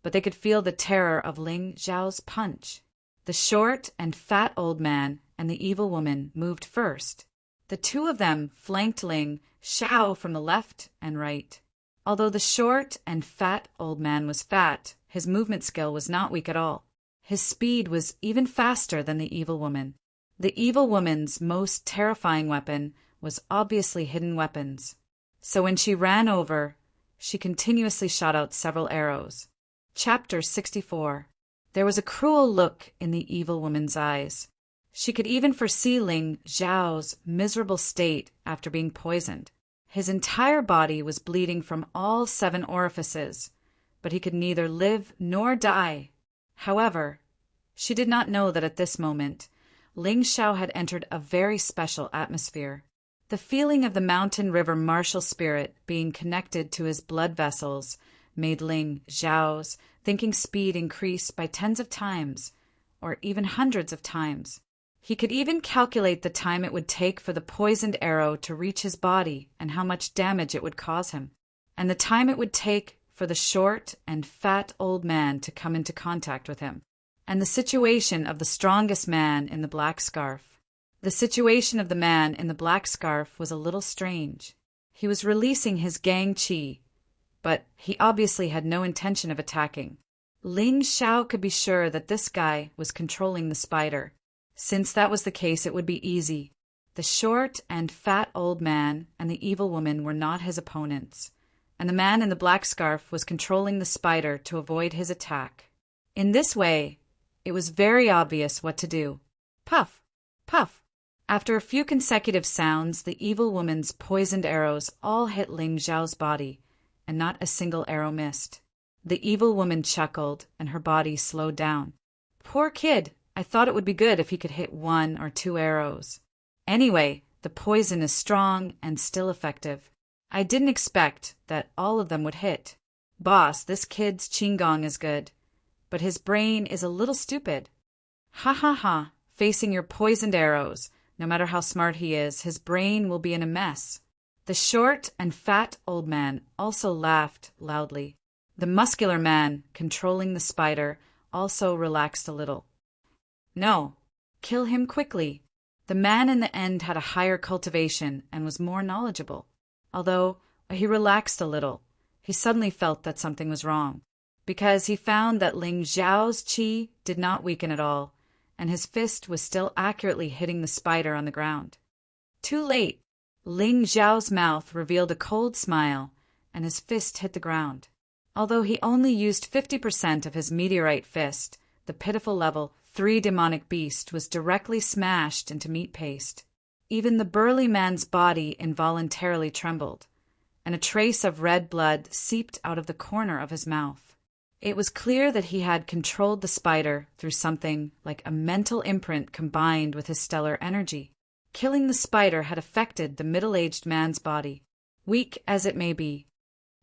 but they could feel the terror of Ling Xiao's punch. The short and fat old man and the evil woman moved first. The two of them flanked Ling Xiao from the left and right. Although the short and fat old man was fat, his movement skill was not weak at all. His speed was even faster than the evil woman. The evil woman's most terrifying weapon was obviously hidden weapons. So when she ran over, she continuously shot out several arrows. Chapter 64. There was a cruel look in the evil woman's eyes. She could even foresee Ling Xiao's miserable state after being poisoned. His entire body was bleeding from all 7 orifices, but he could neither live nor die. However, she did not know that at this moment, Ling Xiao had entered a very special atmosphere. The feeling of the mountain river martial spirit being connected to his blood vessels made Ling Xiao's thinking speed increase by tens of times, or even hundreds of times. He could even calculate the time it would take for the poisoned arrow to reach his body and how much damage it would cause him, and the time it would take for the short and fat old man to come into contact with him, and the situation of the strongest man in the black scarf. The situation of the man in the black scarf was a little strange. He was releasing his gang qi, but he obviously had no intention of attacking. Ling Xiao could be sure that this guy was controlling the spider. Since that was the case, it would be easy. The short and fat old man and the evil woman were not his opponents, and the man in the black scarf was controlling the spider to avoid his attack. In this way, it was very obvious what to do. Puff! Puff! After a few consecutive sounds, the evil woman's poisoned arrows all hit Ling Xiao's body, and not a single arrow missed. The evil woman chuckled, and her body slowed down. Poor kid! I thought it would be good if he could hit 1 or 2 arrows. Anyway, the poison is strong and still effective. I didn't expect that all of them would hit. Boss, this kid's qigong is good, but his brain is a little stupid. Ha ha ha, facing your poisoned arrows, no matter how smart he is, his brain will be in a mess. The short and fat old man also laughed loudly. The muscular man, controlling the spider, also relaxed a little. No, kill him quickly. The man in the end had a higher cultivation and was more knowledgeable. Although he relaxed a little, he suddenly felt that something was wrong, because he found that Ling Xiao's qi did not weaken at all, and his fist was still accurately hitting the spider on the ground. Too late. Ling Xiao's mouth revealed a cold smile, and his fist hit the ground. Although he only used 50% of his meteorite fist, the pitiful level 3 demonic beast was directly smashed into meat paste. Even the burly man's body involuntarily trembled, and a trace of red blood seeped out of the corner of his mouth. It was clear that he had controlled the spider through something like a mental imprint combined with his stellar energy. Killing the spider had affected the middle-aged man's body, weak as it may be.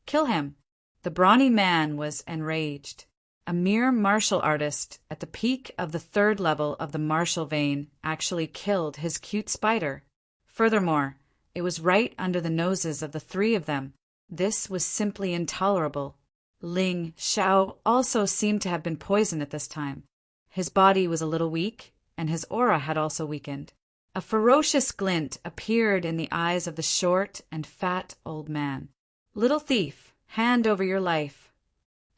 Kill him! The brawny man was enraged. A mere martial artist at the peak of the 3rd level of the martial vein actually killed his cute spider. Furthermore, it was right under the noses of the 3 of them. This was simply intolerable. Ling Xiao also seemed to have been poisoned at this time. His body was a little weak, and his aura had also weakened. A ferocious glint appeared in the eyes of the short and fat old man. Little thief, hand over your life.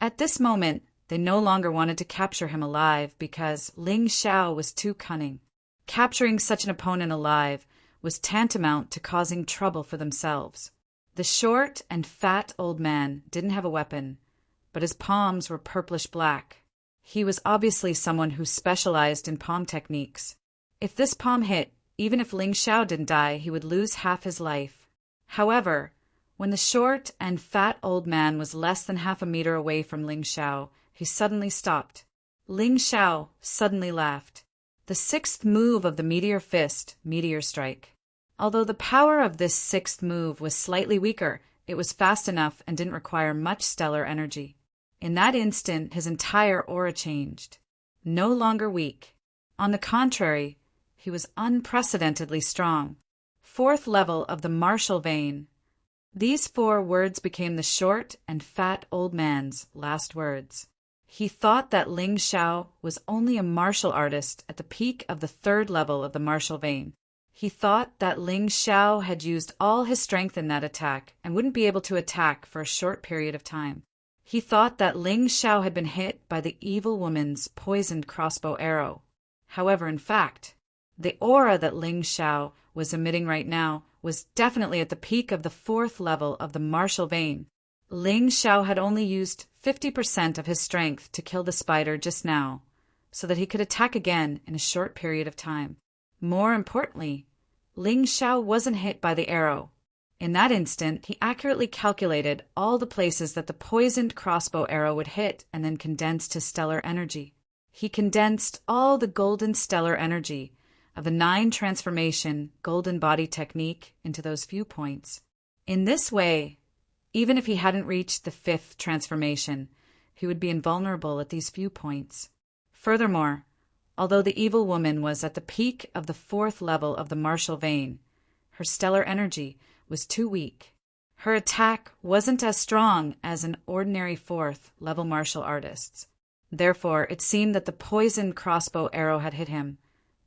At this moment, they no longer wanted to capture him alive because Ling Xiao was too cunning. Capturing such an opponent alive was tantamount to causing trouble for themselves. The short and fat old man didn't have a weapon, but his palms were purplish black. He was obviously someone who specialized in palm techniques. If this palm hit, Even if Ling Xiao didn't die, he would lose half his life. However, when the short and fat old man was less than half a meter away from Ling Xiao, he suddenly stopped. Ling Xiao suddenly laughed. The sixth move of the Meteor Fist, Meteor Strike. Although the power of this sixth move was slightly weaker, it was fast enough and didn't require much stellar energy. In that instant, his entire aura changed. No longer weak. On the contrary, he was unprecedentedly strong. Fourth level of the martial vein. These 4 words became the short and fat old man's last words. He thought that Ling Xiao was only a martial artist at the peak of the 3rd level of the martial vein. He thought that Ling Xiao had used all his strength in that attack and wouldn't be able to attack for a short period of time. He thought that Ling Xiao had been hit by the evil woman's poisoned crossbow arrow. However, in fact, the aura that Ling Xiao was emitting right now was definitely at the peak of the 4th level of the martial vein. Ling Xiao had only used 50% of his strength to kill the spider just now, so that he could attack again in a short period of time. More importantly, Ling Xiao wasn't hit by the arrow. In that instant, he accurately calculated all the places that the poisoned crossbow arrow would hit and then condensed his stellar energy. He condensed all the golden stellar energy of the 9 transformation golden body technique into those few points. In this way, even if he hadn't reached the 5th transformation, he would be invulnerable at these few points. Furthermore, although the evil woman was at the peak of the 4th level of the martial vein, her stellar energy was too weak. Her attack wasn't as strong as an ordinary 4th level martial artist's. Therefore, it seemed that the poisoned crossbow arrow had hit him,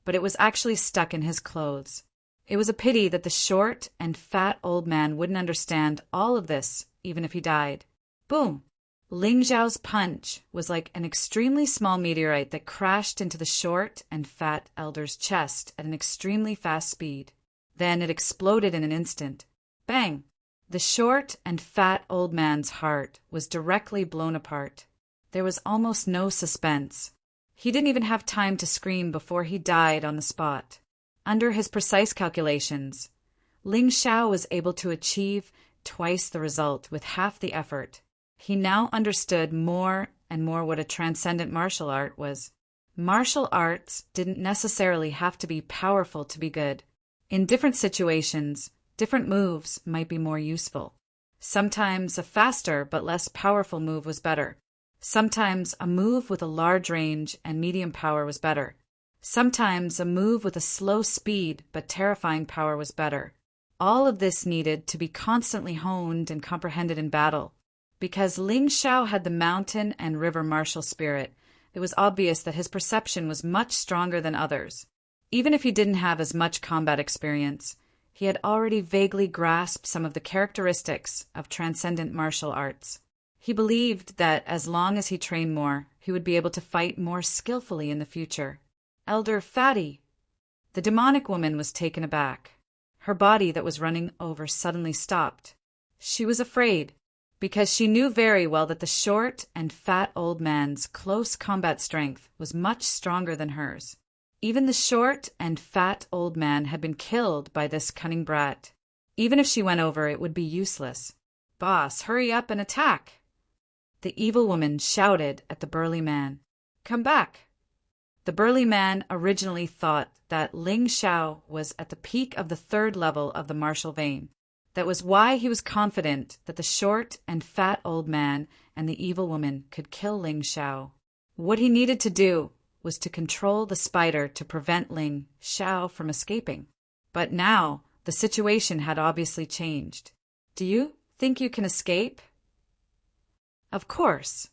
but it was actually stuck in his clothes. It was a pity that the short and fat old man wouldn't understand all of this, even if he died. Boom! Ling Xiao's punch was like an extremely small meteorite that crashed into the short and fat elder's chest at an extremely fast speed. Then it exploded in an instant. Bang! The short and fat old man's heart was directly blown apart. There was almost no suspense. He didn't even have time to scream before he died on the spot. Under his precise calculations, Ling Xiao was able to achieve twice the result with half the effort. He now understood more and more what a transcendent martial art was. Martial arts didn't necessarily have to be powerful to be good. In different situations, different moves might be more useful. Sometimes a faster but less powerful move was better. Sometimes a move with a large range and medium power was better. Sometimes a move with a slow speed but terrifying power was better. All of this needed to be constantly honed and comprehended in battle. Because Ling Xiao had the mountain and river martial spirit, it was obvious that his perception was much stronger than others. Even if he didn't have as much combat experience, he had already vaguely grasped some of the characteristics of transcendent martial arts. He believed that as long as he trained more, he would be able to fight more skillfully in the future. Elder Fatty. The demonic woman was taken aback. Her body that was running over suddenly stopped. She was afraid, because she knew very well that the short and fat old man's close combat strength was much stronger than hers. Even the short and fat old man had been killed by this cunning brat. Even if she went over, it would be useless. "Boss, hurry up and attack!" The evil woman shouted at the burly man. "Come back!" The burly man originally thought that Ling Xiao was at the peak of the 3rd level of the martial vein. That was why he was confident that the short and fat old man and the evil woman could kill Ling Xiao. What he needed to do was to control the spider to prevent Ling Xiao from escaping. But now the situation had obviously changed. Do you think you can escape? Of course,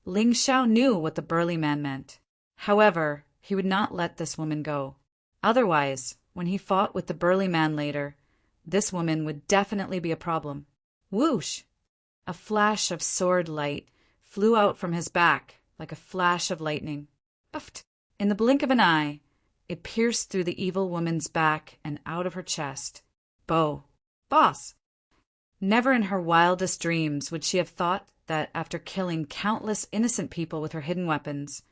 Ling Xiao knew what the burly man meant. However, he would not let this woman go. Otherwise, when he fought with the burly man later, this woman would definitely be a problem. Whoosh! A flash of sword light flew out from his back like a flash of lightning. Uft! In the blink of an eye, it pierced through the evil woman's back and out of her chest. Bow. Boss! Never in her wildest dreams would she have thought that after killing countless innocent people with her hidden weapons,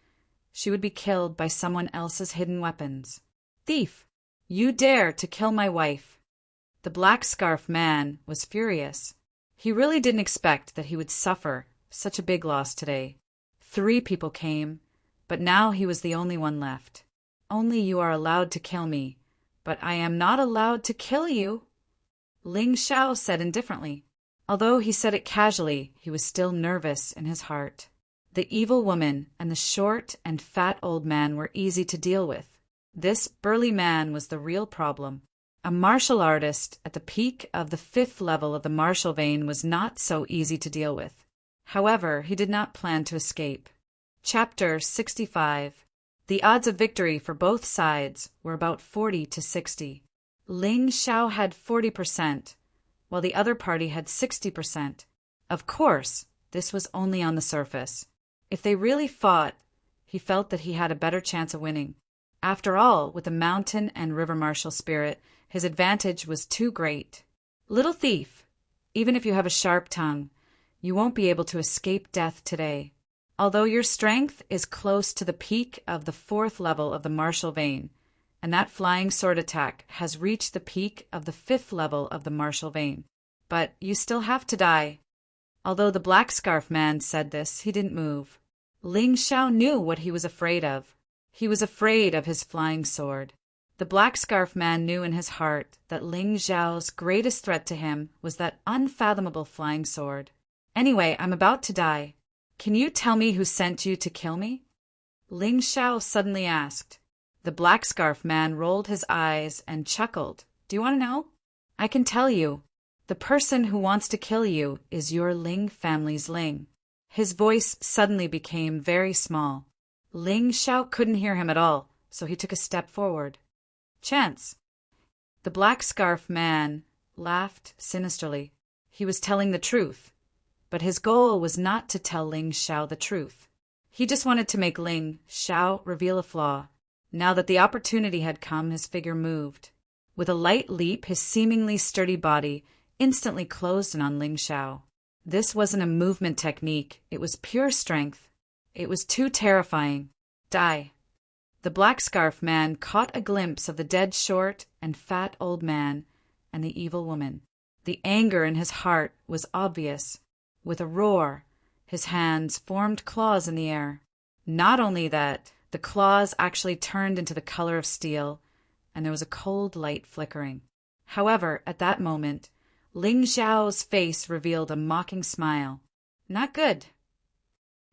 she would be killed by someone else's hidden weapons. Thief! You dare to kill my wife." The black scarf man was furious. He really didn't expect that he would suffer such a big loss today. 3 people came, but now he was the only one left. "Only you are allowed to kill me, but I am not allowed to kill you," Ling Xiao said indifferently. Although he said it casually, he was still nervous in his heart. The evil woman and the short and fat old man were easy to deal with. This burly man was the real problem. A martial artist at the peak of the 5th level of the martial vein was not so easy to deal with. However, he did not plan to escape. Chapter 65. The odds of victory for both sides were about 40 to 60. Ling Xiao had 40%, while the other party had 60%. Of course, this was only on the surface. If they really fought, he felt that he had a better chance of winning. After all, with the mountain and river martial spirit, his advantage was too great. "Little thief, even if you have a sharp tongue, you won't be able to escape death today. Although your strength is close to the peak of the 4th level of the martial vein, and that flying sword attack has reached the peak of the 5th level of the martial vein. But you still have to die." Although the black scarf man said this, he didn't move. Ling Xiao knew what he was afraid of. He was afraid of his flying sword. The black scarf man knew in his heart that Ling Xiao's greatest threat to him was that unfathomable flying sword. "Anyway, I'm about to die. Can you tell me who sent you to kill me?" Ling Xiao suddenly asked. The black scarf man rolled his eyes and chuckled. "Do you want to know? I can tell you. The person who wants to kill you is your Ling family's Ling." His voice suddenly became very small. Ling Xiao couldn't hear him at all, so he took a step forward. "Chance." The black scarf man laughed sinisterly. He was telling the truth, but his goal was not to tell Ling Xiao the truth. He just wanted to make Ling Xiao reveal a flaw. Now that the opportunity had come, his figure moved. With a light leap, his seemingly sturdy body instantly closed in on Ling Xiao. This wasn't a movement technique, it was pure strength. It was too terrifying. "Die." The black scarf man caught a glimpse of the dead short and fat old man and the evil woman. The anger in his heart was obvious. With a roar, his hands formed claws in the air. Not only that, the claws actually turned into the color of steel, and there was a cold light flickering. However, at that moment, Ling Xiao's face revealed a mocking smile. "Not good."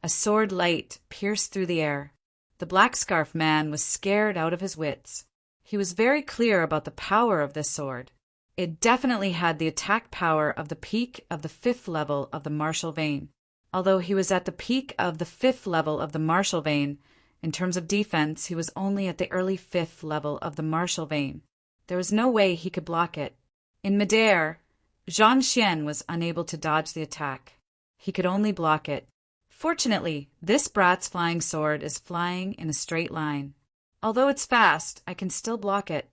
A sword light pierced through the air. The black scarf man was scared out of his wits. He was very clear about the power of this sword. It definitely had the attack power of the peak of the 5th level of the martial vein. Although he was at the peak of the 5th level of the martial vein, in terms of defense, he was only at the early 5th level of the martial vein. There was no way he could block it. In midair, Zhang Xian was unable to dodge the attack. He could only block it. Fortunately, this brat's flying sword is flying in a straight line. Although it's fast, I can still block it.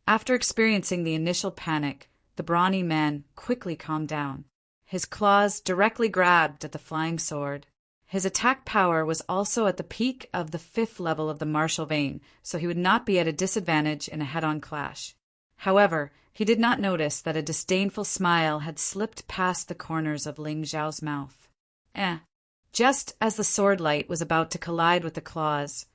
After experiencing the initial panic, the brawny man quickly calmed down. His claws directly grabbed at the flying sword. His attack power was also at the peak of the 5th level of the martial vein, so he would not be at a disadvantage in a head-on clash. However, he did not notice that a disdainful smile had slipped past the corners of Ling Xiao's mouth. Just as the sword light was about to collide with the claws,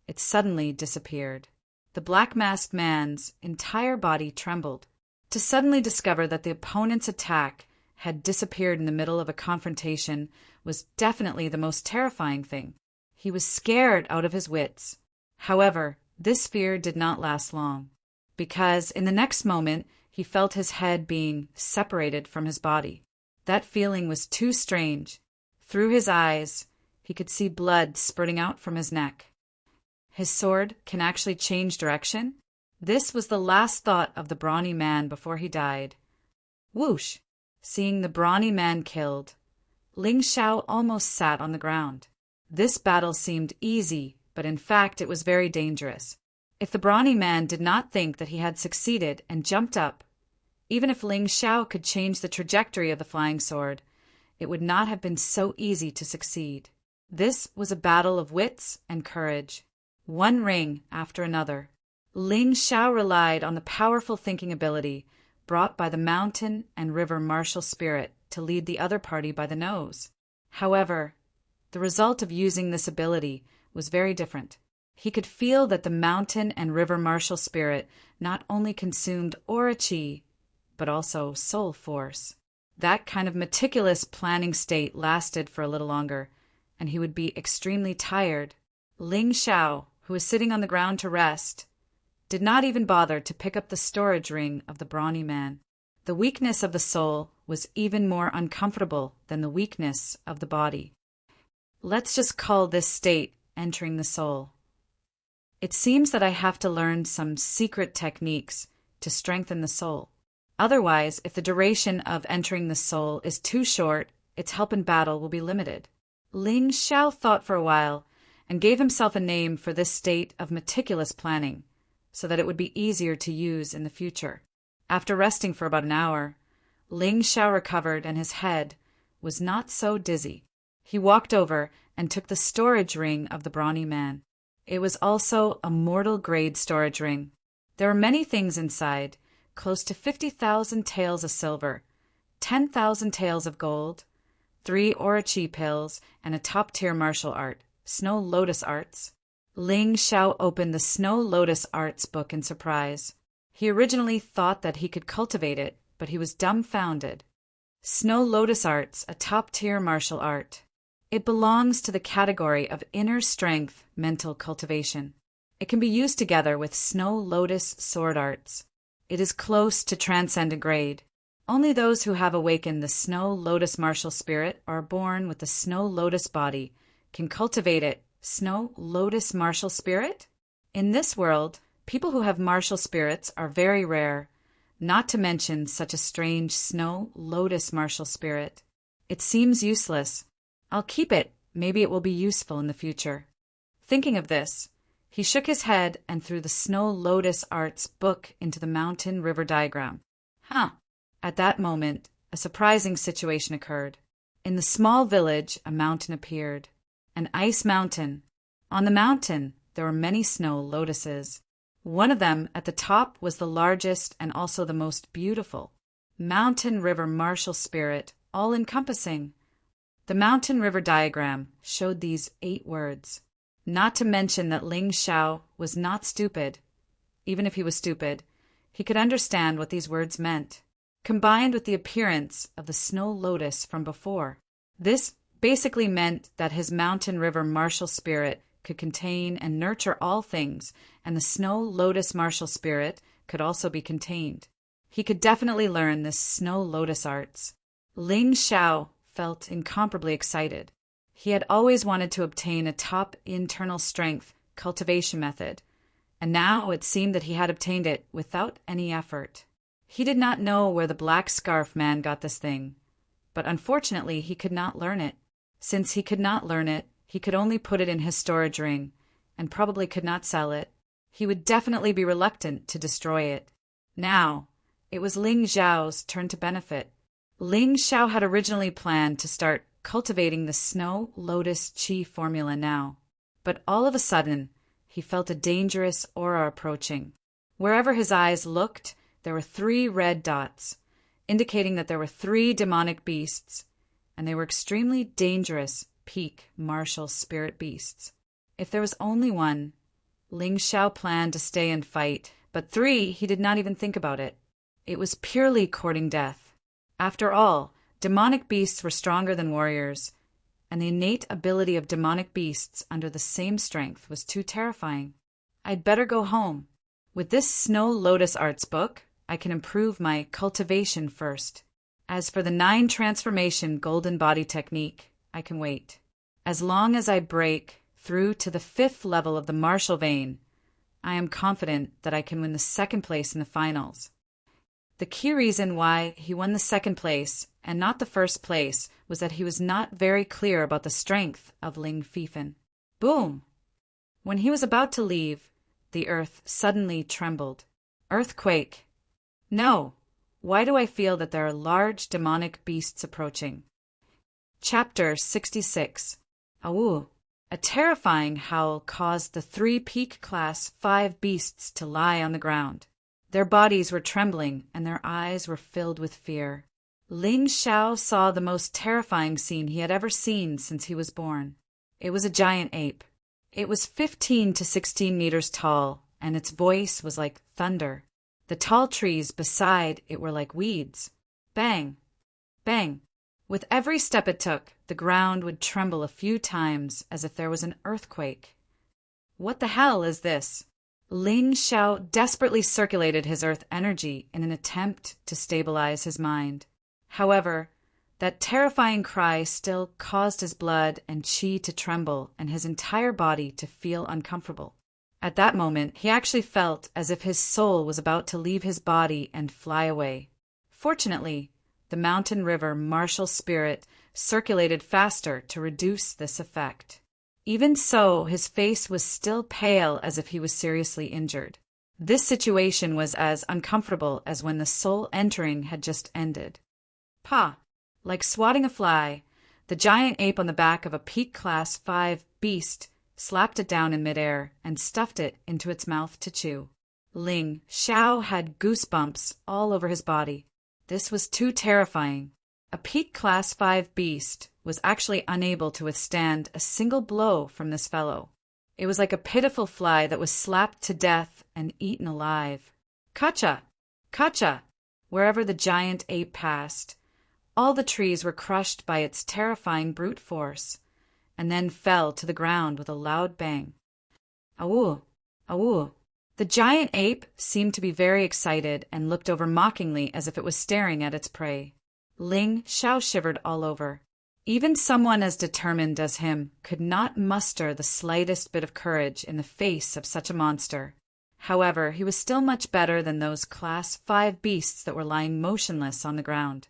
it suddenly disappeared. The black-masked man's entire body trembled. To suddenly discover that the opponent's attack had disappeared in the middle of a confrontation was definitely the most terrifying thing. He was scared out of his wits. However, this fear did not last long, because in the next moment he felt his head being separated from his body. That feeling was too strange. Through his eyes, he could see blood spurting out from his neck. His sword can actually change direction? This was the last thought of the brawny man before he died. Whoosh! Seeing the brawny man killed, Ling Xiao almost sat on the ground. This battle seemed easy, but in fact it was very dangerous. If the brawny man did not think that he had succeeded and jumped up, even if Ling Xiao could change the trajectory of the flying sword, it would not have been so easy to succeed. This was a battle of wits and courage. One ring after another. Ling Xiao relied on the powerful thinking ability brought by the mountain and river martial spirit to lead the other party by the nose. However, the result of using this ability was very different. He could feel that the mountain and river martial spirit not only consumed aura qi, but also soul force. That kind of meticulous planning state lasted for a little longer, and he would be extremely tired. Ling Xiao, who was sitting on the ground to rest, did not even bother to pick up the storage ring of the brawny man. The weakness of the soul was even more uncomfortable than the weakness of the body. Let's just call this state entering the soul. It seems that I have to learn some secret techniques to strengthen the soul. Otherwise, if the duration of entering the soul is too short, its help in battle will be limited. Ling Xiao thought for a while and gave himself a name for this state of meticulous planning, so that it would be easier to use in the future. After resting for about an hour, Ling Xiao recovered and his head was not so dizzy. He walked over and took the storage ring of the brawny man. It was also a mortal-grade storage ring. There were many things inside, close to 50,000 taels of silver, 10,000 taels of gold, 3 aura qi pills, and a top-tier martial art, Snow Lotus Arts. Ling Xiao opened the Snow Lotus Arts book in surprise. He originally thought that he could cultivate it, but he was dumbfounded. Snow Lotus Arts, a top-tier martial art. It belongs to the category of inner strength mental cultivation. It can be used together with Snow Lotus Sword Arts. It is close to transcendent grade. Only those who have awakened the Snow Lotus martial spirit or are born with the Snow Lotus body can cultivate it. Snow Lotus martial spirit? In this world, people who have martial spirits are very rare, not to mention such a strange Snow Lotus martial spirit. It seems useless. I'll keep it. Maybe it will be useful in the future. Thinking of this, he shook his head and threw the Snow Lotus Arts book into the mountain river diagram. At that moment, a surprising situation occurred. In the small village, a mountain appeared. An ice mountain. On the mountain, there were many snow lotuses. One of them, at the top, was the largest and also the most beautiful. Mountain river martial spirit, all-encompassing. The mountain river diagram showed these 8 words. Not to mention that Ling Xiao was not stupid. Even if he was stupid, he could understand what these words meant, combined with the appearance of the snow lotus from before. This basically meant that his mountain river martial spirit could contain and nurture all things, and the snow lotus martial spirit could also be contained. He could definitely learn this Snow Lotus Arts. Ling Xiao felt incomparably excited. He had always wanted to obtain a top internal strength cultivation method, and now it seemed that he had obtained it without any effort. He did not know where the black scarf man got this thing, but unfortunately he could not learn it. Since he could not learn it, he could only put it in his storage ring, and probably could not sell it. He would definitely be reluctant to destroy it. Now, it was Ling Xiao's turn to benefit. Ling Xiao had originally planned to start cultivating the Snow Lotus Qi formula now, but all of a sudden, he felt a dangerous aura approaching. Wherever his eyes looked, there were 3 red dots, indicating that there were 3 demonic beasts, and they were extremely dangerous peak martial spirit beasts. If there was only one, Ling Xiao planned to stay and fight, but 3, he did not even think about it. It was purely courting death. After all, demonic beasts were stronger than warriors, and the innate ability of demonic beasts under the same strength was too terrifying. I'd better go home. With this Snow Lotus Arts book, I can improve my cultivation first. As for the 9 transformation golden body technique, I can wait. As long as I break through to the 5th level of the martial vein, I am confident that I can win the 2nd place in the finals. The key reason why he won the 2nd place and not the 1st place was that he was not very clear about the strength of Ling Fifan. Boom! When he was about to leave, the earth suddenly trembled. Earthquake! No! Why do I feel that there are large demonic beasts approaching? Chapter 66. Awu. A terrifying howl caused the 3 peak class 5 beasts to lie on the ground. Their bodies were trembling and their eyes were filled with fear. Ling Xiao saw the most terrifying scene he had ever seen since he was born. It was a giant ape. It was 15 to 16 meters tall, and its voice was like thunder. The tall trees beside it were like weeds. Bang! Bang! With every step it took, the ground would tremble a few times as if there was an earthquake. What the hell is this? Ling Xiao desperately circulated his earth energy in an attempt to stabilize his mind. However, that terrifying cry still caused his blood and qi to tremble and his entire body to feel uncomfortable. At that moment, he actually felt as if his soul was about to leave his body and fly away. Fortunately, the mountain river martial spirit circulated faster to reduce this effect. Even so, his face was still pale as if he was seriously injured. This situation was as uncomfortable as when the soul entering had just ended. Pa! Like swatting a fly, the giant ape on the back of a peak class 5 beast slapped it down in midair and stuffed it into its mouth to chew. Ling Xiao had goosebumps all over his body. This was too terrifying. A peak class 5 beast was actually unable to withstand a single blow from this fellow. It was like a pitiful fly that was slapped to death and eaten alive. Kacha! Kacha! Wherever the giant ape passed, all the trees were crushed by its terrifying brute force, and then fell to the ground with a loud bang. Awoo! Awoo! The giant ape seemed to be very excited and looked over mockingly as if it was staring at its prey. Ling Xiao shivered all over. Even someone as determined as him could not muster the slightest bit of courage in the face of such a monster. However, he was still much better than those class 5 beasts that were lying motionless on the ground.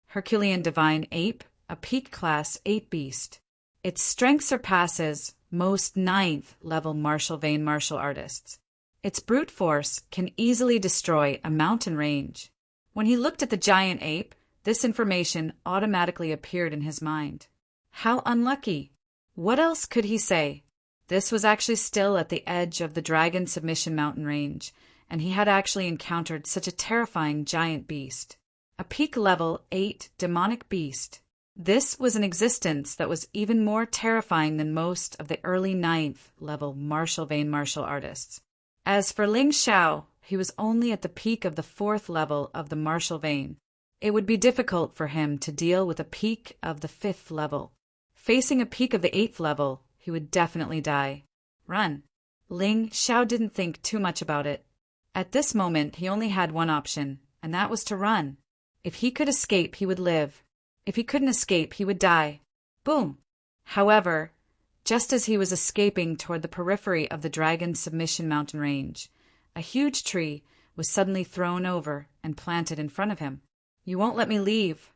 Herculean Divine Ape, a peak class 8 beast. Its strength surpasses most 9th level martial vein martial artists. Its brute force can easily destroy a mountain range. When he looked at the giant ape, this information automatically appeared in his mind. How unlucky! What else could he say? This was actually still at the edge of the Dragon Submission Mountain range, and he had actually encountered such a terrifying giant beast. A peak level 8 demonic beast. This was an existence that was even more terrifying than most of the early 9th level martial vein martial artists. As for Ling Xiao, he was only at the peak of the 4th level of the martial vein. It would be difficult for him to deal with a peak of the 5th level. Facing a peak of the 8th level, he would definitely die. Run. Ling Xiao didn't think too much about it. At this moment, he only had one option, and that was to run. If he could escape, he would live. If he couldn't escape, he would die. Boom! However, just as he was escaping toward the periphery of the Dragon Submission Mountain range, a huge tree was suddenly thrown over and planted in front of him. You won't let me leave.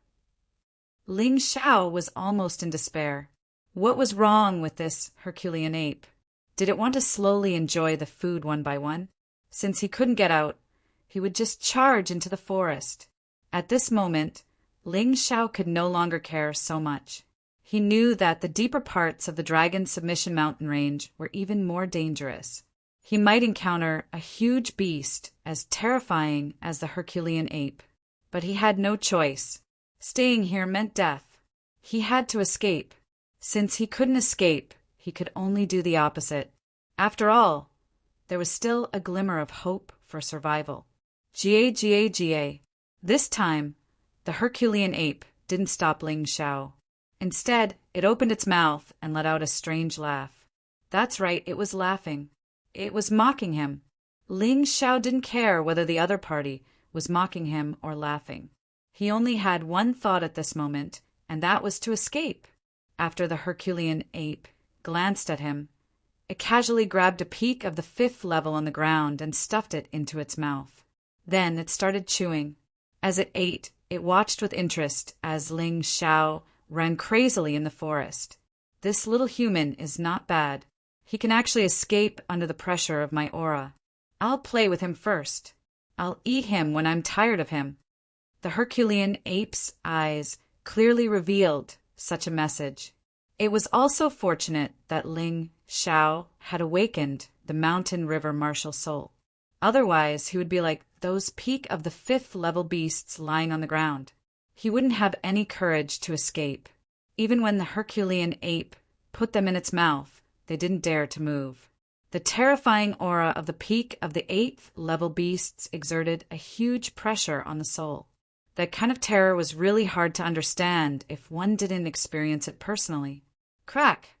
Ling Xiao was almost in despair. What was wrong with this Herculean ape? Did it want to slowly enjoy the food one by one? Since he couldn't get out, he would just charge into the forest. At this moment, Ling Xiao could no longer care so much. He knew that the deeper parts of the Dragon Submission Mountain range were even more dangerous. He might encounter a huge beast as terrifying as the Herculean ape. But he had no choice. Staying here meant death. He had to escape. Since he couldn't escape, he could only do the opposite. After all, there was still a glimmer of hope for survival. Ga. This time, the Herculean ape didn't stop Ling Xiao. Instead, it opened its mouth and let out a strange laugh. That's right, it was laughing. It was mocking him. Ling Xiao didn't care whether the other party was mocking him or laughing. He only had one thought at this moment, and that was to escape. After the Herculean ape glanced at him, it casually grabbed a peak of the 5th level on the ground and stuffed it into its mouth. Then it started chewing. As it ate, it watched with interest as Ling Xiao ran crazily in the forest. This little human is not bad. He can actually escape under the pressure of my aura. I'll play with him first. I'll eat him when I'm tired of him. The Herculean ape's eyes clearly revealed such a message. It was also fortunate that Ling Xiao had awakened the mountain river martial soul. Otherwise, he would be like those peak of the fifth level beasts lying on the ground. He wouldn't have any courage to escape. Even when the Herculean ape put them in its mouth, they didn't dare to move. The terrifying aura of the peak of the eighth level beasts exerted a huge pressure on the soul. That kind of terror was really hard to understand if one didn't experience it personally. Crack!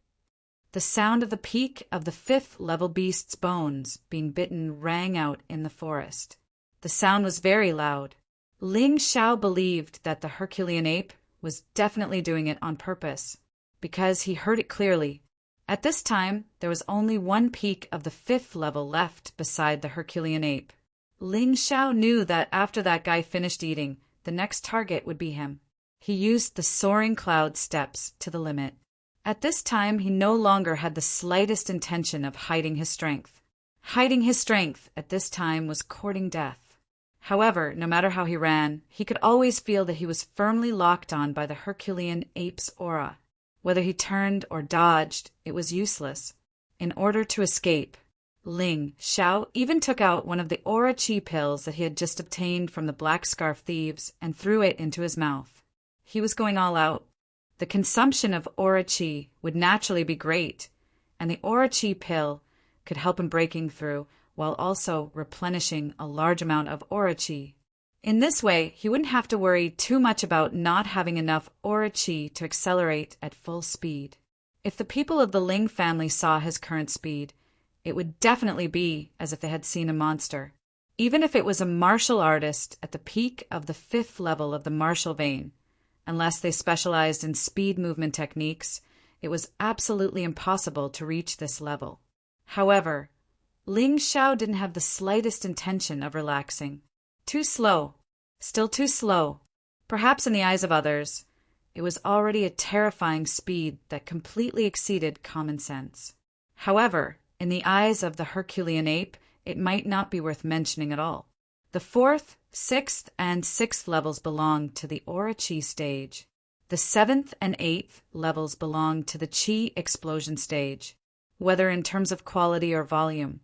The sound of the peak of the fifth level beast's bones being bitten rang out in the forest. The sound was very loud. Ling Xiao believed that the Herculean ape was definitely doing it on purpose, because he heard it clearly. At this time, there was only one peak of the fifth level left beside the Herculean ape. Ling Xiao knew that after that guy finished eating, the next target would be him. He used the soaring cloud steps to the limit. At this time, he no longer had the slightest intention of hiding his strength. Hiding his strength at this time was courting death. However, no matter how he ran, he could always feel that he was firmly locked on by the Herculean ape's aura. Whether he turned or dodged, it was useless. In order to escape, Ling Xiao even took out one of the aura chi pills that he had just obtained from the Black Scarf thieves and threw it into his mouth. He was going all out. The consumption of aura chi would naturally be great, and the aura chi pill could help him breaking through while also replenishing a large amount of aura chi. In this way, he wouldn't have to worry too much about not having enough aura chi to accelerate at full speed. If the people of the Ling family saw his current speed, it would definitely be as if they had seen a monster. Even if it was a martial artist at the peak of the fifth level of the martial vein, unless they specialized in speed movement techniques, it was absolutely impossible to reach this level. However, Ling Xiao didn't have the slightest intention of relaxing. Too slow. Still too slow. Perhaps in the eyes of others, it was already a terrifying speed that completely exceeded common sense. However, in the eyes of the Herculean ape, it might not be worth mentioning at all. The fourth, sixth, and sixth levels belong to the aura chi stage. The seventh and eighth levels belong to the chi explosion stage, whether in terms of quality or volume.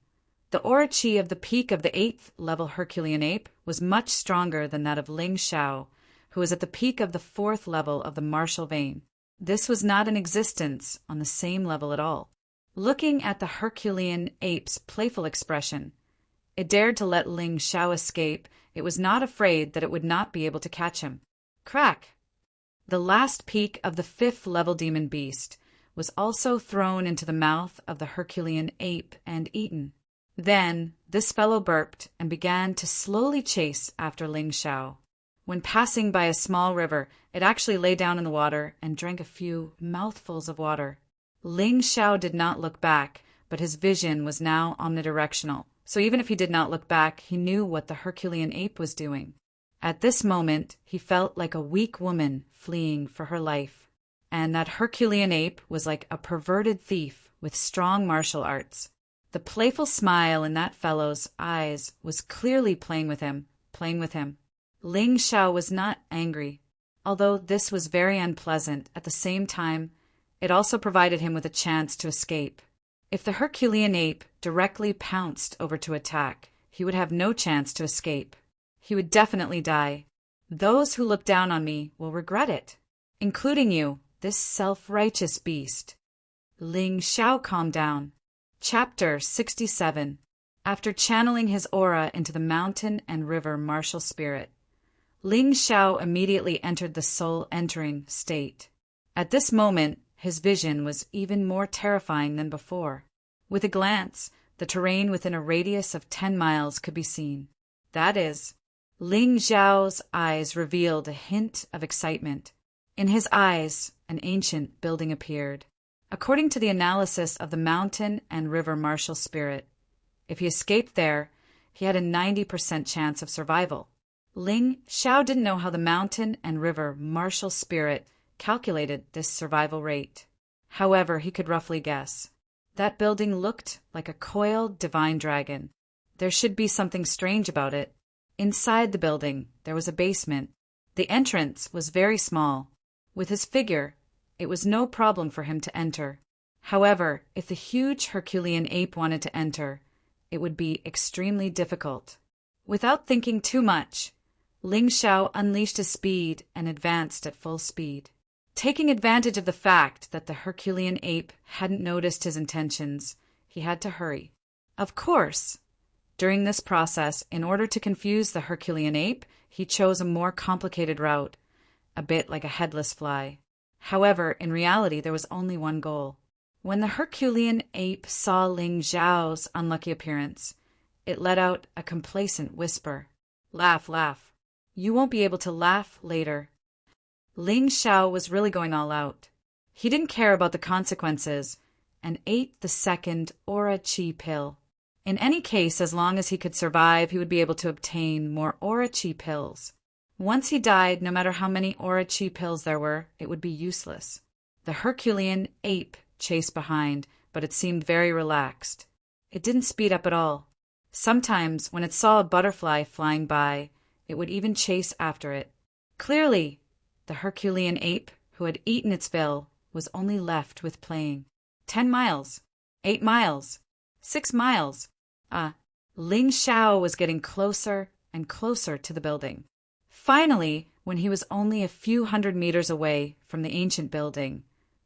The aura chi of the peak of the eighth level Herculean ape was much stronger than that of Ling Xiao, who was at the peak of the fourth level of the martial vein. This was not in existence on the same level at all. Looking at the Herculean ape's playful expression, it dared to let Ling Xiao escape. It was not afraid that it would not be able to catch him. Crack! The last peak of the fifth level demon beast was also thrown into the mouth of the Herculean ape and eaten. Then this fellow burped and began to slowly chase after Ling Xiao. When passing by a small river, it actually lay down in the water and drank a few mouthfuls of water. Ling Xiao did not look back, but his vision was now omnidirectional. So even if he did not look back, he knew what the Herculean ape was doing. At this moment, he felt like a weak woman fleeing for her life. And that Herculean ape was like a perverted thief with strong martial arts. The playful smile in that fellow's eyes was clearly playing with him. Ling Xiao was not angry. Although this was very unpleasant, at the same time, it also provided him with a chance to escape. If the Herculean ape directly pounced over to attack, he would have no chance to escape. He would definitely die. Those who look down on me will regret it, including you, this self-righteous beast. Ling Xiao calmed down. Chapter 67. After channeling his aura into the mountain and river martial spirit, Ling Xiao immediately entered the soul-entering state. At this moment, his vision was even more terrifying than before. With a glance, the terrain within a radius of 10 miles could be seen. That is, Ling Xiao's eyes revealed a hint of excitement. In his eyes, an ancient building appeared. According to the analysis of the mountain and river martial spirit, if he escaped there, he had a 90% chance of survival. Ling Xiao didn't know how the mountain and river martial spirit calculated this survival rate. However, he could roughly guess. That building looked like a coiled divine dragon. There should be something strange about it. Inside the building, there was a basement. The entrance was very small. With his figure, It was no problem for him to enter. However, if the huge Herculean ape wanted to enter, it would be extremely difficult. Without thinking too much, Ling Xiao unleashed his speed and advanced at full speed. Taking advantage of the fact that the Herculean ape hadn't noticed his intentions, he had to hurry. Of course, during this process, in order to confuse the Herculean ape, he chose a more complicated route, a bit like a headless fly. However, in reality, there was only one goal. When the Herculean ape saw Ling Xiao's unlucky appearance, it let out a complacent whisper. "Laugh, laugh. You won't be able to laugh later." Ling Xiao was really going all out. He didn't care about the consequences and ate the second Aura Chi pill. In any case, as long as he could survive, he would be able to obtain more Aura Chi pills. Once he died, no matter how many Aura Chi pills there were, it would be useless. The Herculean ape chased behind, but it seemed very relaxed. It didn't speed up at all. Sometimes, when it saw a butterfly flying by, it would even chase after it. Clearly, the Herculean ape, who had eaten its fill, was only left with playing. 10 miles, 8 miles, 6 miles. Ling Xiao was getting closer and closer to the building. Finally, when he was only a few hundred meters away from the ancient building,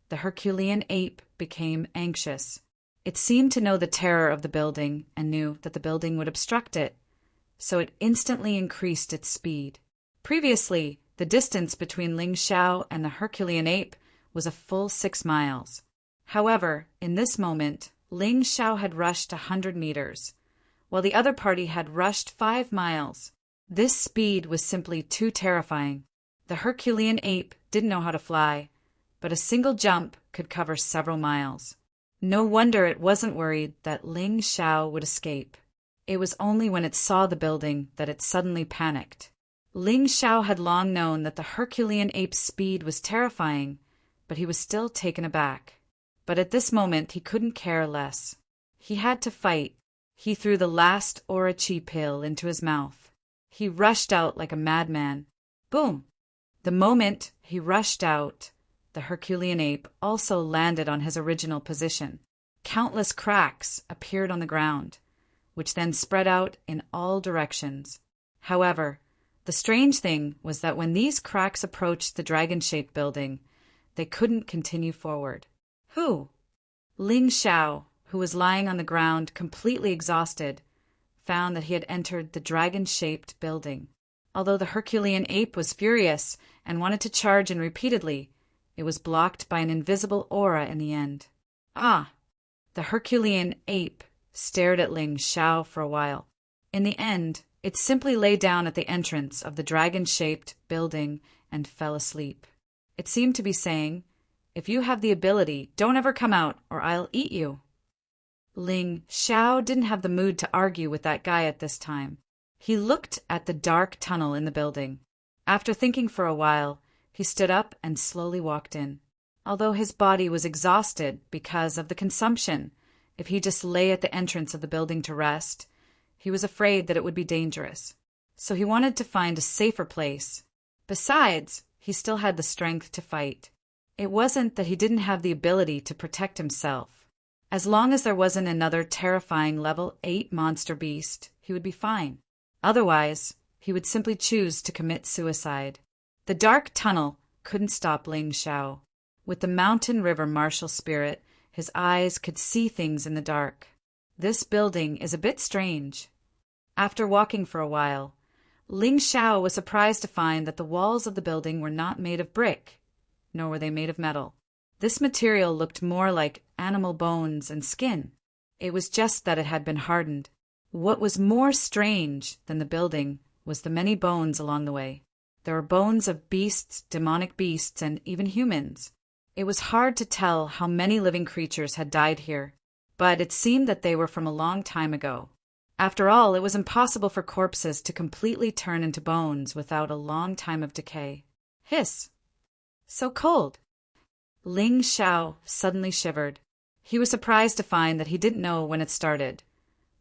the Herculean ape became anxious. It seemed to know the terror of the building and knew that the building would obstruct it, so it instantly increased its speed. Previously, the distance between Ling Xiao and the Herculean ape was a full 6 miles. However, in this moment, Ling Xiao had rushed 100 meters, while the other party had rushed 5 miles. This speed was simply too terrifying. The Herculean ape didn't know how to fly, but a single jump could cover several miles. No wonder it wasn't worried that Ling Xiao would escape. It was only when it saw the building that it suddenly panicked. Ling Xiao had long known that the Herculean ape's speed was terrifying, but he was still taken aback. But at this moment he couldn't care less. He had to fight. He threw the last Aura Chi pill into his mouth. He rushed out like a madman. Boom! The moment he rushed out, the Herculean ape also landed on his original position. Countless cracks appeared on the ground, which then spread out in all directions. However, the strange thing was that when these cracks approached the dragon-shaped building, they couldn't continue forward. Who? Ling Xiao, who was lying on the ground completely exhausted, found that he had entered the dragon-shaped building. Although the Herculean ape was furious and wanted to charge in repeatedly, it was blocked by an invisible aura in the end. The Herculean ape stared at Ling Xiao for a while. In the end, it simply lay down at the entrance of the dragon-shaped building and fell asleep. It seemed to be saying, "If you have the ability, don't ever come out or I'll eat you." Ling Xiao didn't have the mood to argue with that guy at this time. He looked at the dark tunnel in the building. After thinking for a while, he stood up and slowly walked in. Although his body was exhausted because of the consumption, if he just lay at the entrance of the building to rest, he was afraid that it would be dangerous. So he wanted to find a safer place. Besides, he still had the strength to fight. It wasn't that he didn't have the ability to protect himself. As long as there wasn't another terrifying level 8 monster beast, he would be fine. Otherwise, he would simply choose to commit suicide. The dark tunnel couldn't stop Ling Xiao. With the mountain river martial spirit, his eyes could see things in the dark. This building is a bit strange. After walking for a while, Ling Xiao was surprised to find that the walls of the building were not made of brick, nor were they made of metal. This material looked more like animal bones and skin. It was just that it had been hardened. What was more strange than the building was the many bones along the way. There were bones of beasts, demonic beasts, and even humans. It was hard to tell how many living creatures had died here, but it seemed that they were from a long time ago. After all, it was impossible for corpses to completely turn into bones without a long time of decay. Hiss! So cold! Ling Xiao suddenly shivered. He was surprised to find that he didn't know when it started,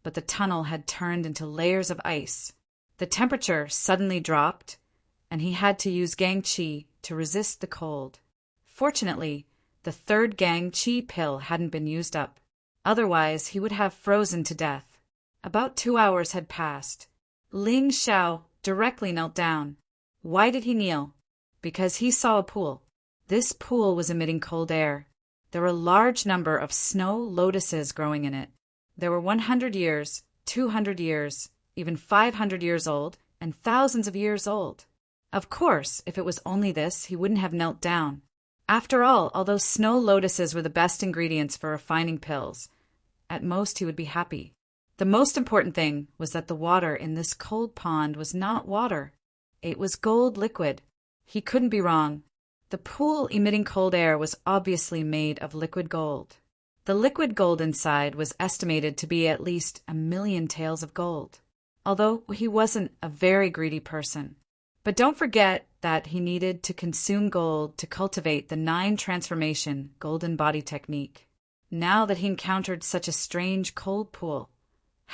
but the tunnel had turned into layers of ice. The temperature suddenly dropped, and he had to use Gang Qi to resist the cold. Fortunately, the third Gang Chi pill hadn't been used up. Otherwise, he would have frozen to death. About 2 hours had passed. Ling Xiao directly knelt down. Why did he kneel? Because he saw a pool. This pool was emitting cold air. There were a large number of snow lotuses growing in it. There were 100 years, 200 years, even 500 years old, and thousands of years old. Of course, if it was only this, he wouldn't have knelt down. After all, although snow lotuses were the best ingredients for refining pills, at most he would be happy. The most important thing was that the water in this cold pond was not water. It was gold liquid. He couldn't be wrong. The pool emitting cold air was obviously made of liquid gold. The liquid gold inside was estimated to be at least 1,000,000 taels of gold, although he wasn't a very greedy person. But don't forget that he needed to consume gold to cultivate the 9 transformation golden body technique. Now that he encountered such a strange cold pool,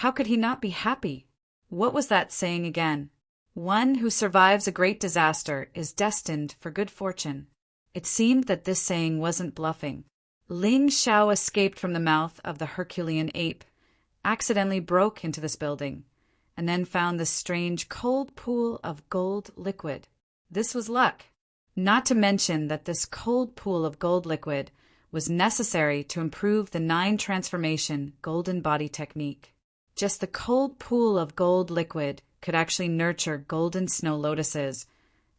how could he not be happy? What was that saying again? One who survives a great disaster is destined for good fortune. It seemed that this saying wasn't bluffing. Ling Xiao escaped from the mouth of the Herculean ape, accidentally broke into this building, and then found this strange cold pool of gold liquid. This was luck. Not to mention that this cold pool of gold liquid was necessary to improve the 9 transformation golden body technique. Just the cold pool of gold liquid could actually nurture golden snow lotuses,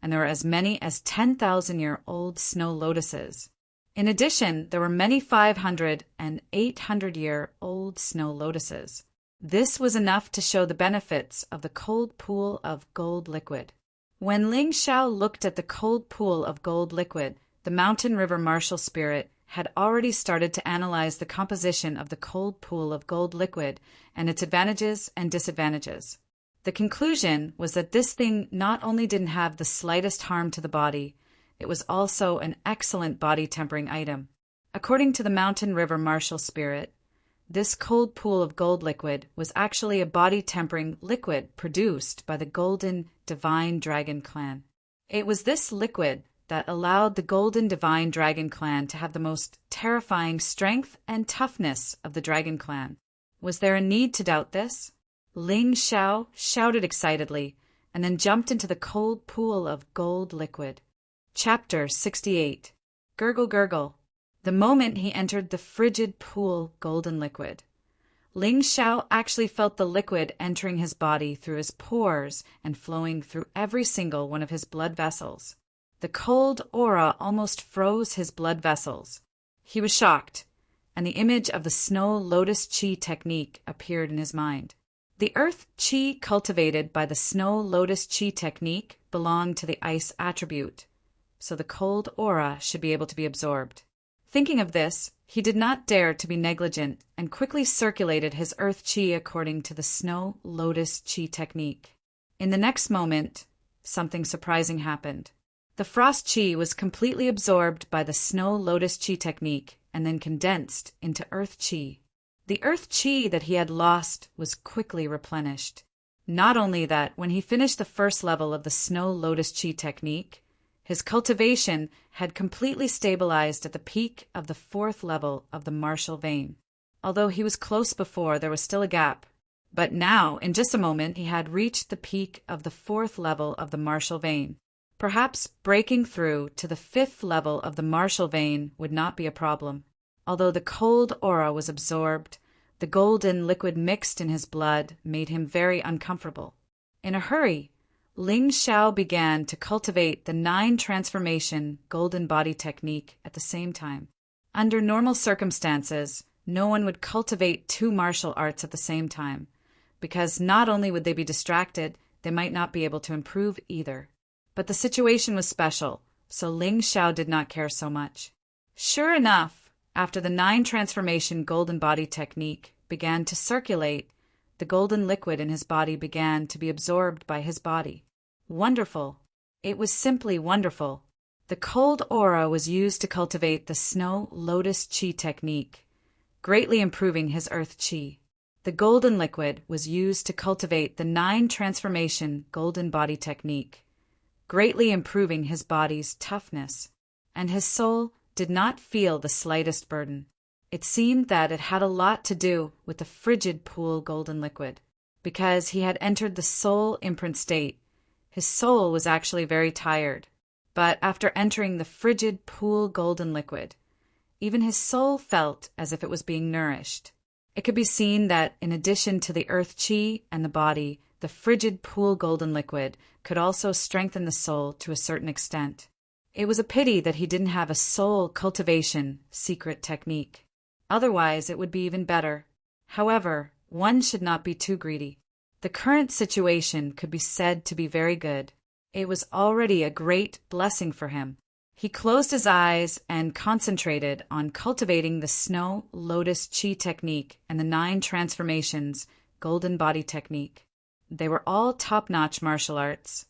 and there were as many as 10,000-year-old snow lotuses. In addition, there were many 500 and 800-year-old snow lotuses. This was enough to show the benefits of the cold pool of gold liquid. When Ling Xiao looked at the cold pool of gold liquid, the mountain river martial spirit had already started to analyze the composition of the cold pool of gold liquid and its advantages and disadvantages. The conclusion was that this thing not only didn't have the slightest harm to the body, it was also an excellent body-tempering item. According to the mountain river martial spirit, this cold pool of gold liquid was actually a body-tempering liquid produced by the Golden Divine Dragon clan. It was this liquid that allowed the Golden Divine Dragon clan to have the most terrifying strength and toughness of the Dragon clan. Was there a need to doubt this? Ling Xiao shouted excitedly and then jumped into the cold pool of gold liquid. Chapter 68. Gurgle Gurgle. The moment he entered the frigid pool golden liquid, Ling Xiao actually felt the liquid entering his body through his pores and flowing through every single one of his blood vessels. The cold aura almost froze his blood vessels. He was shocked, and the image of the snow lotus chi technique appeared in his mind. The earth chi cultivated by the snow lotus chi technique belonged to the ice attribute, so the cold aura should be able to be absorbed. Thinking of this, he did not dare to be negligent and quickly circulated his earth chi according to the snow lotus chi technique. In the next moment, something surprising happened. The frost chi was completely absorbed by the snow lotus chi technique and then condensed into earth chi. The earth chi that he had lost was quickly replenished. Not only that, when he finished the first level of the snow lotus chi technique, his cultivation had completely stabilized at the peak of the 4th level of the martial vein. Although he was close before, there was still a gap. But now, in just a moment, he had reached the peak of the 4th level of the martial vein. Perhaps breaking through to the 5th level of the martial vein would not be a problem. Although the cold aura was absorbed, the golden liquid mixed in his blood made him very uncomfortable. In a hurry, Ling Xiao began to cultivate the 9 transformation golden body technique at the same time. Under normal circumstances, no one would cultivate 2 martial arts at the same time, because not only would they be distracted, they might not be able to improve either. But the situation was special, so Ling Xiao did not care so much. Sure enough, after the 9 transformation golden body technique began to circulate, the golden liquid in his body began to be absorbed by his body. Wonderful. It was simply wonderful. The cold aura was used to cultivate the snow lotus chi technique, greatly improving his earth chi. The golden liquid was used to cultivate the 9 transformation golden body technique, greatly improving his body's toughness. and his soul did not feel the slightest burden. It seemed that it had a lot to do with the frigid pool golden liquid. Because he had entered the soul imprint state, his soul was actually very tired. But after entering the frigid pool golden liquid, even his soul felt as if it was being nourished. It could be seen that in addition to the earth chi and the body, the frigid pool golden liquid could also strengthen the soul to a certain extent. It was a pity that he didn't have a soul cultivation secret technique. Otherwise, it would be even better. However, one should not be too greedy. The current situation could be said to be very good. It was already a great blessing for him. He closed his eyes and concentrated on cultivating the Snow Lotus Chi technique and the 9 transformations Golden Body technique. They were all top-notch martial arts,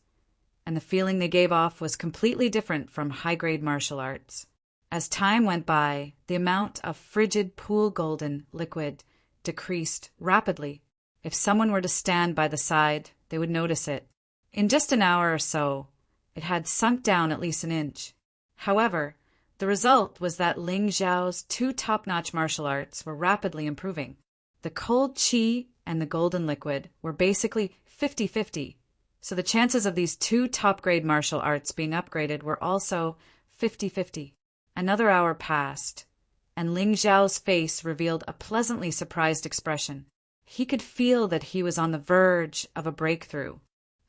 and the feeling they gave off was completely different from high-grade martial arts. As time went by, the amount of frigid pool golden liquid decreased rapidly. If someone were to stand by the side, they would notice it. In just an hour or so, it had sunk down at least an inch. However, the result was that Ling Xiao's 2 top-notch martial arts were rapidly improving. The cold chi and the golden liquid were basically 50-50, so the chances of these 2 top-grade martial arts being upgraded were also 50-50. Another hour passed, and Ling Xiao's face revealed a pleasantly surprised expression. He could feel that he was on the verge of a breakthrough.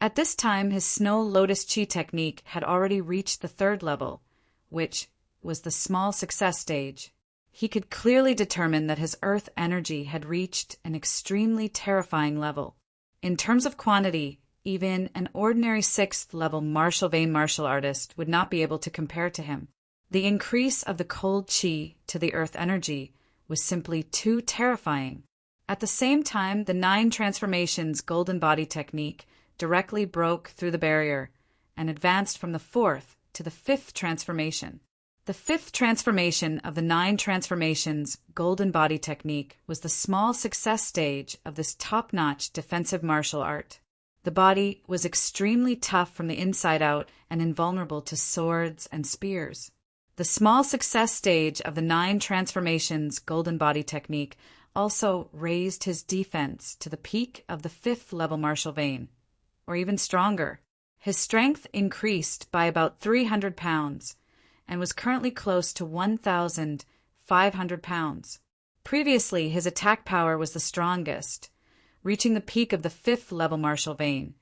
At this time, his Snow Lotus Chi technique had already reached the 3rd level, which was the small success stage. He could clearly determine that his earth energy had reached an extremely terrifying level. In terms of quantity, even an ordinary 6th level martial vein martial artist would not be able to compare to him. The increase of the cold chi to the earth energy was simply too terrifying. At the same time, the 9 transformations golden body technique directly broke through the barrier and advanced from the 4th to the 5th transformation. The 5th transformation of the 9 transformations golden body technique was the small success stage of this top-notch defensive martial art. The body was extremely tough from the inside out and invulnerable to swords and spears. The small success stage of the 9 transformations golden body technique also raised his defense to the peak of the 5th level martial vein, or even stronger. His strength increased by about 300 pounds and was currently close to 1,500 pounds. Previously, his attack power was the strongest, reaching the peak of the 5th level martial vein,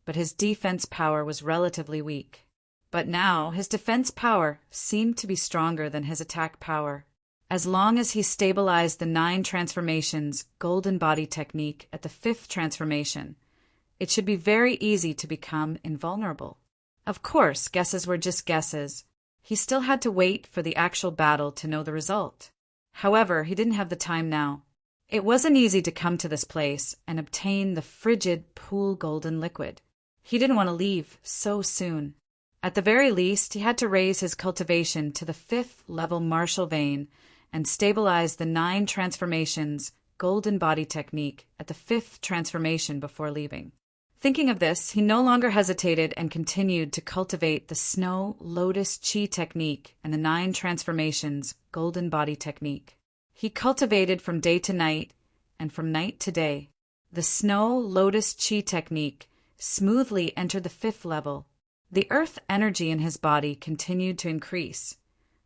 but his defense power was relatively weak. But now his defense power seemed to be stronger than his attack power. As long as he stabilized the 9 transformations golden body technique at the 5th transformation, it should be very easy to become invulnerable. Of course, guesses were just guesses. He still had to wait for the actual battle to know the result. However, he didn't have the time now. It wasn't easy to come to this place and obtain the frigid pool golden liquid. He didn't want to leave so soon. At the very least, he had to raise his cultivation to the 5th level martial vein and stabilize the 9 transformations golden body technique at the 5th transformation before leaving. Thinking of this, he no longer hesitated and continued to cultivate the Snow Lotus Chi technique and the 9 transformations golden body technique. He cultivated from day to night and from night to day. The Snow Lotus Chi technique smoothly entered the 5th level. The earth energy in his body continued to increase,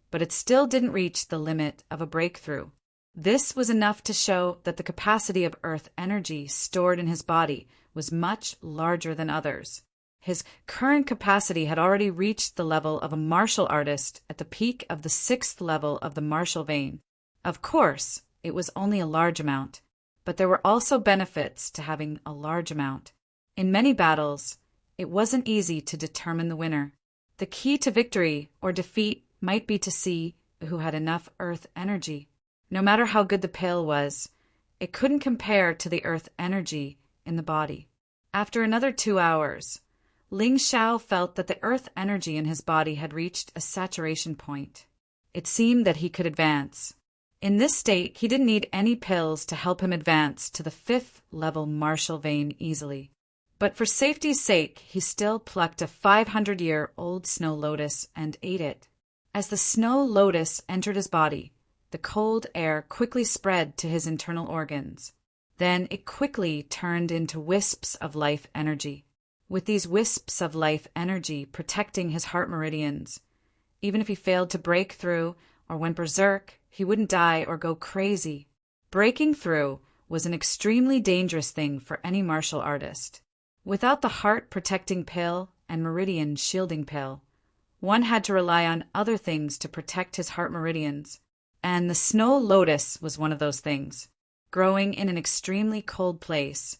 but it still didn't reach the limit of a breakthrough. This was enough to show that the capacity of earth energy stored in his body was much larger than others. His current capacity had already reached the level of a martial artist at the peak of the 6th level of the martial vein. Of course, it was only a large amount, but there were also benefits to having a large amount. In many battles, it wasn't easy to determine the winner. The key to victory or defeat might be to see who had enough earth energy. No matter how good the pill was, it couldn't compare to the earth energy in the body. After another 2 hours, Ling Xiao felt that the earth energy in his body had reached a saturation point. It seemed that he could advance. In this state, he didn't need any pills to help him advance to the 5th level martial vein easily. But for safety's sake, he still plucked a 500-year-old snow lotus and ate it. As the snow lotus entered his body, the cold air quickly spread to his internal organs. Then it quickly turned into wisps of life energy. With these wisps of life energy protecting his heart meridians, even if he failed to break through or went berserk, he wouldn't die or go crazy. Breaking through was an extremely dangerous thing for any martial artist. Without the heart-protecting pill and meridian shielding pill, one had to rely on other things to protect his heart meridians, and the snow lotus was one of those things. Growing in an extremely cold place,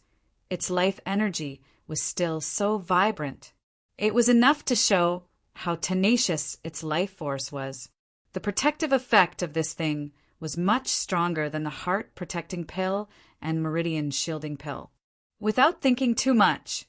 its life energy was still so vibrant. It was enough to show how tenacious its life force was. The protective effect of this thing was much stronger than the heart-protecting pill and meridian shielding pill. Without thinking too much,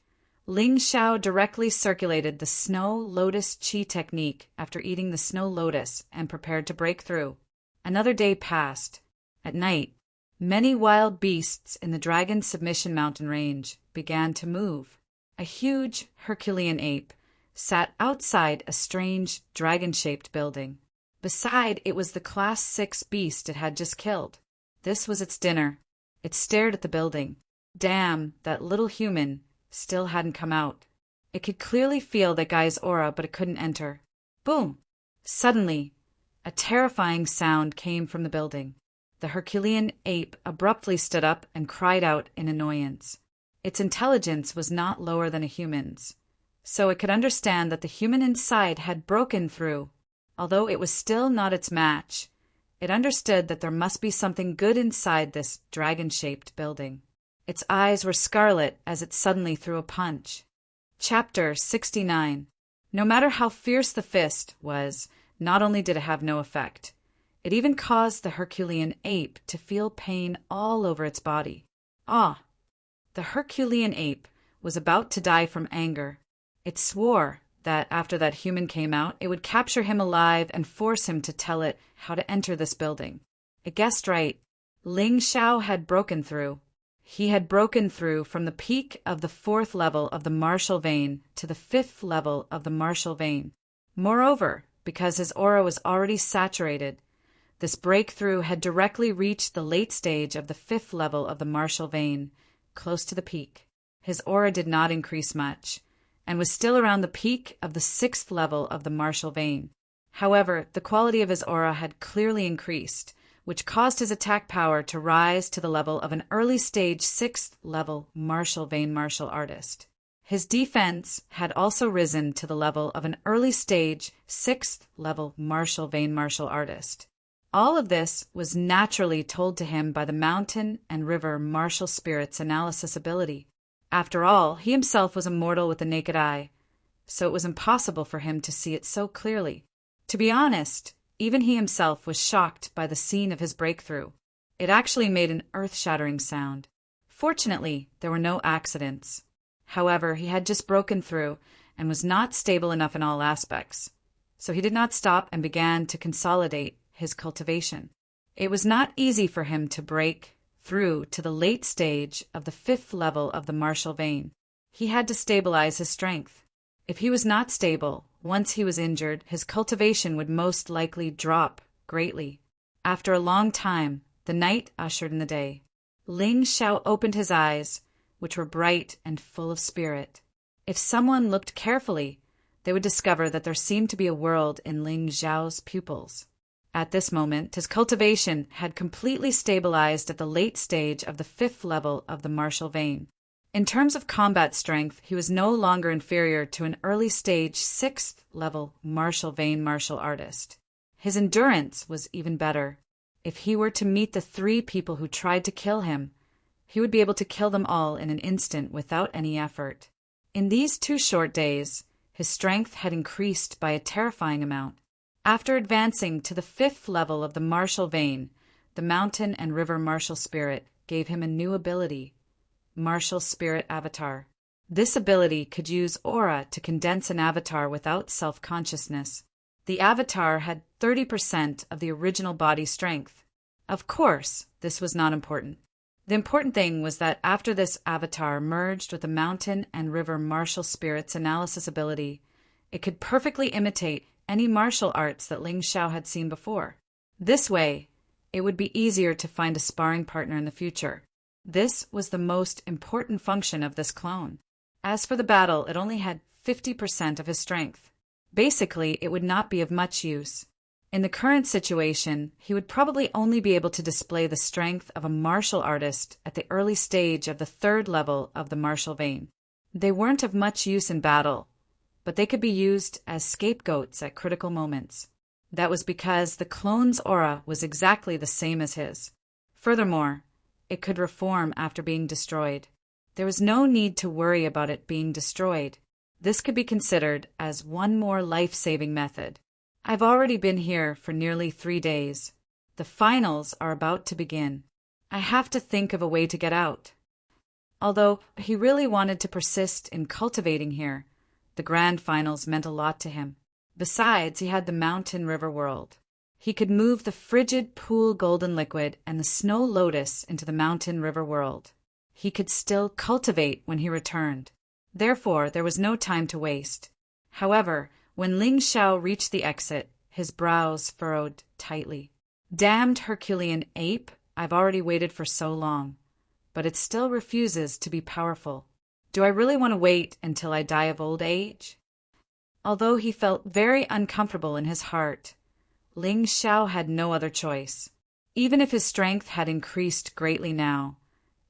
Ling Xiao directly circulated the snow lotus chi technique after eating the snow lotus and prepared to break through. Another day passed. At night, many wild beasts in the Dragon Submission Mountain range began to move. A huge Herculean ape sat outside a strange dragon-shaped building. Beside it was the Class 6 beast it had just killed. This was its dinner. It stared at the building. Damn, that little human still hadn't come out. It could clearly feel that guy's aura, but it couldn't enter. Boom! Suddenly, a terrifying sound came from the building. The Herculean ape abruptly stood up and cried out in annoyance. Its intelligence was not lower than a human's, so it could understand that the human inside had broken through. Although it was still not its match, it understood that there must be something good inside this dragon-shaped building. Its eyes were scarlet as it suddenly threw a punch. Chapter 69. No matter how fierce the fist was, not only did it have no effect, it even caused the Herculean ape to feel pain all over its body. Ah! The Herculean ape was about to die from anger. It swore that after that human came out, it would capture him alive and force him to tell it how to enter this building. It guessed right. Ling Xiao had broken through. He had broken through from the peak of the 4th level of the martial vein to the 5th level of the martial vein. Moreover, because his aura was already saturated, this breakthrough had directly reached the late stage of the 5th level of the martial vein, close to the peak. His aura did not increase much, and was still around the peak of the 6th level of the martial vein. However, the quality of his aura had clearly increased, which caused his attack power to rise to the level of an early stage 6th level martial vein martial artist. His defense had also risen to the level of an early stage 6th level martial vein martial artist. All of this was naturally told to him by the mountain and river martial spirits analysis ability. After all, he himself was a mortal with the naked eye, so it was impossible for him to see it so clearly. To be honest, even he himself was shocked by the scene of his breakthrough. It actually made an earth-shattering sound. Fortunately, there were no accidents. However, he had just broken through and was not stable enough in all aspects, so he did not stop and began to consolidate his cultivation. It was not easy for him to break through to the late stage of the 5th level of the martial vein. He had to stabilize his strength. If he was not stable, once he was injured, his cultivation would most likely drop greatly. After a long time, the night ushered in the day. Ling Xiao opened his eyes, which were bright and full of spirit. If someone looked carefully, they would discover that there seemed to be a world in Ling Xiao's pupils. At this moment, his cultivation had completely stabilized at the late stage of the 5th level of the martial vein. In terms of combat strength, he was no longer inferior to an early stage 6th level martial vein martial artist. His endurance was even better. If he were to meet the 3 people who tried to kill him, he would be able to kill them all in an instant without any effort. In these 2 short days, his strength had increased by a terrifying amount. After advancing to the 5th level of the martial vein, the mountain and river martial spirit gave him a new ability, Martial Spirit Avatar. This ability could use aura to condense an avatar without self-consciousness. The avatar had 30% of the original body strength. Of course, this was not important. The important thing was that after this avatar merged with the mountain and river martial spirits analysis ability, it could perfectly imitate any martial arts that Ling Xiao had seen before. This way, it would be easier to find a sparring partner in the future. This was the most important function of this clone. As for the battle, it only had 50% of his strength. Basically, it would not be of much use. In the current situation, he would probably only be able to display the strength of a martial artist at the early stage of the 3rd level of the martial vein. They weren't of much use in battle, but they could be used as scapegoats at critical moments. That was because the clone's aura was exactly the same as his. Furthermore, it could reform after being destroyed. There was no need to worry about it being destroyed. This could be considered as one more life-saving method. I've already been here for nearly 3 days. The finals are about to begin. I have to think of a way to get out. Although he really wanted to persist in cultivating here, the grand finals meant a lot to him. Besides, he had the mountain river world. He could move the frigid pool golden liquid and the snow lotus into the mountain river world. He could still cultivate when he returned. Therefore, there was no time to waste. However, when Ling Xiao reached the exit, his brows furrowed tightly. Damned Herculean ape, I've already waited for so long, but it still refuses to be powerful. Do I really want to wait until I die of old age? Although he felt very uncomfortable in his heart, Ling Xiao had no other choice. Even if his strength had increased greatly now,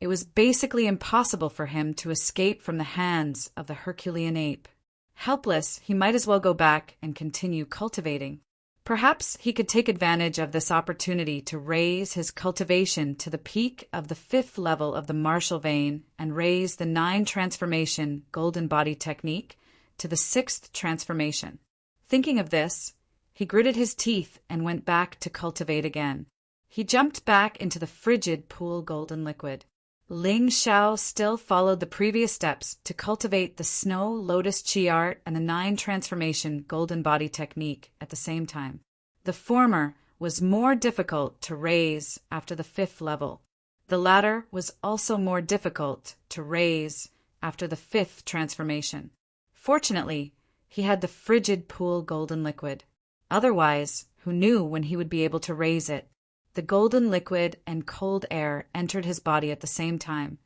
it was basically impossible for him to escape from the hands of the Herculean ape. Helpless, he might as well go back and continue cultivating. Perhaps he could take advantage of this opportunity to raise his cultivation to the peak of the 5th level of the martial vein and raise the 9 transformation golden body technique to the 6th transformation. Thinking of this, he gritted his teeth and went back to cultivate again. He jumped back into the frigid pool golden liquid. Ling Xiao still followed the previous steps to cultivate the snow lotus chi art and the 9 transformation golden body technique at the same time. The former was more difficult to raise after the 5th level. The latter was also more difficult to raise after the 5th transformation. Fortunately, he had the frigid pool golden liquid. Otherwise, who knew when he would be able to raise it? The golden liquid and cold air entered his body at the same time,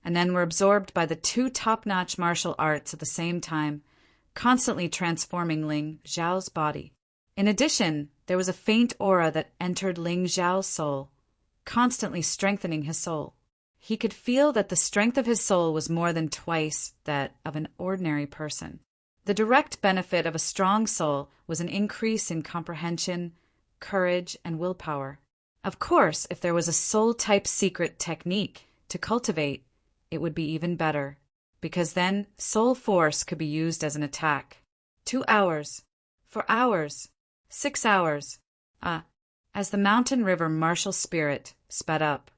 and then were absorbed by the 2 top-notch martial arts at the same time, constantly transforming Ling Xiao's body. In addition, there was a faint aura that entered Ling Xiao's soul, constantly strengthening his soul. He could feel that the strength of his soul was more than twice that of an ordinary person. The direct benefit of a strong soul was an increase in comprehension, courage, and willpower. Of course, if there was a soul-type secret technique to cultivate, it would be even better, because then soul force could be used as an attack. 2 hours, 4 hours, 6 hours. As the mountain river martial spirit sped up,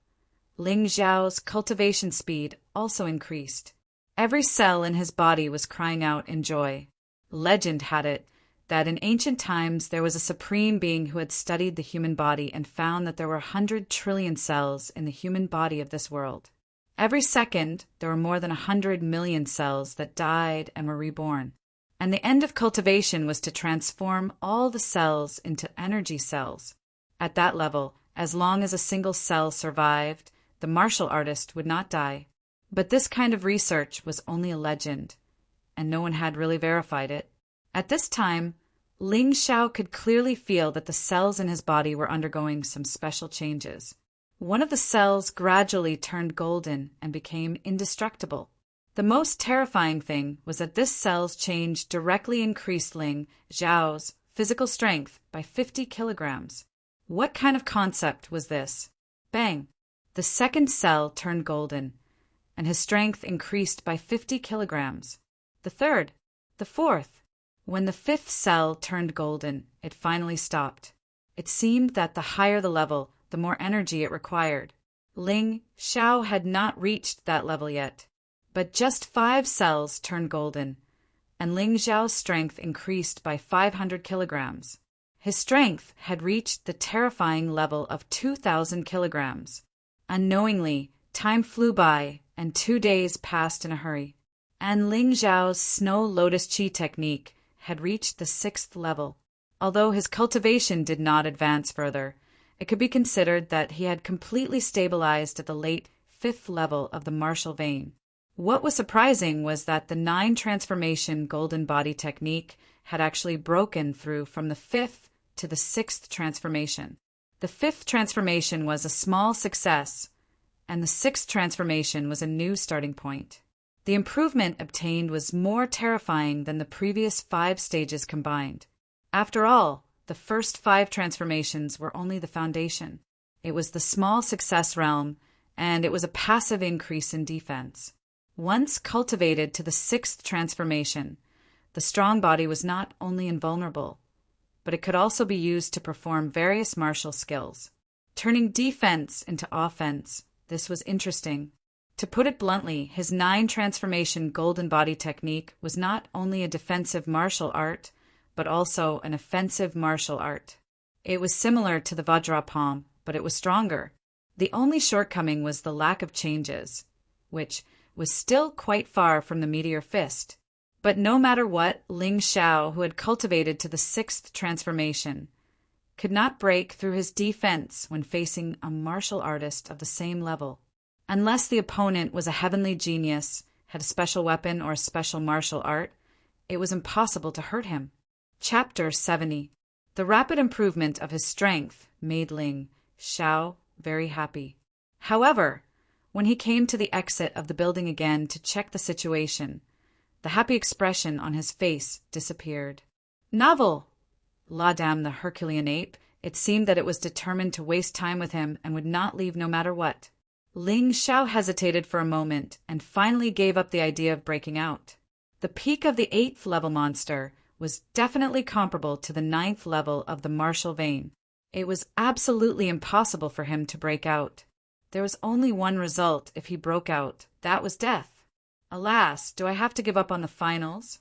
Ling Xiao's cultivation speed also increased. Every cell in his body was crying out in joy. Legend had it that in ancient times there was a supreme being who had studied the human body and found that there were 100 trillion cells in the human body of this world. Every second, there were more than 100 million cells that died and were reborn. And the end of cultivation was to transform all the cells into energy cells. At that level, as long as a single cell survived, the martial artist would not die. But this kind of research was only a legend, and no one had really verified it. At this time, Ling Xiao could clearly feel that the cells in his body were undergoing some special changes. One of the cells gradually turned golden and became indestructible. The most terrifying thing was that this cell's change directly increased Ling Xiao's physical strength by 50 kilograms. What kind of concept was this? Bang! The second cell turned golden, and his strength increased by 50 kilograms. The third, the fourth. When the 5th cell turned golden, it finally stopped. It seemed that the higher the level, the more energy it required. Ling Xiao had not reached that level yet, but just 5 cells turned golden, and Ling Xiao's strength increased by 500 kilograms. His strength had reached the terrifying level of 2,000 kilograms. Unknowingly, time flew by, and 2 days passed in a hurry. And Ling Xiao's snow lotus chi technique had reached the 6th level. Although his cultivation did not advance further, it could be considered that he had completely stabilized at the late 5th level of the martial vein. What was surprising was that the 9 transformation golden body technique had actually broken through from the 5th to the 6th transformation. The 5th transformation was a small success, and the 6th transformation was a new starting point. The improvement obtained was more terrifying than the previous 5 stages combined. After all, the first 5 transformations were only the foundation. It was the small success realm, and it was a passive increase in defense. Once cultivated to the 6th transformation, the strong body was not only invulnerable, but it could also be used to perform various martial skills. Turning defense into offense, this was interesting. To put it bluntly, his 9 transformation golden body technique was not only a defensive martial art, but also an offensive martial art. It was similar to the Vajrapam, but it was stronger. The only shortcoming was the lack of changes, which was still quite far from the meteor fist. But no matter what, Ling Xiao, who had cultivated to the 6th transformation, could not break through his defense when facing a martial artist of the same level. Unless the opponent was a heavenly genius, had a special weapon or a special martial art, it was impossible to hurt him. Chapter 70. The rapid improvement of his strength made Ling Xiao very happy. However, when he came to the exit of the building again to check the situation, the happy expression on his face disappeared. Novel! La Dame the Herculean ape, it seemed that it was determined to waste time with him and would not leave no matter what. Ling Xiao hesitated for a moment and finally gave up the idea of breaking out. The peak of the 8th level monster was definitely comparable to the 9th level of the martial vein. It was absolutely impossible for him to break out. There was only one result if he broke out. That was death. Alas, do I have to give up on the finals?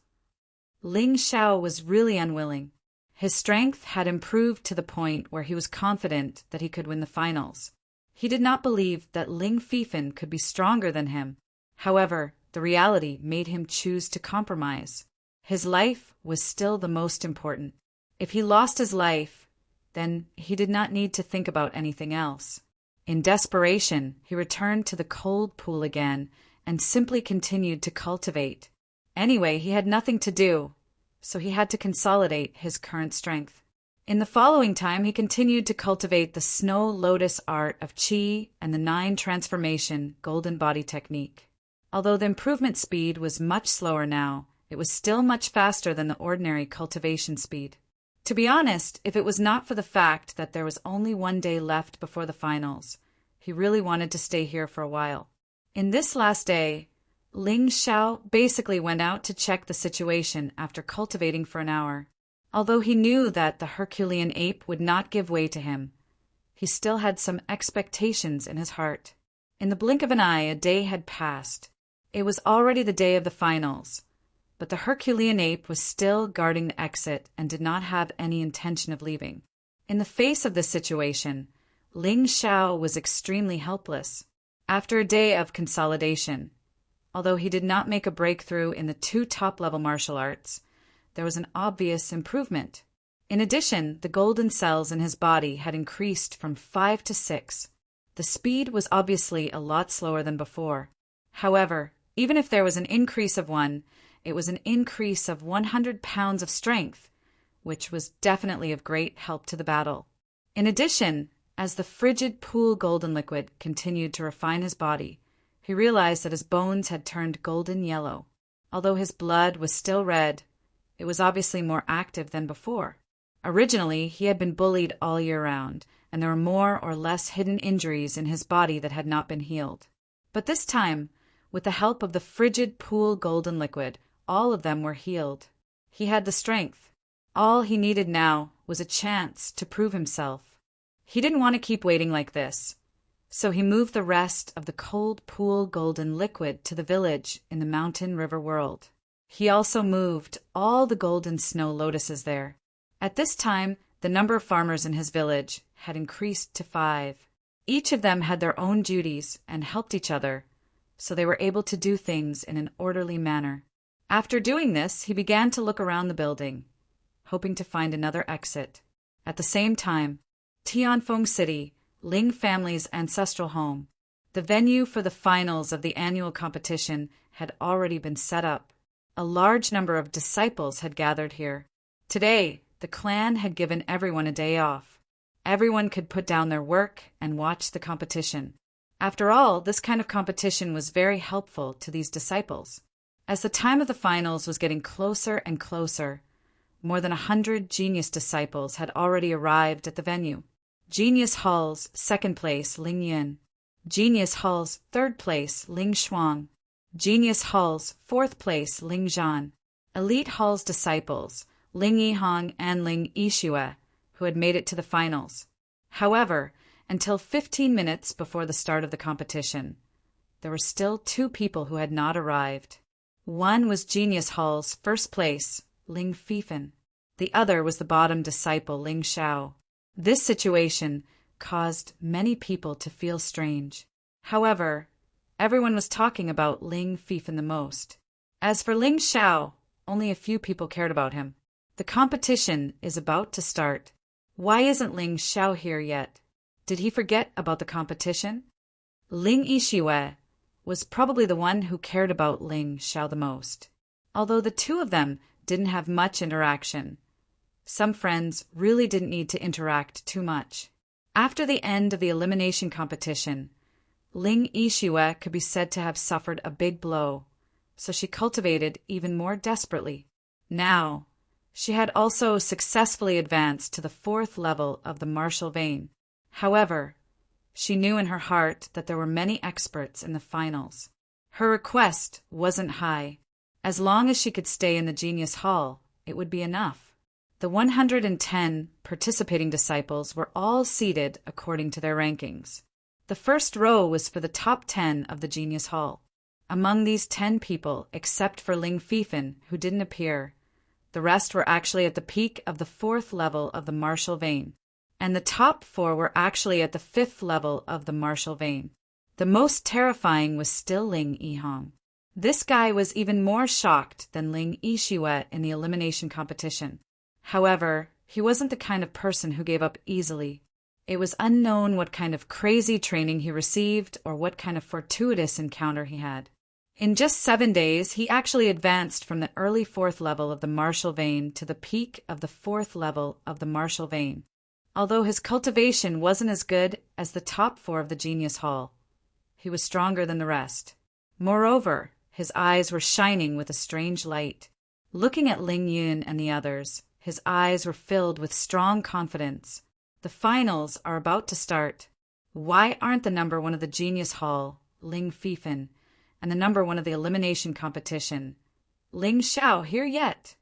Ling Xiao was really unwilling. His strength had improved to the point where he was confident that he could win the finals. He did not believe that Ling Fifan could be stronger than him. However, the reality made him choose to compromise. His life was still the most important. If he lost his life, then he did not need to think about anything else. In desperation, he returned to the cold pool again and simply continued to cultivate. Anyway, he had nothing to do, so he had to consolidate his current strength. In the following time, he continued to cultivate the Snow Lotus art of Qi and the 9 transformation golden body technique. Although the improvement speed was much slower now, it was still much faster than the ordinary cultivation speed. To be honest, if it was not for the fact that there was only one day left before the finals, he really wanted to stay here for a while. In this last day, Ling Xiao basically went out to check the situation after cultivating for an hour. Although he knew that the Herculean ape would not give way to him, he still had some expectations in his heart. In the blink of an eye, a day had passed. It was already the day of the finals, but the Herculean ape was still guarding the exit and did not have any intention of leaving. In the face of this situation, Ling Xiao was extremely helpless. After a day of consolidation, although he did not make a breakthrough in the 2 top-level martial arts, there was an obvious improvement. In addition, the golden cells in his body had increased from 5 to 6. The speed was obviously a lot slower than before. However, even if there was an increase of 1, it was an increase of 100 pounds of strength, which was definitely of great help to the battle. In addition, as the frigid pool golden liquid continued to refine his body, he realized that his bones had turned golden yellow. Although his blood was still red, it was obviously more active than before. Originally, he had been bullied all year round, and there were more or less hidden injuries in his body that had not been healed. But this time, with the help of the frigid pool golden liquid, all of them were healed. He had the strength. All he needed now was a chance to prove himself. He didn't want to keep waiting like this, so he moved the rest of the cold pool golden liquid to the village in the mountain river world. He also moved all the golden snow lotuses there. At this time, the number of farmers in his village had increased to 5. Each of them had their own duties and helped each other, so they were able to do things in an orderly manner. After doing this, he began to look around the building, hoping to find another exit. At the same time, Tianfeng City, Ling family's ancestral home, the venue for the finals of the annual competition, had already been set up. A large number of disciples had gathered here. Today, the clan had given everyone a day off. Everyone could put down their work and watch the competition. After all, this kind of competition was very helpful to these disciples. As the time of the finals was getting closer and closer, more than 100 genius disciples had already arrived at the venue. Genius Hall's second place, Ling Yun. Genius Hall's third place, Ling Shuang. Genius Hall's fourth place, Ling Zhan. Elite Hall's disciples, Ling Yihong and Ling Yixue, who had made it to the finals. However, until 15 minutes before the start of the competition, there were still 2 people who had not arrived. One was Genius Hall's first place, Ling Fifen. The other was the bottom disciple, Ling Xiao. This situation caused many people to feel strange. However, everyone was talking about Ling Fifen the most. As for Ling Xiao, only a few people cared about him. The competition is about to start. Why isn't Ling Xiao here yet? Did he forget about the competition? Ling Yixue was probably the one who cared about Ling Xiao the most. Although the 2 of them didn't have much interaction, some friends really didn't need to interact too much. After the end of the elimination competition, Ling Yixue could be said to have suffered a big blow, so she cultivated even more desperately. Now, she had also successfully advanced to the 4th level of the martial vein. However, she knew in her heart that there were many experts in the finals. Her request wasn't high. As long as she could stay in the Genius Hall, it would be enough. The 110 participating disciples were all seated according to their rankings. The first row was for the top 10 of the Genius Hall. Among these 10 people, except for Ling Fifen, who didn't appear, the rest were actually at the peak of the 4th level of the martial vein, and the top 4 were actually at the 5th level of the martial vein. The most terrifying was still Ling Yihong. This guy was even more shocked than Ling Yixue in the elimination competition. However, he wasn't the kind of person who gave up easily. It was unknown what kind of crazy training he received or what kind of fortuitous encounter he had. In just 7 days, he actually advanced from the early 4th level of the martial vein to the peak of the 4th level of the martial vein. Although his cultivation wasn't as good as the top 4 of the Genius Hall, he was stronger than the rest. Moreover, his eyes were shining with a strange light. Looking at Ling Yun and the others, his eyes were filled with strong confidence. The finals are about to start. Why aren't the number 1 of the Genius Hall, Ling Fifen, and the number 1 of the elimination competition, Ling Xiao, here yet?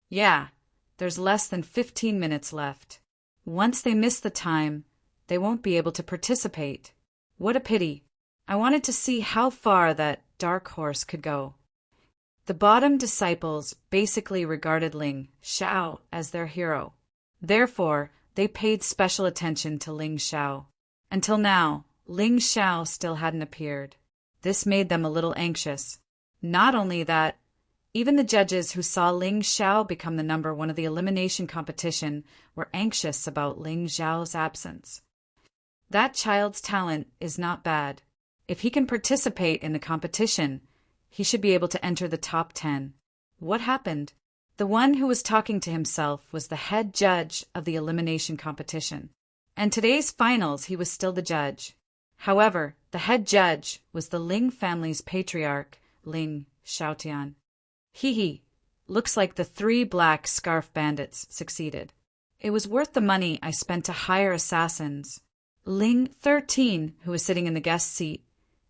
Yeah, there's less than 15 minutes left. Once they miss the time, they won't be able to participate. What a pity. I wanted to see how far that dark horse could go. The bottom disciples basically regarded Ling Xiao as their hero. Therefore, they paid special attention to Ling Xiao. Until now, Ling Xiao still hadn't appeared. This made them a little anxious. Not only that, even the judges who saw Ling Xiao become the number 1 of the elimination competition were anxious about Ling Xiao's absence. That child's talent is not bad. If he can participate in the competition, he should be able to enter the top 10. What happened? The one who was talking to himself was the head judge of the elimination competition. And today's finals, he was still the judge. However, the head judge was the Ling family's patriarch, Ling Xiaotian. Hee, looks like the 3 black scarf bandits succeeded. It was worth the money I spent to hire assassins. Ling 13, who was sitting in the guest seat,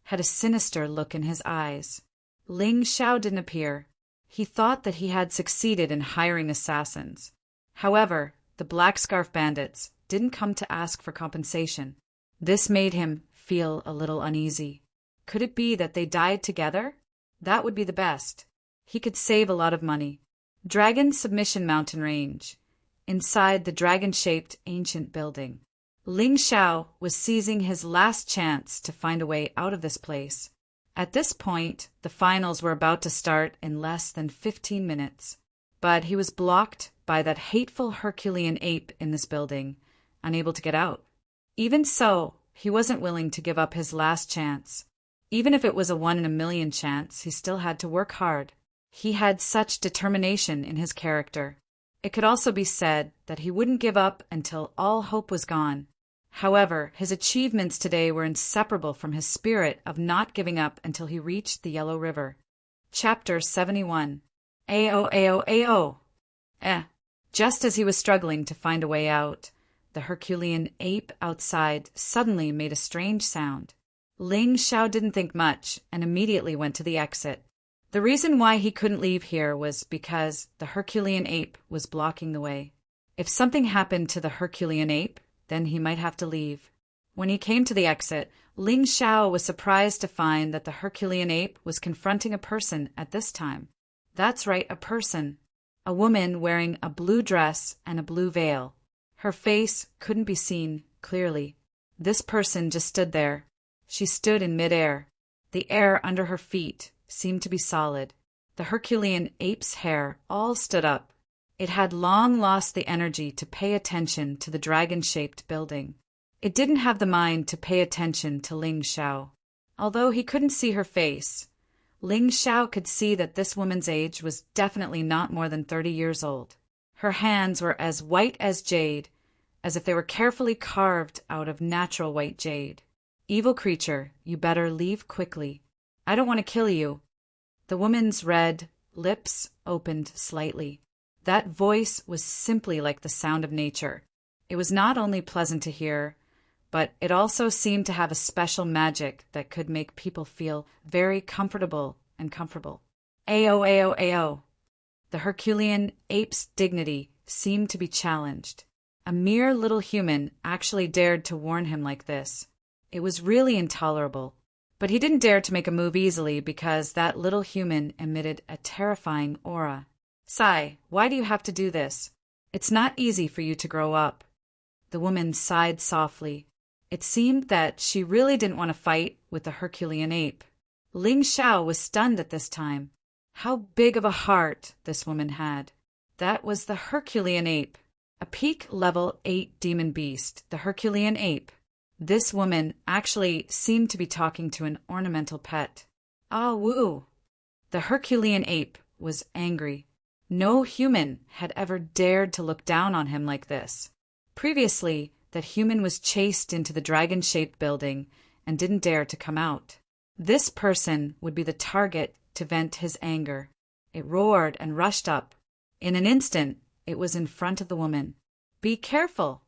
had a sinister look in his eyes. Ling Xiao didn't appear. He thought that he had succeeded in hiring assassins. However, the black scarf bandits didn't come to ask for compensation. This made him feel a little uneasy. Could it be that they died together? That would be the best. He could save a lot of money. Dragon Submission Mountain Range. Inside the dragon-shaped ancient building, Ling Xiao was seizing his last chance to find a way out of this place. At this point, the finals were about to start in less than 15 minutes. but he was blocked by that hateful Herculean ape in this building, unable to get out. Even so, he wasn't willing to give up his last chance. Even if it was a 1 in a million chance, he still had to work hard. He had such determination in his character. It could also be said that he wouldn't give up until all hope was gone. However, his achievements today were inseparable from his spirit of not giving up until he reached the Yellow River. Chapter 71. Ao ao ao. Just as he was struggling to find a way out, the Herculean ape outside suddenly made a strange sound. Ling Xiao didn't think much and immediately went to the exit. The reason why he couldn't leave here was because the Herculean ape was blocking the way. If something happened to the Herculean ape, then he might have to leave. When he came to the exit, Ling Xiao was surprised to find that the Herculean ape was confronting a person at this time. That's right, a person. A woman wearing a blue dress and a blue veil. Her face couldn't be seen clearly. This person just stood there. She stood in midair. The air under her feet seemed to be solid. The Herculean ape's hair all stood up. It had long lost the energy to pay attention to the dragon-shaped building. It didn't have the mind to pay attention to Ling Xiao. Although he couldn't see her face, Ling Xiao could see that this woman's age was definitely not more than 30 years old. Her hands were as white as jade, as if they were carefully carved out of natural white jade. Evil creature, you better leave quickly. I don't want to kill you. The woman's red lips opened slightly. That voice was simply like the sound of nature. It was not only pleasant to hear, but it also seemed to have a special magic that could make people feel very comfortable and comfortable. Ao ao ao. The Herculean ape's dignity seemed to be challenged. A mere little human actually dared to warn him like this. It was really intolerable. But he didn't dare to make a move easily because that little human emitted a terrifying aura. Sigh, why do you have to do this? It's not easy for you to grow up. The woman sighed softly. It seemed that she really didn't want to fight with the Herculean ape. Ling Xiao was stunned at this time. How big of a heart this woman had. That was the Herculean ape, a peak level 8 demon beast, the Herculean ape. This woman actually seemed to be talking to an ornamental pet. Ah, woo! The Herculean ape was angry. No human had ever dared to look down on him like this. Previously, that human was chased into the dragon-shaped building and didn't dare to come out. This person would be the target to vent his anger. It roared and rushed up. In an instant, it was in front of the woman. Be careful!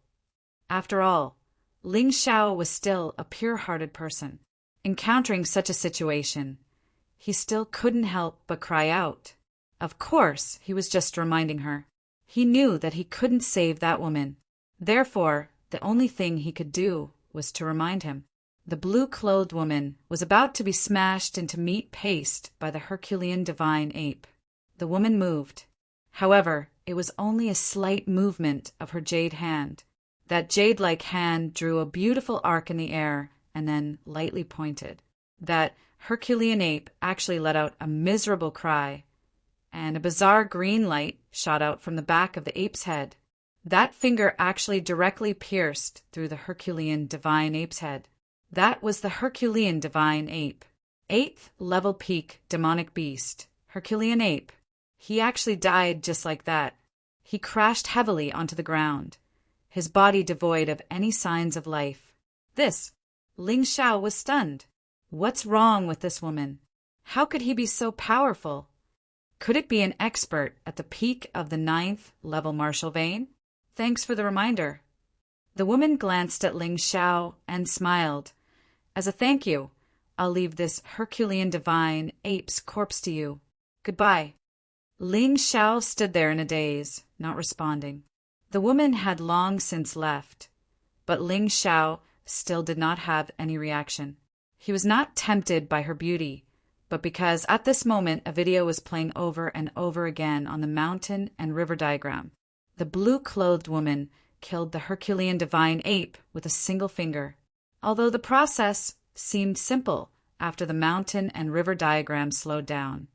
After all, Ling Xiao was still a pure-hearted person. Encountering such a situation, he still couldn't help but cry out. Of course, he was just reminding her. He knew that he couldn't save that woman. Therefore, the only thing he could do was to remind him. The blue-clothed woman was about to be smashed into meat paste by the Herculean divine ape. The woman moved. However, it was only a slight movement of her jade hand. That jade-like hand drew a beautiful arc in the air and then lightly pointed. That Herculean ape actually let out a miserable cry, and a bizarre green light shot out from the back of the ape's head. That finger actually directly pierced through the Herculean divine ape's head. That was the Herculean divine ape. 8th level peak demonic beast, Herculean ape. He actually died just like that. He crashed heavily onto the ground, his body devoid of any signs of life. Ling Xiao was stunned. What's wrong with this woman? How could he be so powerful? Could it be an expert at the peak of the 9th level martial vein? Thanks for the reminder. The woman glanced at Ling Xiao and smiled. As a thank you, I'll leave this Herculean divine ape's corpse to you. Goodbye. Ling Xiao stood there in a daze, not responding. The woman had long since left, but Ling Xiao still did not have any reaction. He was not tempted by her beauty, but because at this moment a video was playing over and over again on the mountain and river diagram. The blue-clothed woman killed the Herculean divine ape with a single finger. Although the process seemed simple after the mountain and river diagram slowed down,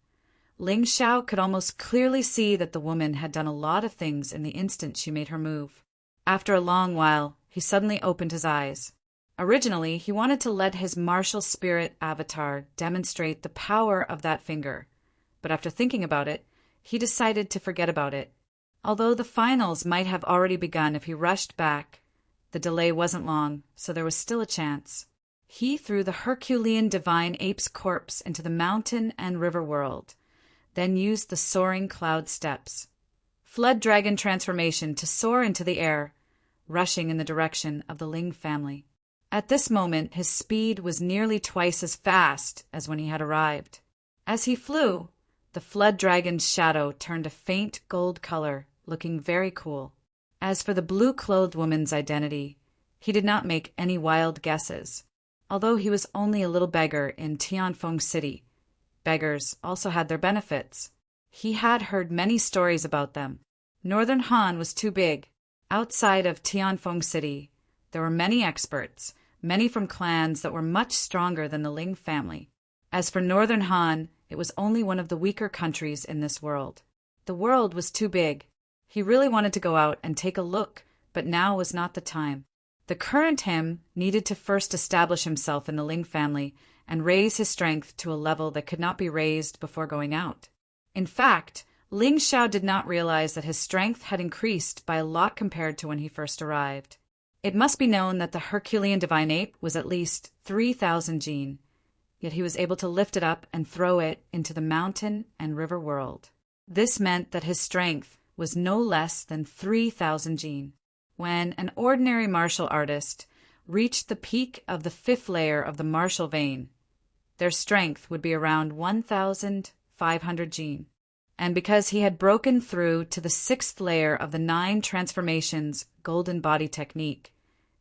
Ling Xiao could almost clearly see that the woman had done a lot of things in the instant she made her move. After a long while, he suddenly opened his eyes. Originally, he wanted to let his martial spirit avatar demonstrate the power of that finger, but after thinking about it, he decided to forget about it. Although the finals might have already begun if he rushed back, the delay wasn't long, so there was still a chance. He threw the Herculean divine ape's corpse into the mountain and river world, then used the soaring cloud steps. Flood dragon transformation to soar into the air, rushing in the direction of the Ling family. At this moment, his speed was nearly twice as fast as when he had arrived. As he flew, the flood dragon's shadow turned a faint gold color, looking very cool. As for the blue-clothed woman's identity, he did not make any wild guesses. Although he was only a little beggar in Tianfeng City, beggars also had their benefits. He had heard many stories about them. Northern Han was too big. Outside of Tianfeng City, there were many experts, many from clans that were much stronger than the Ling family. As for Northern Han, it was only one of the weaker countries in this world. The world was too big. He really wanted to go out and take a look, but now was not the time. The current him needed to first establish himself in the Ling family and raise his strength to a level that could not be raised before going out. In fact, Ling Xiao did not realize that his strength had increased by a lot compared to when he first arrived. It must be known that the Herculean divine ape was at least 3,000 jin, yet he was able to lift it up and throw it into the mountain and river world. This meant that his strength was no less than 3,000 jin. When an ordinary martial artist reached the peak of the 5th layer of the martial vein, their strength would be around 1,500 jin. And because he had broken through to the 6th layer of the 9 transformations golden body technique,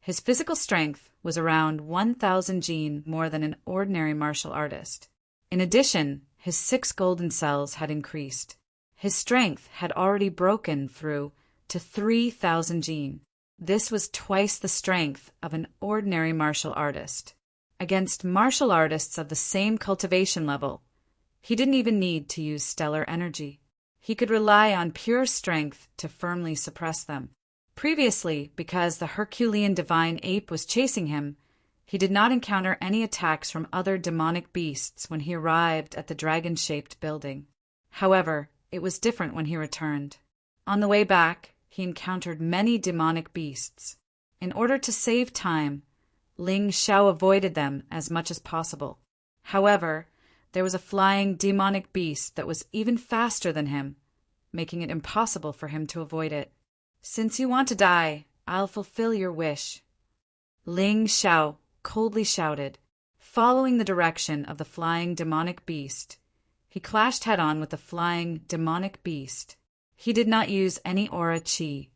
his physical strength was around 1,000 jin more than an ordinary martial artist. In addition, his 6 golden cells had increased. His strength had already broken through to 3,000 jin. This was twice the strength of an ordinary martial artist. Against martial artists of the same cultivation level, he didn't even need to use stellar energy. He could rely on pure strength to firmly suppress them. Previously, because the Herculean divine ape was chasing him, he did not encounter any attacks from other demonic beasts when he arrived at the dragon-shaped building. However, it was different when he returned. On the way back, he encountered many demonic beasts. In order to save time, Ling Xiao avoided them as much as possible. However, there was a flying demonic beast that was even faster than him, making it impossible for him to avoid it. "Since you want to die, I'll fulfill your wish," Ling Xiao coldly shouted. Following the direction of the flying demonic beast, he clashed head-on with the flying demonic beast. He did not use any aura qi,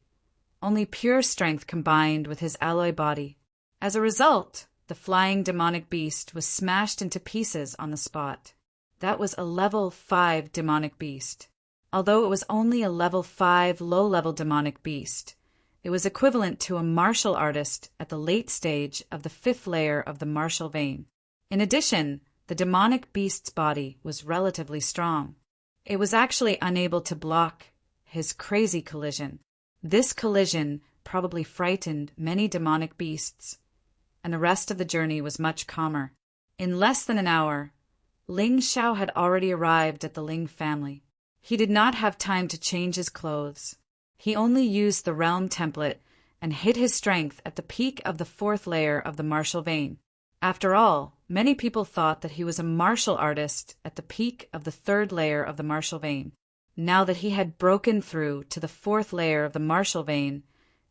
only pure strength combined with his alloy body. As a result, the flying demonic beast was smashed into pieces on the spot. That was a level 5 demonic beast. Although it was only a level 5 low-level demonic beast, it was equivalent to a martial artist at the late stage of the 5th layer of the martial vein. In addition, the demonic beast's body was relatively strong. It was actually unable to block his crazy collision. This collision probably frightened many demonic beasts, and the rest of the journey was much calmer. In less than an hour, Ling Xiao had already arrived at the Ling family. He did not have time to change his clothes. He only used the realm template and hid his strength at the peak of the 4th layer of the martial vein. After all, many people thought that he was a martial artist at the peak of the 3rd layer of the martial vein. Now that he had broken through to the 4th layer of the martial vein,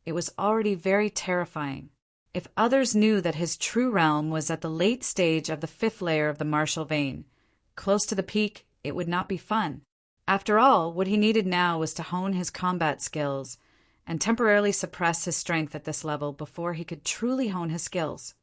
it was already very terrifying. If others knew that his true realm was at the late stage of the 5th layer of the martial vein, close to the peak, it would not be fun. After all, what he needed now was to hone his combat skills and temporarily suppress his strength at this level before he could truly hone his skills.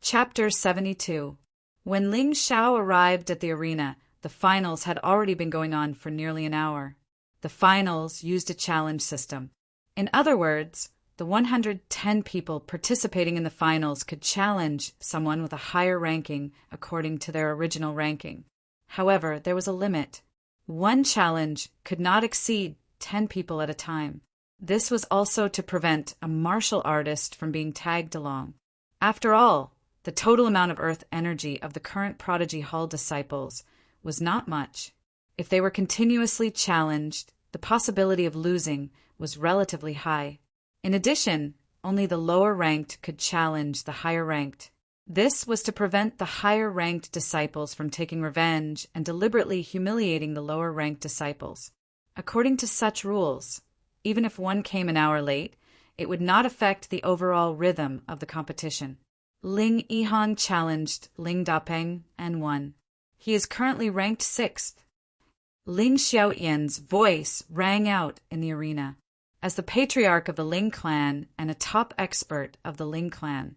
Chapter 72. When Ling Xiao arrived at the arena, the finals had already been going on for nearly an hour. The finals used a challenge system. In other words, the 110 people participating in the finals could challenge someone with a higher ranking according to their original ranking. However, there was a limit. One challenge could not exceed 10 people at a time. This was also to prevent a martial artist from being tagged along. After all, the total amount of Earth energy of the current Prodigy Hall disciples was not much. If they were continuously challenged, the possibility of losing was relatively high. In addition, only the lower-ranked could challenge the higher-ranked. This was to prevent the higher-ranked disciples from taking revenge and deliberately humiliating the lower-ranked disciples. According to such rules, even if one came an hour late, it would not affect the overall rhythm of the competition. Ling Yihang challenged Ling Dapeng and won. He is currently ranked 6th. Ling Xiaoyan's voice rang out in the arena. As the patriarch of the Ling clan and a top expert of the Ling clan,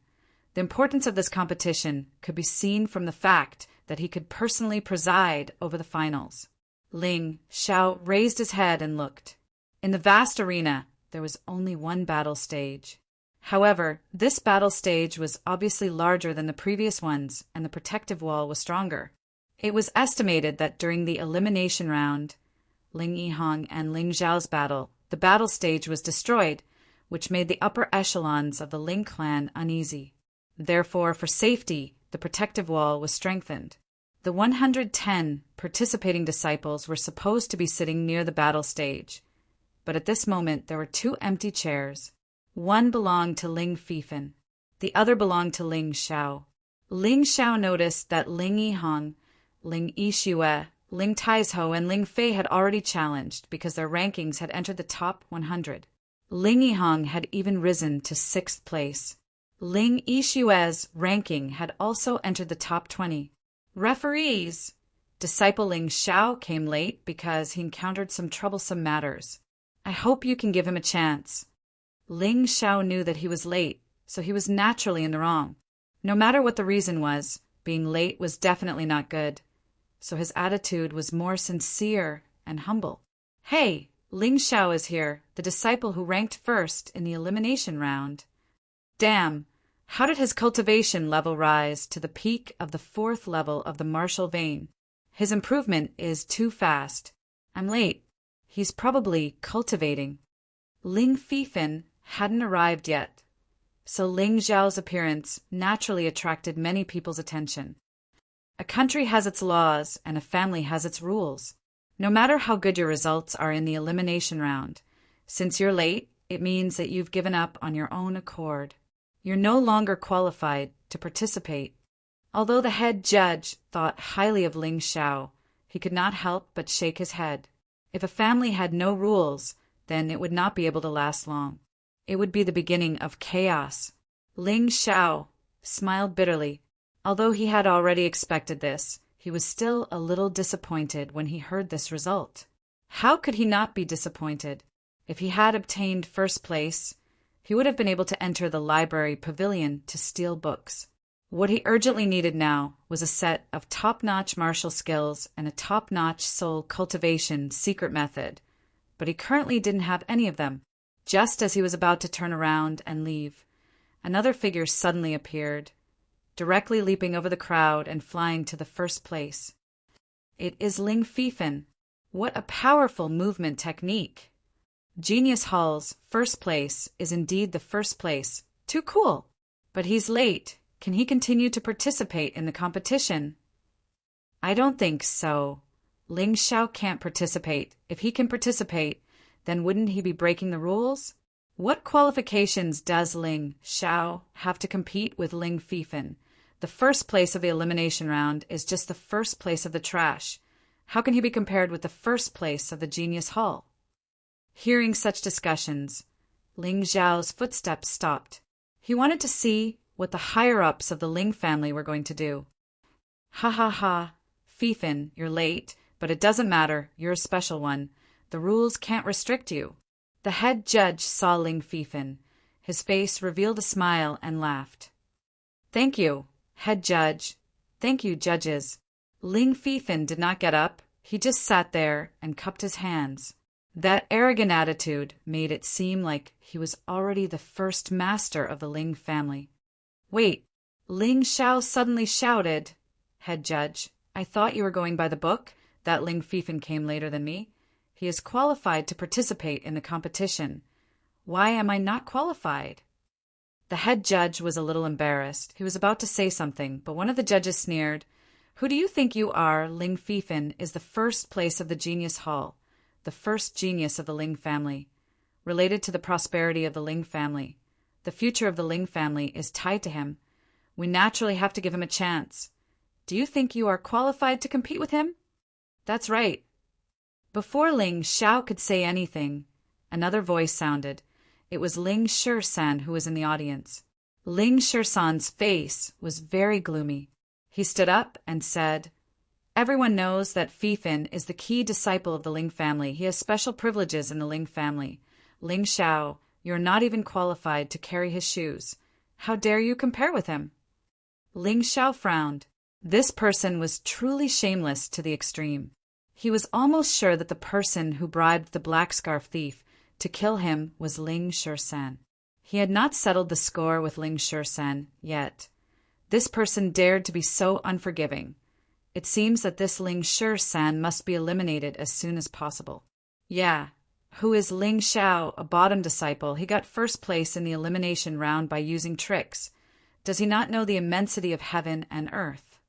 the importance of this competition could be seen from the fact that he could personally preside over the finals. Ling Xiao raised his head and looked. In the vast arena, there was only one battle stage. However, this battle stage was obviously larger than the previous ones, and the protective wall was stronger. It was estimated that during the elimination round, Ling Yihang and Ling Zhao's battle, the battle stage was destroyed, which made the upper echelons of the Ling clan uneasy. Therefore, for safety, the protective wall was strengthened. The 110 participating disciples were supposed to be sitting near the battle stage, but at this moment there were 2 empty chairs. One belonged to Ling Fifan, the other belonged to Ling Xiao. Ling Xiao noticed that Ling Yihang, Ling Yixue, Ling Taizhou, and Ling Fei had already challenged because their rankings had entered the top 100. Ling Yihang had even risen to 6th place. Ling Yixue's ranking had also entered the top 20. Referees! Disciple Ling Xiao came late because he encountered some troublesome matters. I hope you can give him a chance. Ling Xiao knew that he was late, so he was naturally in the wrong. No matter what the reason was, being late was definitely not good. So his attitude was more sincere and humble. Hey, Ling Xiao is here, the disciple who ranked first in the elimination round. Damn, how did his cultivation level rise to the peak of the 4th level of the martial vein? His improvement is too fast. I'm late. He's probably cultivating. Ling Fifan hadn't arrived yet, so Ling Zhao's appearance naturally attracted many people's attention. A country has its laws and a family has its rules. No matter how good your results are in the elimination round, since you're late, it means that you've given up on your own accord. You're no longer qualified to participate. Although the head judge thought highly of Ling Xiao, he could not help but shake his head. If a family had no rules, then it would not be able to last long. It would be the beginning of chaos. Ling Xiao smiled bitterly. Although he had already expected this, he was still a little disappointed when he heard this result. How could he not be disappointed? If he had obtained 1st place, he would have been able to enter the library pavilion to steal books. What he urgently needed now was a set of top-notch martial skills and a top-notch soul cultivation secret method, but he currently didn't have any of them. Just as he was about to turn around and leave, another figure suddenly appeared, directly leaping over the crowd and flying to the 1st place. It is Ling Fifan. What a powerful movement technique! Genius Hall's 1st place is indeed the 1st place. Too cool! But he's late. Can he continue to participate in the competition? I don't think so. Ling Xiao can't participate. If he can participate, then wouldn't he be breaking the rules? What qualifications does Ling Xiao have to compete with Ling Fifan? The 1st place of the elimination round is just the 1st place of the trash. How can he be compared with the 1st place of the Genius Hall? Hearing such discussions, Ling Zhao's footsteps stopped. He wanted to see what the higher-ups of the Ling family were going to do. Ha ha ha, Fifan, you're late, but it doesn't matter, you're a special one. The rules can't restrict you. The head judge saw Ling Fifan. His face revealed a smile and laughed. Thank you, head judge. Thank you, judges. Ling Fifan did not get up. He just sat there and cupped his hands. That arrogant attitude made it seem like he was already the 1st master of the Ling family. Wait, Ling Xiao suddenly shouted. Head judge, I thought you were going by the book. that Ling Fifan came later than me. He is qualified to participate in the competition. Why am I not qualified?" The head judge was a little embarrassed. He was about to say something, but one of the judges sneered. "Who do you think you are? Ling Fifan is the first place of the Genius Hall, the first genius of the Ling family, related to the prosperity of the Ling family. The future of the Ling family is tied to him. We naturally have to give him a chance. Do you think you are qualified to compete with him?" "That's right." Before Ling Xiao could say anything, another voice sounded. It was Ling Shisan who was in the audience. Ling Shisan's face was very gloomy. He stood up and said, "Everyone knows that Fifan is the key disciple of the Ling family. He has special privileges in the Ling family. Ling Xiao, you're not even qualified to carry his shoes. How dare you compare with him?" Ling Xiao frowned. This person was truly shameless to the extreme. He was almost sure that the person who bribed the black scarf thief to kill him was Ling Shisan. He had not settled the score with Ling Shisan yet. This person dared to be so unforgiving. It seems that this Ling Shisan must be eliminated as soon as possible. "Yeah, who is Ling Xiao, a bottom disciple? He got first place in the elimination round by using tricks. Does he not know the immensity of heaven and earth?"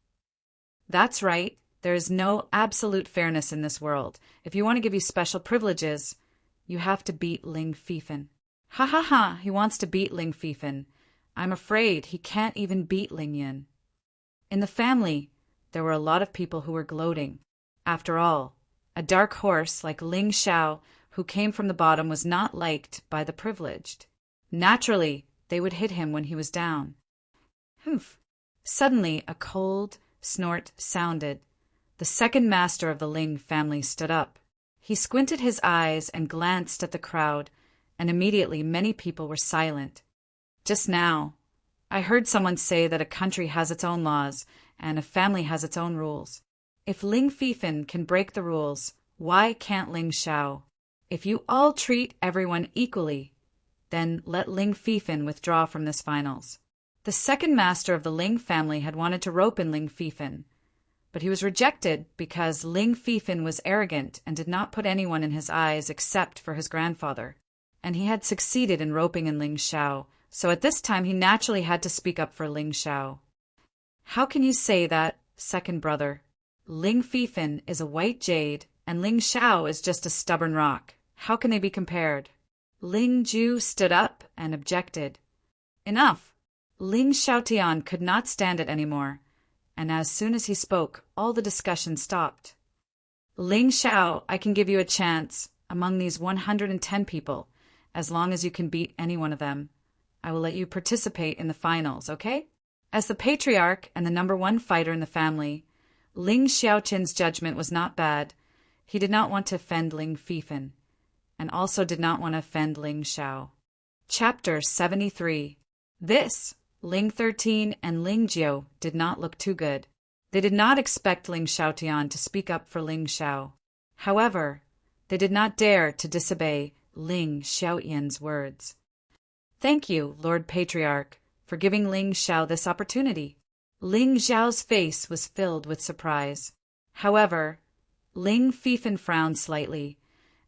"That's right. There is no absolute fairness in this world. If you want to give you special privileges, you have to beat Ling Fifan." "Ha ha ha, he wants to beat Ling Fifan. I'm afraid he can't even beat Ling Yin." In the family, there were a lot of people who were gloating. After all, a dark horse like Ling Xiao, who came from the bottom, was not liked by the privileged. Naturally, they would hit him when he was down. Humph! Suddenly, a cold snort sounded. The second master of the Ling family stood up. He squinted his eyes and glanced at the crowd, and immediately many people were silent. "Just now, I heard someone say that a country has its own laws and a family has its own rules. If Ling Fifan can break the rules, why can't Ling Xiao? If you all treat everyone equally, then let Ling Fifan withdraw from this finals." The second master of the Ling family had wanted to rope in Ling Fifan, but he was rejected because Ling Fifan was arrogant and did not put anyone in his eyes except for his grandfather, and he had succeeded in roping in Ling Xiao, so at this time he naturally had to speak up for Ling Xiao. "How can you say that, second brother? Ling Fifan is a white jade, and Ling Xiao is just a stubborn rock. How can they be compared?" Ling Ju stood up and objected. Enough! Ling Xiaotian could not stand it anymore, and as soon as he spoke, all the discussion stopped. "Ling Xiao, I can give you a chance among these 110 people, as long as you can beat any one of them. I will let you participate in the finals, okay?" As the patriarch and the #1 fighter in the family, Ling Xiaoqin's judgment was not bad. He did not want to offend Ling Fifan, and also did not want to offend Ling Xiao. Chapter 73. This Ling 13 and Ling Jiu did not look too good. They did not expect Ling Xiaotian to speak up for Ling Xiao. However, they did not dare to disobey Ling Xiaoyan's words. "Thank you, Lord Patriarch, for giving Ling Xiao this opportunity." Ling Xiao's face was filled with surprise. However, Ling Fifan frowned slightly,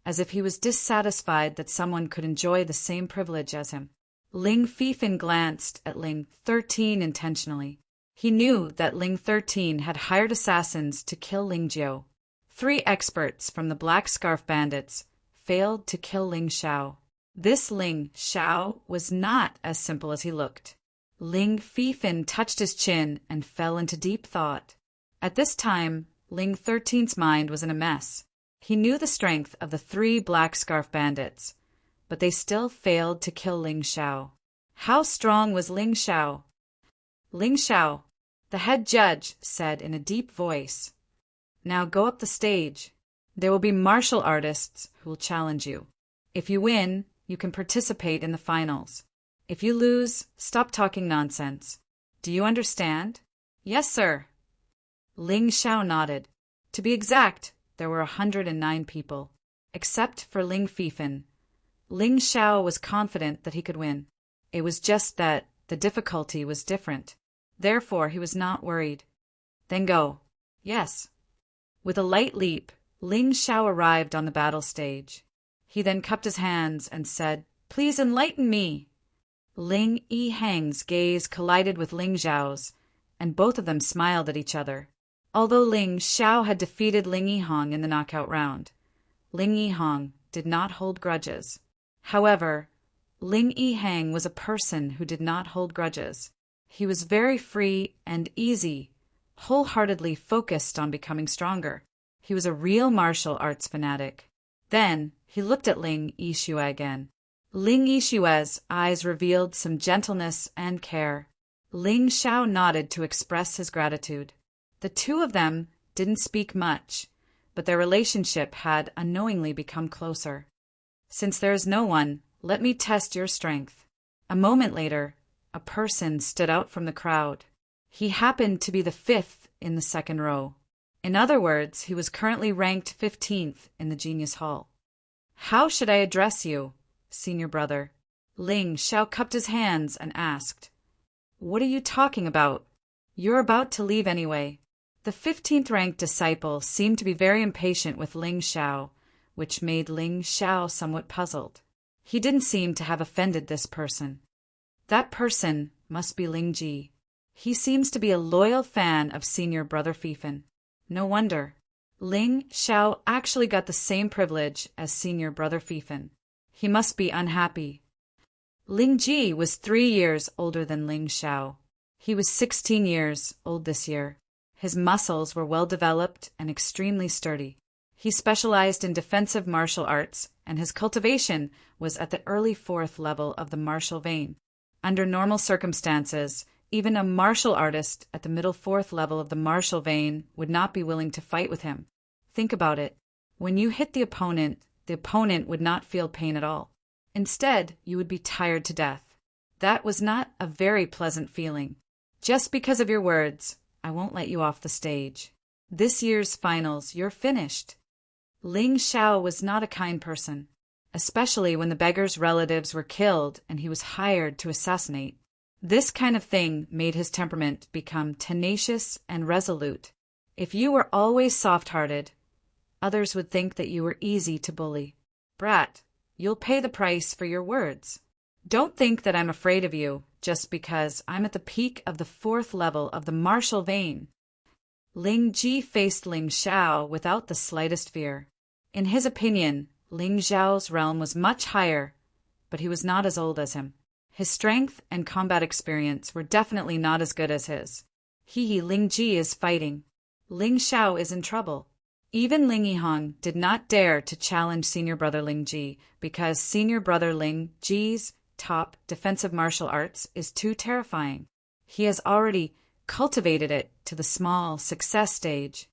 as if he was dissatisfied that someone could enjoy the same privilege as him. Ling Fifan glanced at Ling 13 intentionally. He knew that Ling 13 had hired assassins to kill Ling Jiu. 3 experts from the Black Scarf Bandits failed to kill Ling Xiao. This Ling Xiao was not as simple as he looked. Ling Fifan touched his chin and fell into deep thought. At this time, Ling 13's mind was in a mess. He knew the strength of the 3 Black Scarf Bandits, but they still failed to kill Ling Xiao. How strong was Ling Xiao? "Ling Xiao," the head judge said in a deep voice, "now go up the stage. There will be martial artists who will challenge you. If you win, you can participate in the finals. If you lose, stop talking nonsense. Do you understand?" "Yes, sir." Ling Xiao nodded. To be exact, there were 109 people. Except for Ling Fifan, Ling Xiao was confident that he could win. It was just that the difficulty was different. Therefore, he was not worried. "Then go." "Yes." With a light leap, Ling Xiao arrived on the battle stage. He then cupped his hands and said, "Please enlighten me." Ling Yihang's gaze collided with Ling Xiao's, and both of them smiled at each other. Although Ling Xiao had defeated Ling Yihang in the knockout round, Ling Yihang did not hold grudges. However, Ling Yihang was a person who did not hold grudges. He was very free and easy, wholeheartedly focused on becoming stronger. He was a real martial arts fanatic. Then he looked at Ling Yixue again. Ling Yixue's eyes revealed some gentleness and care. Ling Xiao nodded to express his gratitude. The two of them didn't speak much, but their relationship had unknowingly become closer. "Since there is no one, let me test your strength." A moment later, a person stood out from the crowd. He happened to be the fifth in the second row. In other words, he was currently ranked 15th in the Genius Hall. "How should I address you, senior brother?" Ling Xiao cupped his hands and asked. "What are you talking about? You're about to leave anyway." The 15th ranked disciple seemed to be very impatient with Ling Xiao, which made Ling Xiao somewhat puzzled. He didn't seem to have offended this person. That person must be Ling Ji. He seems to be a loyal fan of senior brother Fifan. No wonder. Ling Xiao actually got the same privilege as senior brother Fifan. He must be unhappy. Ling Ji was 3 years older than Ling Xiao. He was 16 years old this year. His muscles were well developed and extremely sturdy. He specialized in defensive martial arts, and his cultivation was at the early 4th level of the martial vein. Under normal circumstances, even a martial artist at the middle 4th level of the martial vein would not be willing to fight with him. Think about it. When you hit the opponent would not feel pain at all. Instead, you would be tired to death. That was not a very pleasant feeling. "Just because of your words, I won't let you off the stage. This year's finals, you're finished." Ling Xiao was not a kind person, especially when the beggar's relatives were killed and he was hired to assassinate. This kind of thing made his temperament become tenacious and resolute. If you were always soft-hearted, others would think that you were easy to bully. "Brat, you'll pay the price for your words. Don't think that I'm afraid of you just because I'm at the peak of the 4th level of the martial vein." Ling Ji faced Ling Xiao without the slightest fear. In his opinion, Ling Xiao's realm was much higher, but he was not as old as him. His strength and combat experience were definitely not as good as his. Ling Ji is fighting. Ling Xiao is in trouble. Even Ling Yihang did not dare to challenge senior brother Ling Ji because senior brother Ling Ji's top defensive martial arts is too terrifying. He has already cultivated it to the small success stage.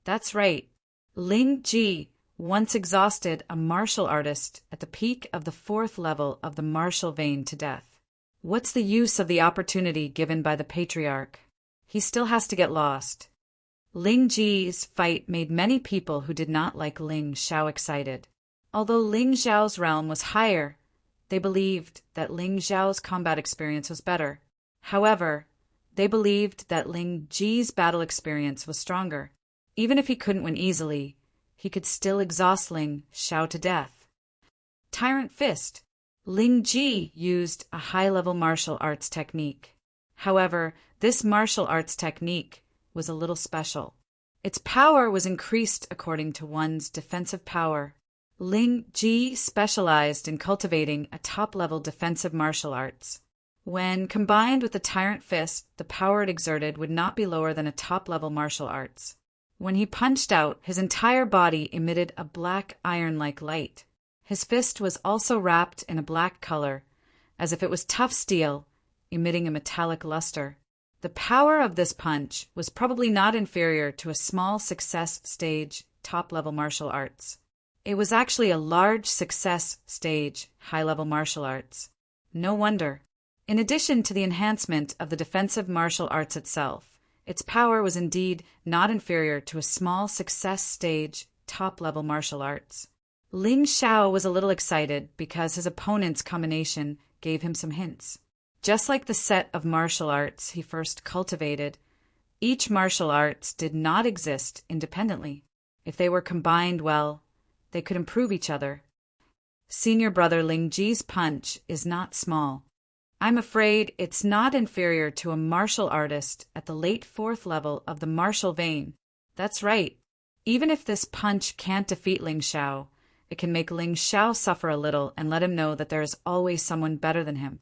That's right. Ling Ji once exhausted a martial artist at the peak of the 4th level of the martial vein to death. What's the use of the opportunity given by the patriarch? He still has to get lost. Ling Ji's fight made many people who did not like Ling Xiao excited. Although Ling Xiao's realm was higher, they believed that Ling Xiao's combat experience was better. However, they believed that Ling Ji's battle experience was stronger. Even if he couldn't win easily, he could still exhaust Ling Xiao to death. Tyrant Fist. Ling Ji used a high-level martial arts technique. However, this martial arts technique was a little special. Its power was increased according to one's defensive power. Ling Ji specialized in cultivating a top-level defensive martial arts. When combined with the Tyrant Fist, the power it exerted would not be lower than a top-level martial arts. When he punched out, his entire body emitted a black iron-like light. His fist was also wrapped in a black color, as if it was tough steel, emitting a metallic luster. The power of this punch was probably not inferior to a small success stage top-level martial arts. It was actually a large success stage high-level martial arts. No wonder. In addition to the enhancement of the defensive martial arts itself, its power was indeed not inferior to a small success stage top-level martial arts. Ling Xiao was a little excited because his opponent's combination gave him some hints. Just like the set of martial arts he first cultivated, each martial arts did not exist independently. If they were combined well, they could improve each other. Senior brother Ling Ji's punch is not small. I'm afraid it's not inferior to a martial artist at the late 4th level of the martial vein. That's right. Even if this punch can't defeat Ling Xiao, it can make Ling Xiao suffer a little and let him know that there is always someone better than him.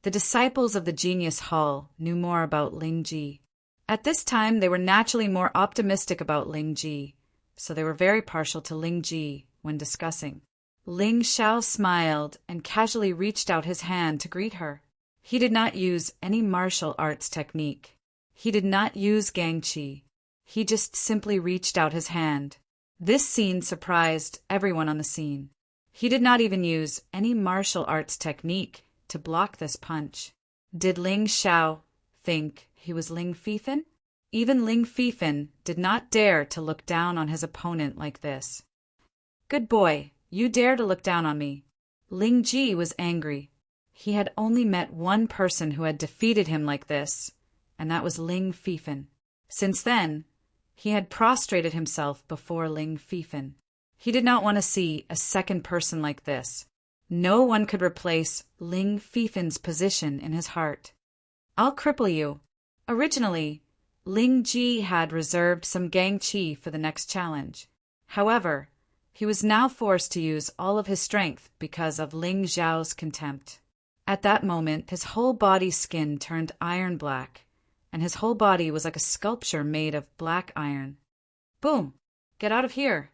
The disciples of the Genius Hall knew more about Ling Ji. At this time, they were naturally more optimistic about Ling Ji, so they were very partial to Ling Ji when discussing. Ling Xiao smiled and casually reached out his hand to greet her. He did not use any martial arts technique. He did not use gangqi. He just simply reached out his hand. This scene surprised everyone on the scene. He did not even use any martial arts technique to block this punch. Did Ling Xiao think he was Ling Fifan? Even Ling Fifan did not dare to look down on his opponent like this. Good boy, you dare to look down on me. Ling Ji was angry. He had only met one person who had defeated him like this, and that was Ling Fifan. Since then, he had prostrated himself before Ling Fifan. He did not want to see a second person like this. No one could replace Ling Fifan's position in his heart. I'll cripple you. Originally, Ling Ji had reserved some gangqi for the next challenge. However, he was now forced to use all of his strength because of Ling Xiao's contempt. At that moment, his whole body's skin turned iron black, and his whole body was like a sculpture made of black iron. Boom! Get out of here!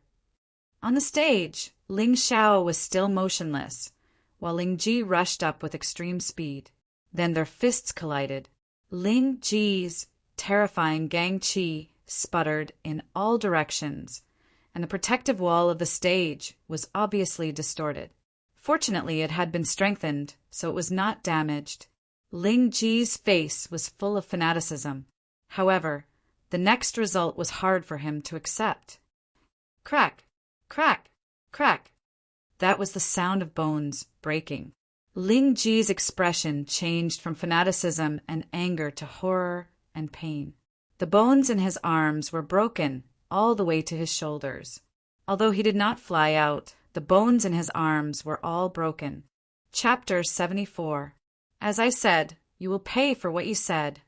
On the stage, Ling Xiao was still motionless, while Ling Ji rushed up with extreme speed. Then their fists collided. Ling Ji's terrifying gangqi sputtered in all directions, and the protective wall of the stage was obviously distorted. Fortunately, it had been strengthened, so it was not damaged. Ling Ji's face was full of fanaticism. However, the next result was hard for him to accept. Crack! Crack! Crack! That was the sound of bones breaking. Ling Ji's expression changed from fanaticism and anger to horror and pain. The bones in his arms were broken all the way to his shoulders. Although he did not fly out, the bones in his arms were all broken. Chapter 74. As I said, you will pay for what you said.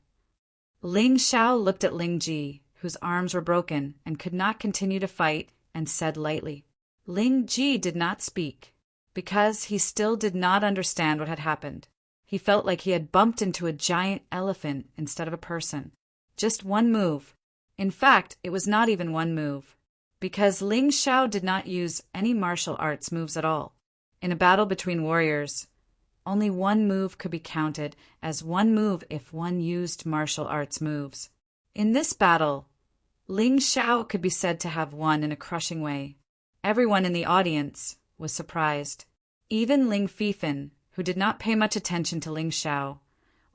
Ling Xiao looked at Ling Ji, whose arms were broken and could not continue to fight, and said lightly. Ling Ji did not speak, because he still did not understand what had happened. He felt like he had bumped into a giant elephant instead of a person. Just one move. In fact, it was not even one move, because Ling Xiao did not use any martial arts moves at all. In a battle between warriors, only one move could be counted as one move if one used martial arts moves. In this battle, Ling Xiao could be said to have won in a crushing way. Everyone in the audience was surprised. Even Ling Fifan, who did not pay much attention to Ling Xiao,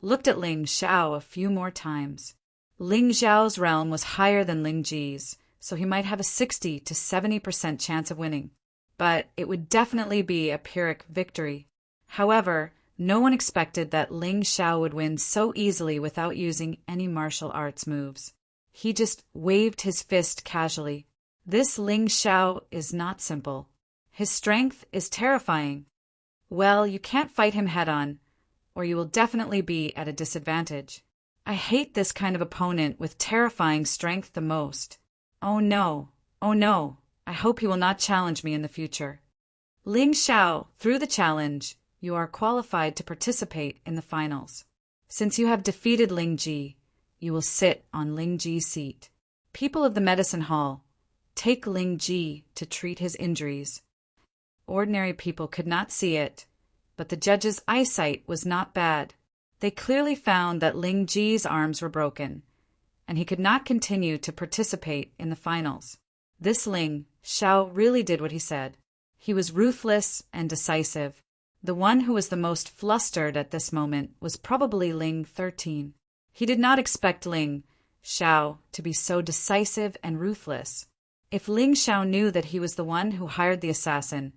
looked at Ling Xiao a few more times. Ling Xiao's realm was higher than Ling Ji's, so he might have a 60 to 70% chance of winning. But it would definitely be a Pyrrhic victory. However, no one expected that Ling Xiao would win so easily without using any martial arts moves. He just waved his fist casually. This Ling Xiao is not simple. His strength is terrifying. Well, you can't fight him head-on, or you will definitely be at a disadvantage. I hate this kind of opponent with terrifying strength the most. Oh no, I hope he will not challenge me in the future. Ling Xiao, through the challenge, you are qualified to participate in the finals. Since you have defeated Ling Ji, you will sit on Ling Ji's seat. People of the medicine hall, take Ling Ji to treat his injuries. Ordinary people could not see it, but the judge's eyesight was not bad. They clearly found that Ling Ji's arms were broken, and he could not continue to participate in the finals. This Ling Xiao really did what he said. He was ruthless and decisive. The one who was the most flustered at this moment was probably Ling 13. He did not expect Ling Xiao to be so decisive and ruthless. If Ling Xiao knew that he was the one who hired the assassin,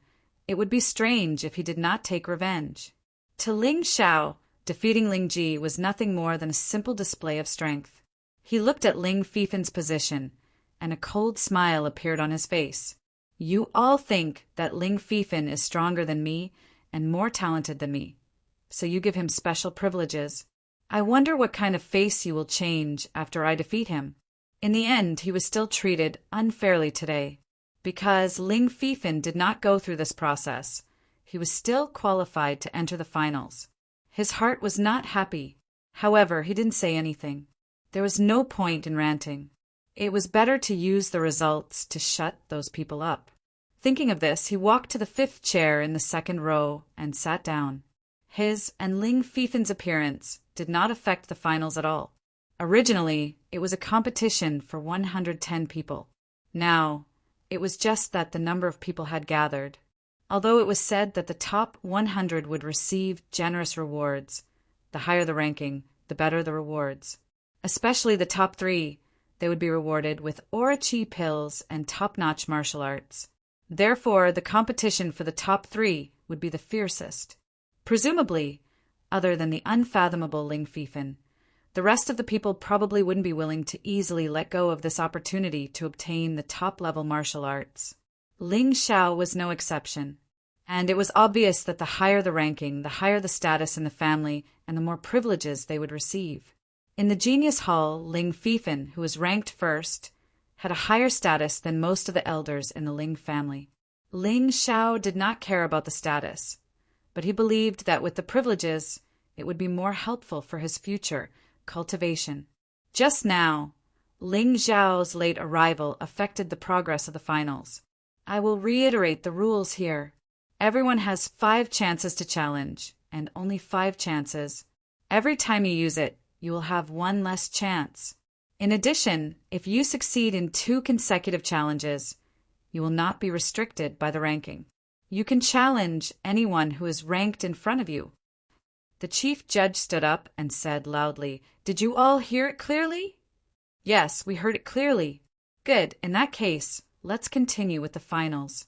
it would be strange if he did not take revenge. To Ling Xiao, defeating Ling Ji was nothing more than a simple display of strength. He looked at Ling Fifan's position and a cold smile appeared on his face. "You all think that Ling Fifan is stronger than me and more talented than me, so you give him special privileges. I wonder what kind of face you will change after I defeat him." In the end, he was still treated unfairly today. Because Ling Fifan did not go through this process, he was still qualified to enter the finals. His heart was not happy. However, he didn't say anything. There was no point in ranting. It was better to use the results to shut those people up. Thinking of this, he walked to the 5th chair in the 2nd row and sat down. His and Ling Fifan's appearance did not affect the finals at all. Originally, it was a competition for 110 people. Now, it was just that the number of people had gathered. Although it was said that the top 100 would receive generous rewards, the higher the ranking, the better the rewards. Especially the top 3, they would be rewarded with Orochi pills and top-notch martial arts. Therefore, the competition for the top 3 would be the fiercest. Presumably, other than the unfathomable Ling Fifan, the rest of the people probably wouldn't be willing to easily let go of this opportunity to obtain the top-level martial arts. Ling Xiao was no exception, and it was obvious that the higher the ranking, the higher the status in the family, and the more privileges they would receive. In the Genius Hall, Ling Fifan, who was ranked first, had a higher status than most of the elders in the Ling family. Ling Xiao did not care about the status, but he believed that with the privileges, it would be more helpful for his future cultivation. Just now, Ling Xiao's late arrival affected the progress of the finals. I will reiterate the rules here. Everyone has 5 chances to challenge, and only 5 chances. Every time you use it, you will have 1 less chance. In addition, if you succeed in 2 consecutive challenges, you will not be restricted by the ranking. You can challenge anyone who is ranked in front of you. The chief judge stood up and said loudly, "Did you all hear it clearly?" "Yes, we heard it clearly." "Good. In that case, let's continue with the finals."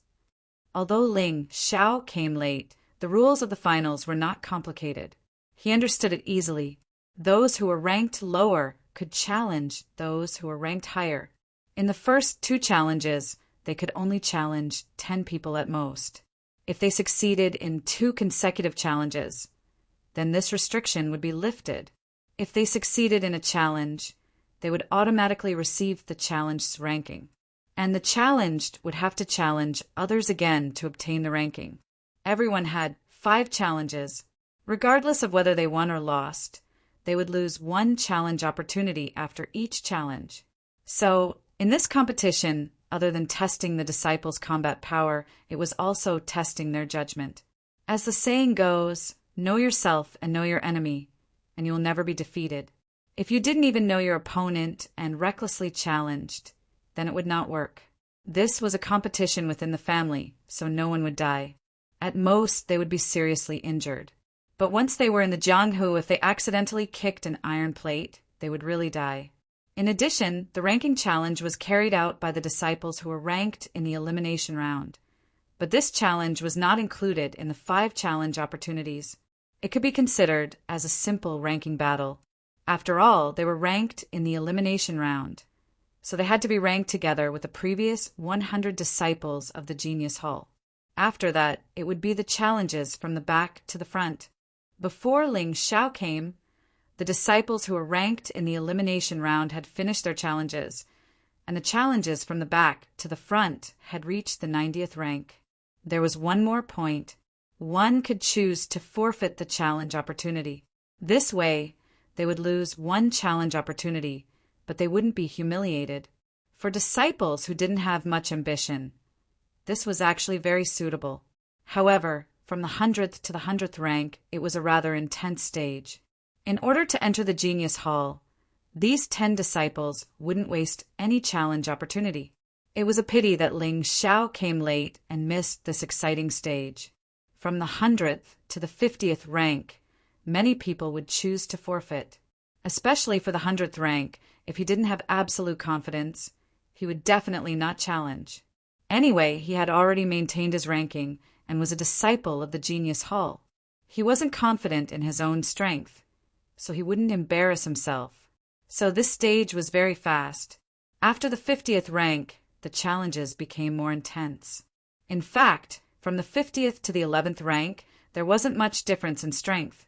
Although Ling Xiao came late, the rules of the finals were not complicated. He understood it easily. Those who were ranked lower could challenge those who were ranked higher. In the first 2 challenges, they could only challenge 10 people at most. If they succeeded in 2 consecutive challenges, then this restriction would be lifted. If they succeeded in a challenge, they would automatically receive the challenge's ranking, and the challenged would have to challenge others again to obtain the ranking. Everyone had 5 challenges. Regardless of whether they won or lost, they would lose 1 challenge opportunity after each challenge. So, in this competition, other than testing the disciples' combat power, it was also testing their judgment. As the saying goes, know yourself and know your enemy, and you will never be defeated. If you didn't even know your opponent and recklessly challenged, then it would not work. This was a competition within the family, so no one would die. At most, they would be seriously injured. But once they were in the Jianghu, if they accidentally kicked an iron plate, they would really die. In addition, the ranking challenge was carried out by the disciples who were ranked in the elimination round. But this challenge was not included in the 5 challenge opportunities. It could be considered as a simple ranking battle. After all, they were ranked in the elimination round, so they had to be ranked together with the previous 100 disciples of the Genius Hall. After that, it would be the challenges from the back to the front. Before Ling Xiao came, the disciples who were ranked in the elimination round had finished their challenges, and the challenges from the back to the front had reached the 90th rank. There was one more point. One could choose to forfeit the challenge opportunity. This way, they would lose 1 challenge opportunity, but they wouldn't be humiliated. For disciples who didn't have much ambition, this was actually very suitable. However, from the 100th to the 100th rank, it was a rather intense stage. In order to enter the Genius Hall, these 10 disciples wouldn't waste any challenge opportunity. It was a pity that Ling Xiao came late and missed this exciting stage. From the 100th to the 50th rank, many people would choose to forfeit. Especially for the 100th rank, if he didn't have absolute confidence, he would definitely not challenge. Anyway, he had already maintained his ranking and was a disciple of the Genius Hall. He wasn't confident in his own strength, so he wouldn't embarrass himself. So this stage was very fast. After the 50th rank, the challenges became more intense. In fact, from the 50th to the 11th rank, there wasn't much difference in strength,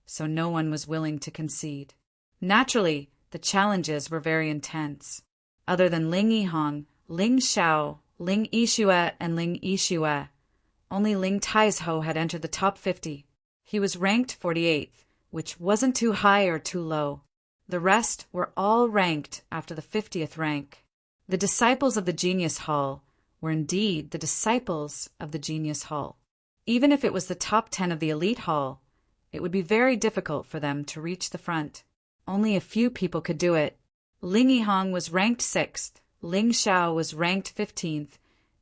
so no one was willing to concede. Naturally, the challenges were very intense. Other than Ling Yihong, Ling Xiao, Ling Yixue, and Ling Yixue, only Ling Taizhou had entered the top 50. He was ranked 48th, which wasn't too high or too low. The rest were all ranked after the 50th rank. The disciples of the Genius Hall were indeed the disciples of the Genius Hall. Even if it was the top 10 of the Elite Hall, it would be very difficult for them to reach the front. Only a few people could do it. Ling Yihong was ranked 6th, Ling Xiao was ranked 15th,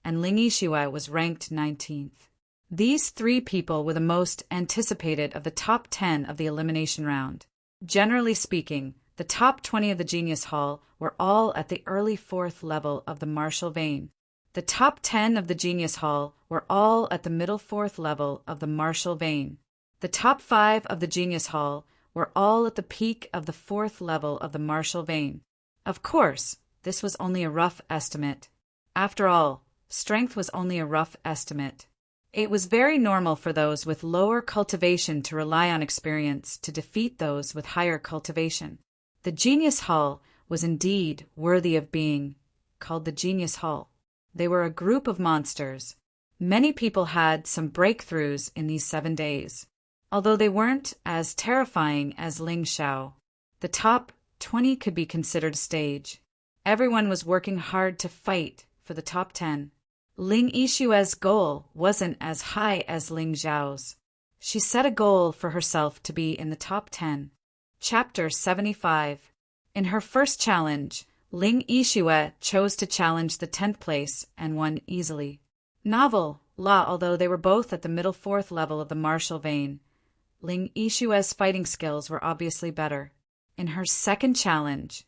and Ling Yixue was ranked 19th. These three people were the most anticipated of the top 10 of the elimination round. Generally speaking, the top 20 of the Genius Hall were all at the early 4th level of the martial vein. The top 10 of the Genius Hall were all at the middle 4th level of the martial vein. The top 5 of the Genius Hall were all at the peak of the 4th level of the martial vein. Of course, this was only a rough estimate. After all, strength was only a rough estimate. It was very normal for those with lower cultivation to rely on experience to defeat those with higher cultivation. The Genius Hall was indeed worthy of being called the Genius Hall. They were a group of monsters. Many people had some breakthroughs in these 7 days, although they weren't as terrifying as Ling Xiao. The top 20 could be considered a stage. Everyone was working hard to fight for the top 10. Ling Yixue's goal wasn't as high as Ling Xiao's. She set a goal for herself to be in the top 10. Chapter 75. In her first challenge, Ling Yixue chose to challenge the 10th place and won easily. Novel, although they were both at the middle 4th level of the martial vein, Ling Yixue's fighting skills were obviously better. In her second challenge,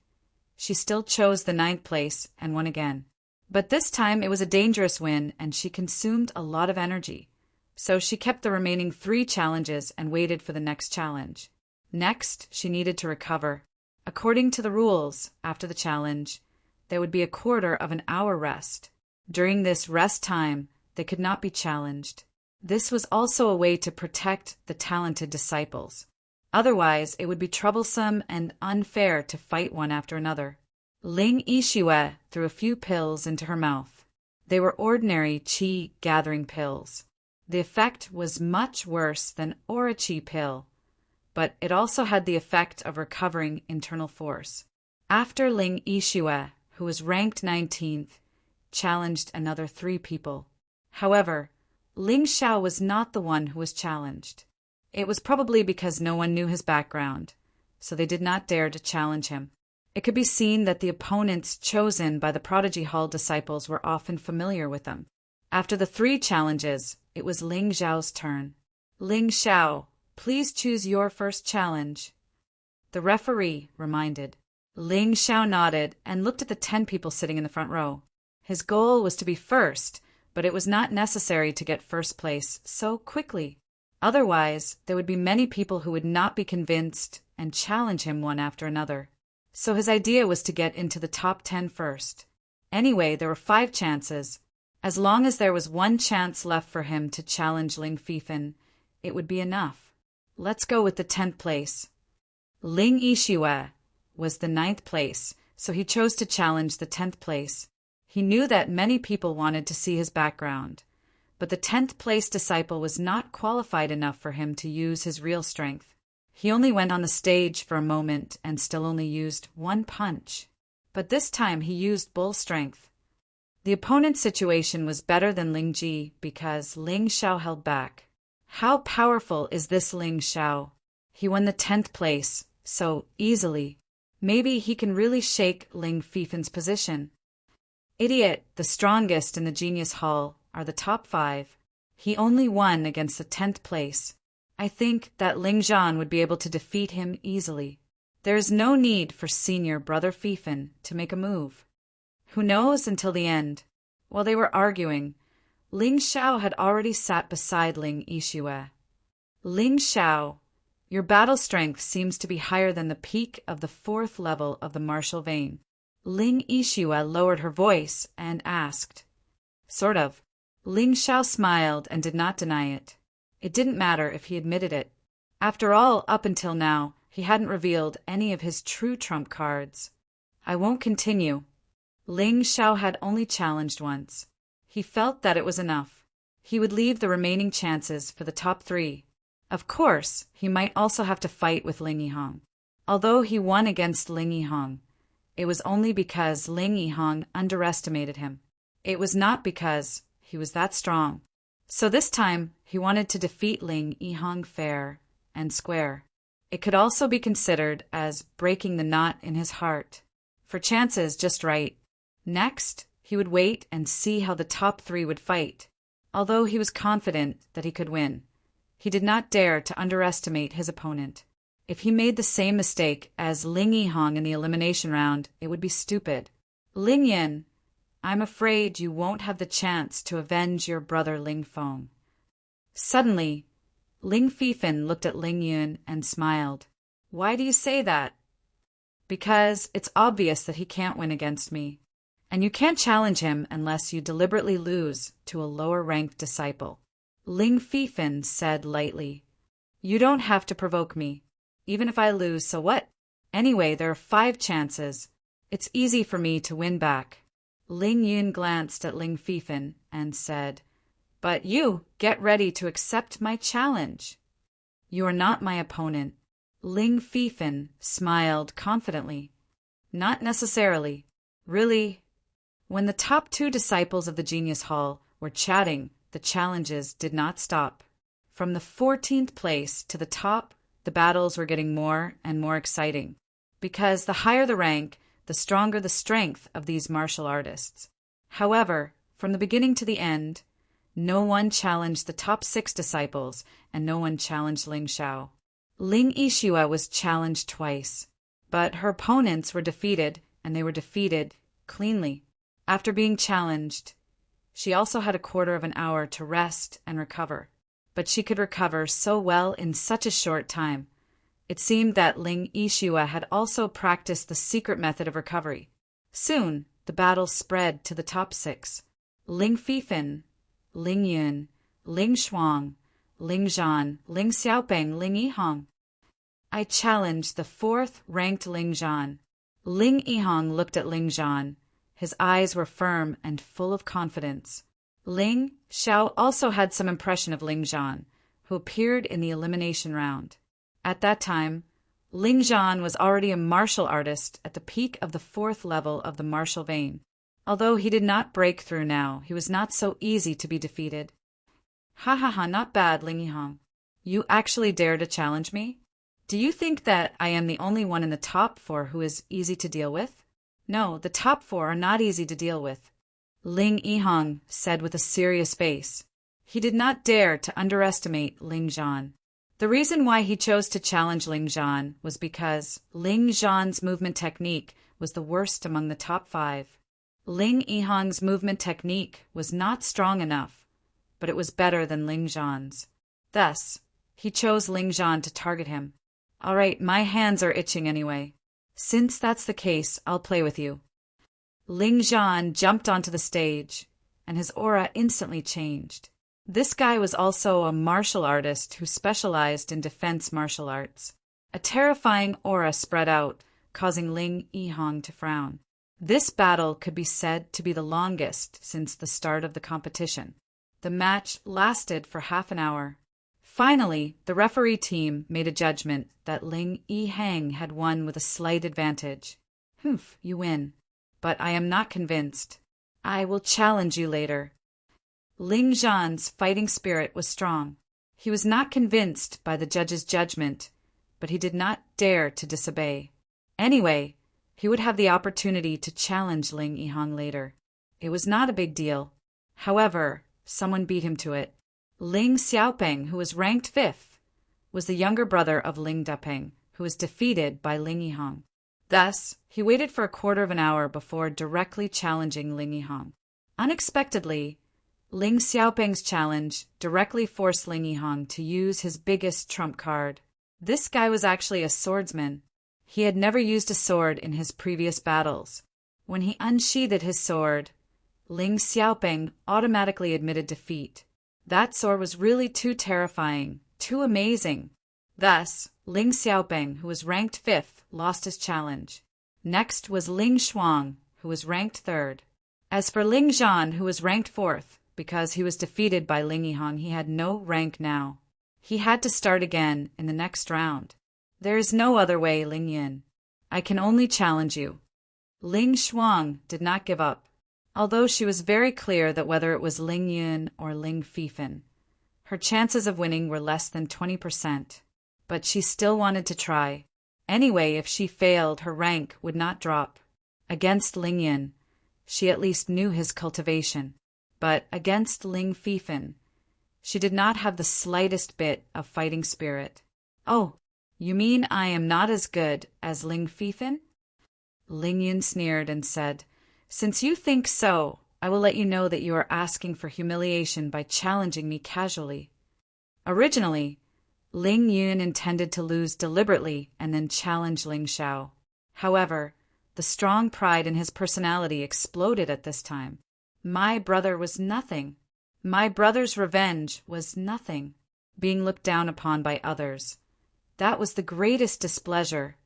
she still chose the 9th place and won again. But this time it was a dangerous win and she consumed a lot of energy. So she kept the remaining 3 challenges and waited for the next challenge. Next, she needed to recover. According to the rules, after the challenge, there would be a quarter of an hour rest. During this rest time, they could not be challenged. This was also a way to protect the talented disciples. Otherwise, it would be troublesome and unfair to fight one after another. Ling Yixue threw a few pills into her mouth. They were ordinary qi-gathering pills. The effect was much worse than aura qi pill, but it also had the effect of recovering internal force. After Ling Yixue, who was ranked 19th, challenged another 3 people. However, Ling Xiao was not the one who was challenged. It was probably because no one knew his background, so they did not dare to challenge him. It could be seen that the opponents chosen by the Prodigy Hall disciples were often familiar with them. After the 3 challenges, it was Ling Xiao's turn. Ling Xiao, please choose your first challenge. The referee reminded. Ling Xiao nodded and looked at the 10 people sitting in the front row. His goal was to be first, but it was not necessary to get first place so quickly. Otherwise, there would be many people who would not be convinced and challenge him one after another. So his idea was to get into the top 10 first. Anyway, there were 5 chances. As long as there was 1 chance left for him to challenge Ling Fifan, it would be enough. Let's go with the 10th place. Ling Yixue was the 9th place, so he chose to challenge the 10th place. He knew that many people wanted to see his background, but the 10th place disciple was not qualified enough for him to use his real strength. He only went on the stage for a moment and still only used 1 punch. But this time he used bull strength. The opponent's situation was better than Ling Ji because Ling Xiao held back. How powerful is this Ling Xiao? He won the 10th place, so easily. Maybe he can really shake Ling Fifan's position. Idiot, the strongest in the Genius Hall are the top 5. He only won against the 10th place. I think that Ling Zhan would be able to defeat him easily. There is no need for senior brother Fifan to make a move. Who knows until the end? While they were arguing, Ling Xiao had already sat beside Ling Yixue. Ling Xiao, your battle strength seems to be higher than the peak of the 4th level of the martial vein. Ling Yixue lowered her voice and asked. Sort of. Ling Xiao smiled and did not deny it. It didn't matter if he admitted it. After all, up until now, he hadn't revealed any of his true trump cards. I won't continue. Ling Xiao had only challenged once. He felt that it was enough. He would leave the remaining chances for the top 3. Of course, he might also have to fight with Ling Yihong. Although he won against Ling Yihong, it was only because Ling Yihong underestimated him. It was not because he was that strong. So this time, he wanted to defeat Ling Yihong fair and square. It could also be considered as breaking the knot in his heart, for chances just right. Next, he would wait and see how the top 3 would fight. Although he was confident that he could win, he did not dare to underestimate his opponent. If he made the same mistake as Ling Yihong in the elimination round, it would be stupid. Ling Yin, I'm afraid you won't have the chance to avenge your brother Ling Feng. Suddenly, Ling Fifan looked at Ling Yun and smiled. Why do you say that? Because it's obvious that he can't win against me. And you can't challenge him unless you deliberately lose to a lower-ranked disciple. Ling Fifan said lightly. You don't have to provoke me. Even if I lose, so what? Anyway, there are 5 chances. It's easy for me to win back. Ling Yun glanced at Ling Fifan and said, But you, get ready to accept my challenge. You are not my opponent. Ling Fifan smiled confidently. Not necessarily. Really? When the top 2 disciples of the Genius Hall were chatting, the challenges did not stop. From the 14th place to the top, the battles were getting more and more exciting. Because the higher the rank, the stronger the strength of these martial artists. However, from the beginning to the end, no one challenged the top 6 disciples, and no one challenged Ling Xiao. Ling Yixue was challenged twice, but her opponents were defeated, and they were defeated cleanly. After being challenged, she also had a quarter of an hour to rest and recover. But she could recover so well in such a short time. It seemed that Ling Yixue had also practiced the secret method of recovery. Soon, the battle spread to the top 6. Ling Fifan, Ling Yun, Ling Shuang, Ling Zhan, Ling Xiaopeng, Ling Yihong. I challenged the 4th-ranked Ling Zhan. Ling Yihong looked at Ling Zhan. His eyes were firm and full of confidence. Ling Xiao also had some impression of Ling Zhan, who appeared in the elimination round. At that time, Ling Zhan was already a martial artist at the peak of the 4th level of the martial vein. Although he did not break through now, he was not so easy to be defeated. Ha ha ha, not bad, Ling Yihong. You actually dare to challenge me? Do you think that I am the only one in the top 4 who is easy to deal with? No, the top 4 are not easy to deal with. Ling Yihong said with a serious face. He did not dare to underestimate Ling Zhan. The reason why he chose to challenge Ling Zhan was because Ling Zhan's movement technique was the worst among the top 5. Ling Yihong's movement technique was not strong enough, but it was better than Ling Zhan's. Thus, he chose Ling Zhan to target him. All right, my hands are itching anyway. Since that's the case, I'll play with you. Ling Zhan jumped onto the stage, and his aura instantly changed. This guy was also a martial artist who specialized in defense martial arts. A terrifying aura spread out, causing Ling Yihong to frown. This battle could be said to be the longest since the start of the competition. The match lasted for half an hour. Finally, the referee team made a judgment that Ling Yihang had won with a slight advantage. Humph, you win. But I am not convinced. I will challenge you later. Ling Zhan's fighting spirit was strong. He was not convinced by the judge's judgment, but he did not dare to disobey. Anyway, he would have the opportunity to challenge Ling Yihong later. It was not a big deal. However, someone beat him to it. Ling Xiaopeng, who was ranked 5th, was the younger brother of Ling Dapeng, who was defeated by Ling Yihong. Thus, he waited for a quarter of an hour before directly challenging Ling Yihong. Unexpectedly, Ling Xiaopeng's challenge directly forced Ling Yihong to use his biggest trump card. This guy was actually a swordsman. He had never used a sword in his previous battles. When he unsheathed his sword, Ling Xiaoping automatically admitted defeat. That sword was really too terrifying, too amazing. Thus, Ling Xiaoping, who was ranked 5th, lost his challenge. Next was Ling Shuang, who was ranked 3rd. As for Ling Zhan, who was ranked 4th, because he was defeated by Ling Yihang, he had no rank now. He had to start again in the next round. There is no other way, Ling Yin. I can only challenge you. Ling Shuang did not give up, although she was very clear that whether it was Ling Yin or Ling Fifan, her chances of winning were less than 20%. But she still wanted to try. Anyway, if she failed, her rank would not drop. Against Ling Yin, she at least knew his cultivation. But against Ling Fifan, she did not have the slightest bit of fighting spirit. Oh, you mean I am not as good as Ling Fifan? Ling Yin sneered and said, Since you think so, I will let you know that you are asking for humiliation by challenging me casually. Originally, Ling Yun intended to lose deliberately and then challenge Ling Xiao. However, the strong pride in his personality exploded at this time. My brother was nothing. My brother's revenge was nothing. Being looked down upon by others. That was the greatest displeasure